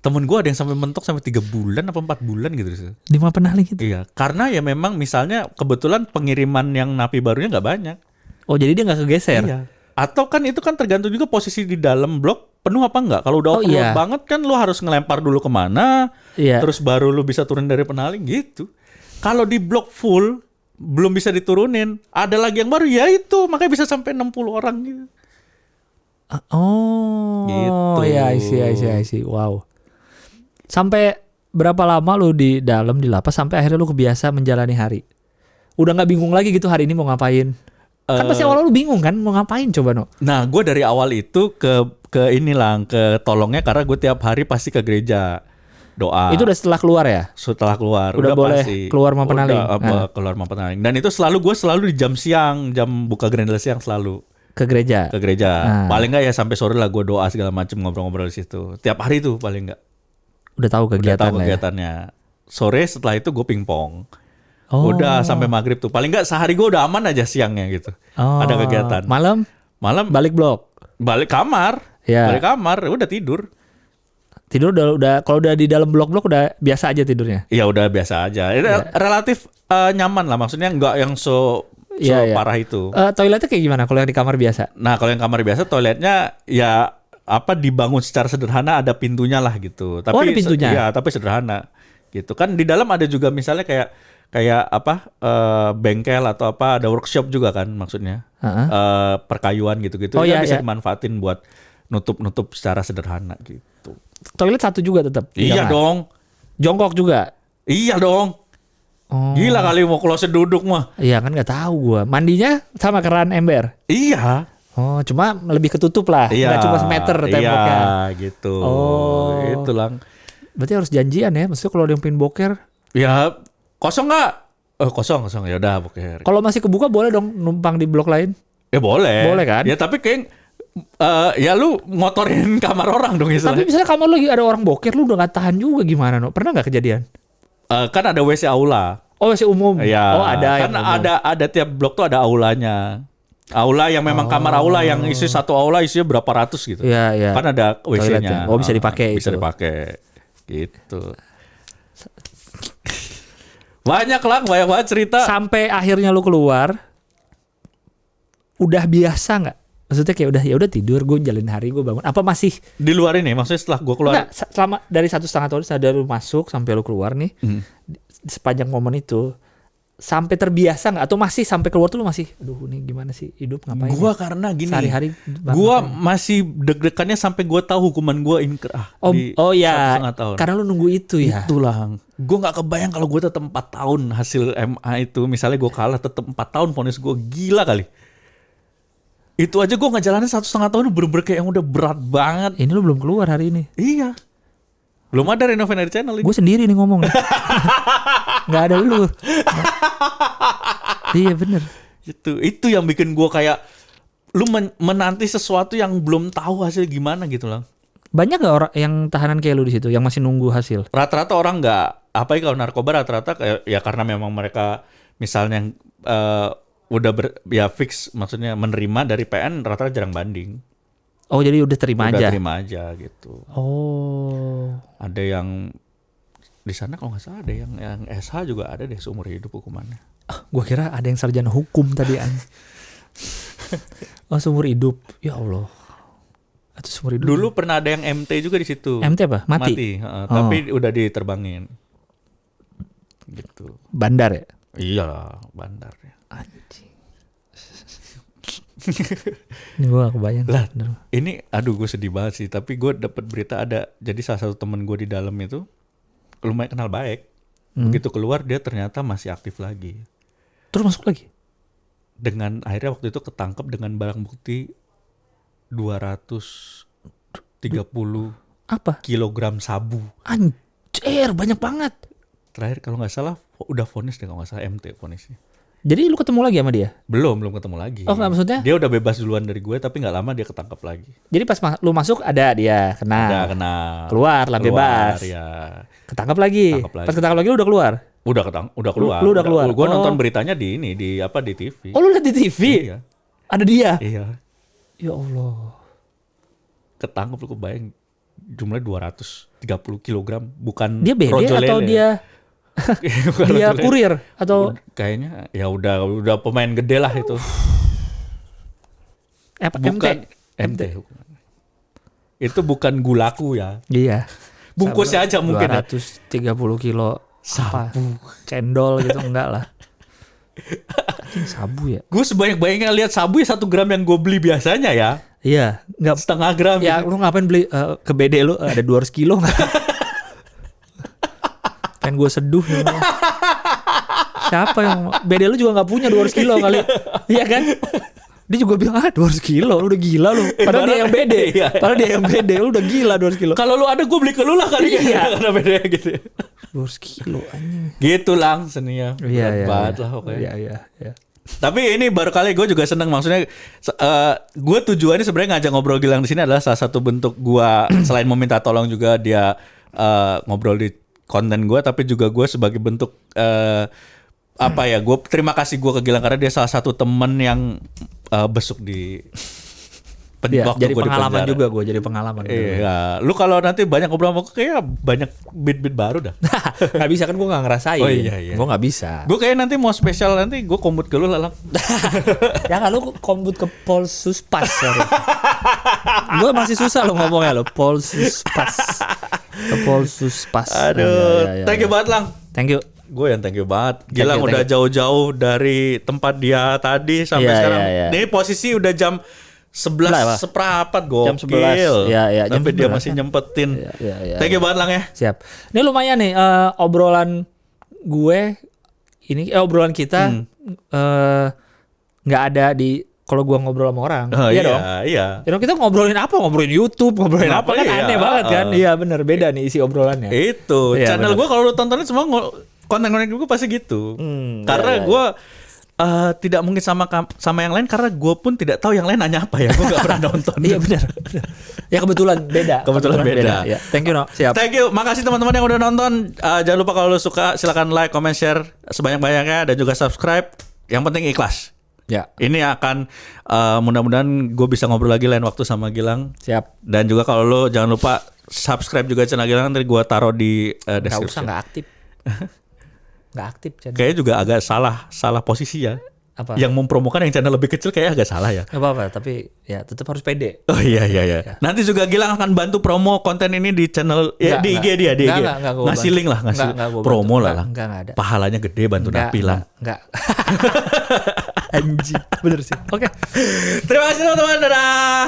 Temen gue ada yang sampai mentok sampai 3 bulan apa 4 bulan gitu. Di penaling itu? Iya, karena ya memang misalnya kebetulan pengiriman yang napi barunya nggak banyak. Oh, jadi dia nggak kegeser? Iya. Atau kan itu kan tergantung juga posisi di dalam blok penuh apa enggak. Kalau udah overload banget kan lu harus ngelempar dulu kemana, terus baru lu bisa turun dari penaling gitu. Kalau di blok full, belum bisa diturunin. Ada lagi yang baru ya itu, makanya bisa sampai 60 orang gitu. Oh, Gitu. ya, I see. Wow. Sampai berapa lama lu di dalam di lapas sampai akhirnya lu kebiasa menjalani hari? Udah nggak bingung lagi gitu hari ini mau ngapain? Kan pasti awal lu bingung kan mau ngapain coba no? Nah, gue dari awal itu ke inilah, ke tolongnya karena gue tiap hari pasti ke gereja doa. Itu udah setelah keluar ya? Setelah keluar. Udah boleh pasti. keluar Mapenaling. Keluar Mapenaling. Dan itu gue selalu di jam siang, jam buka grendel siang selalu. Ke gereja. Paling nggak ya sampai sore lah gue doa segala macam, ngobrol-ngobrol di situ. Tiap hari tuh paling nggak. Udah tahu kegiatannya. Sore setelah itu gue pingpong. Udah sampai maghrib tuh. Paling nggak sehari gue udah aman aja siangnya gitu. Ada kegiatan. Malam balik blok. Balik kamar. Ya. Balik kamar, udah tidur. Tidur udah kalau udah di dalam blok-blok udah biasa aja tidurnya. Iya udah biasa aja. Relatif nyaman lah, maksudnya nggak yang parah itu. Toiletnya kayak gimana kalau yang di kamar biasa? Nah kalau yang kamar biasa toiletnya ya dibangun secara sederhana, ada pintunya lah gitu. Tapi ada pintunya? Iya, tapi sederhana gitu. Kan di dalam ada juga misalnya kayak bengkel atau ada workshop juga kan maksudnya. Perkayuan gitu-gitu. Bisa dimanfaatin buat nutup secara sederhana gitu. Toilet satu juga tetap? Iya dong. Jongkok juga? Iya dong. Gila kali mau kloset duduk mah. Iya kan nggak tahu gua. Mandinya sama keran ember? Iya. Oh, cuma lebih ketutup lah. Nggak cuma semeter temboknya. Iya gitu. Itu lang. Berarti harus janjian ya. Maksudnya kalau ada yang pengen boker? Ya kosong nggak? Kosong ya udah boker. Kalau masih kebuka boleh dong numpang di blok lain? Ya boleh. Boleh kan? Ya tapi kayak ya lu ngotorin kamar orang dong istilahnya. Tapi misalnya kamar lu lagi ada orang boker, lu udah nggak tahan juga gimana no? Pernah nggak kejadian? Kan ada WC aula. Oh WC umum. Ya, ada. Kan ada tiap blok tuh ada aulanya. Aula yang memang kamar aula yang isi satu aula isinya berapa ratus gitu. Iya. Kan ada WC-nya. Bisa dipakai. Bisa dipakai. Gitu. Banyak banget cerita. Sampai akhirnya lu keluar, udah biasa nggak? Maksudnya kayak udah tidur, gue jalin hari, gue bangun. Apa masih di luar ini? Maksudnya setelah gue keluar? Enggak, selama dari 1,5 tahun dari lu masuk sampai lu keluar nih, sepanjang momen itu sampai terbiasa nggak? Atau masih sampai keluar tuh lu masih, aduh ini gimana sih hidup ngapain? Gue karena gini, sehari-hari gue masih deg-degannya sampai gue tahu hukuman gue inkrah. Ya, karena lu nunggu itu ya. Itulah, gue nggak kebayang kalau gue tetap 4 tahun hasil MA itu. Misalnya gue kalah tetap 4 tahun vonis gue, gila kali. Itu aja gue ngejalanin 1,5 tahun bener-bener kayak yang udah berat banget. Ini lu belum keluar hari ini. Iya. Belum ada Renovator Channel ini. Gue sendiri nih ngomong. Gak ada lu. Iya bener. Itu yang bikin gue kayak lu menanti sesuatu yang belum tahu hasil gimana gitu lah. Banyak gak orang yang tahanan kayak lu di situ yang masih nunggu hasil? Rata-rata orang nggak. Kalau narkoba rata-rata kayak ya karena memang mereka misalnya udah fix, maksudnya menerima dari PN, rata-rata jarang banding. Oh jadi udah terima aja gitu. Oh. Ada yang di sana kalau nggak salah ada yang SH juga ada deh seumur hidup hukumannya. Gua kira ada yang sarjana hukum tadi seumur hidup. Ya Allah. Itu seumur hidup. Dulu pernah ada yang MT juga di situ. MT apa? Mati. Tapi udah diterbangin. Gitu. Bandar ya? Iya, bandar ya. Anjing. Ini gue gak kebayang lah. Ini gue sedih banget sih. Tapi gue dapat berita ada. Jadi salah satu temen gue di dalam itu lumayan kenal baik. Begitu keluar dia ternyata masih aktif lagi. Terus masuk lagi? Dengan akhirnya waktu itu ketangkep dengan barang bukti 230 kilogram sabu. Anjir banyak banget. Terakhir kalau nggak salah udah vonis deh, kalau nggak salah MT vonisnya. Jadi lu ketemu lagi sama dia? Belum ketemu lagi. Oh maksudnya? Dia udah bebas duluan dari gue, tapi nggak lama dia ketangkap lagi. Jadi pas lu masuk ada dia kena. Keluar lah bebas. Ya. Ketangkap lagi. Pas ketangkap lagi lu udah keluar? Udah keluar. Lu udah keluar. Gue nonton beritanya di TV. Oh lu lihat di TV? Iya. Ada dia? Iya. Ya Allah. Ketangkap, lu kebayang jumlahnya 230 kilogram, bukan dia BD atau dia dia kurir atau kayaknya ya udah pemain gede lah itu. Bukan MT. Itu bukan gulaku ya. Iya. Bungkusnya aja mungkin 230 kilo sabu, cendol gitu enggak lah. Sabu ya. Gue sebanyak-banyaknya lihat sabu ya 1 gram yang gue beli biasanya ya. Iya, nggak setengah gram. Ya gitu. lu ngapain beli ke BD lu ada 200 kilo nggak? Pengen gue seduh ya. Siapa yang BD lu juga nggak punya 200 kilo kali. Iya kan? Dia juga bilang 200 kilo lu udah gila lu. Padahal dia yang BD. Iya. Padahal dia yang BD lu udah gila 200 kilo. Kalau lu ada gue beli ke lu lah kali. Iya. Karena beda gitu. 200 kilo anjing. Gitu lang seninya. Iya. Banget lah pokoknya. Iya. Tapi ini baru kali gue juga seneng, maksudnya gue tujuannya sebenarnya ngajak ngobrol Gilang di sini adalah salah satu bentuk gue selain meminta tolong juga dia ngobrol di konten gue, tapi juga gue sebagai bentuk gue terima kasih gue ke Gilang karena dia salah satu temen yang besuk di jadi pengalaman juga gue, jadi pengalaman. Iya, lu kalau nanti banyak ngobrol sama gue kayak banyak bit-bit baru dah. Nggak bisa kan gue nggak ngerasain. Oh iya. Gue nggak bisa. Gue kayak nanti mau spesial nanti gue kombut ke lu lah. Jangan lu kombut ke Polsuspas. Gue masih susah lo ngomongnya lo Polsuspas. Ke Polsuspas. Aduh, thank you banget Lang. Thank you. Gue yang thank you banget. Gilang udah jauh-jauh dari tempat dia tadi sampai sekarang. Ini posisi udah jam 11 seperempat gokil. Jam 11. Iya. Tapi dia masih nyempetin. Iya. Thank you banget Lang ya. Siap. Ini lumayan nih obrolan gue ini obrolan kita nggak ada di kalau gue ngobrol sama orang. Iya dong. Iya. Ya, kita ngobrolin apa? Ngobrolin YouTube, ngobrolin apa kan aneh banget kan. Iya benar, beda nih isi obrolannya. Itu. Channel gue kalau lu tontonin semua konten-konten gue pasti gitu. Karena gue tidak mungkin sama yang lain karena gue pun tidak tahu yang lain nanya apa ya. Gue gak pernah nonton. Iya benar. Ya kebetulan beda. Kebetulan beda. Ya. Thank you no. Siap. Thank you. Makasih teman-teman yang udah nonton. Jangan lupa kalau lu suka silakan like, comment, share sebanyak-banyaknya dan juga subscribe. Yang penting ikhlas. Ya. Ini akan mudah-mudahan gue bisa ngobrol lagi lain waktu sama Gilang. Siap. Dan juga kalau lu jangan lupa subscribe juga channel Gilang, nanti gue taruh di description. Nggak aktif. Nggak aktif channel. Kayaknya juga agak salah posisi ya. Apa? Yang mempromokan yang channel lebih kecil kayaknya agak salah ya. Gak apa-apa, tapi ya tetap harus pede. Oh iya. Nanti juga Gilang akan bantu promo konten ini di channel di IG dia, di IG. Ngasih link lah, ngasih promo lah. Enggak ada. Pahalanya gede bantu Napi lah. Enggak. Anjing, bener sih. Oke. Terima kasih teman-teman. Dadah.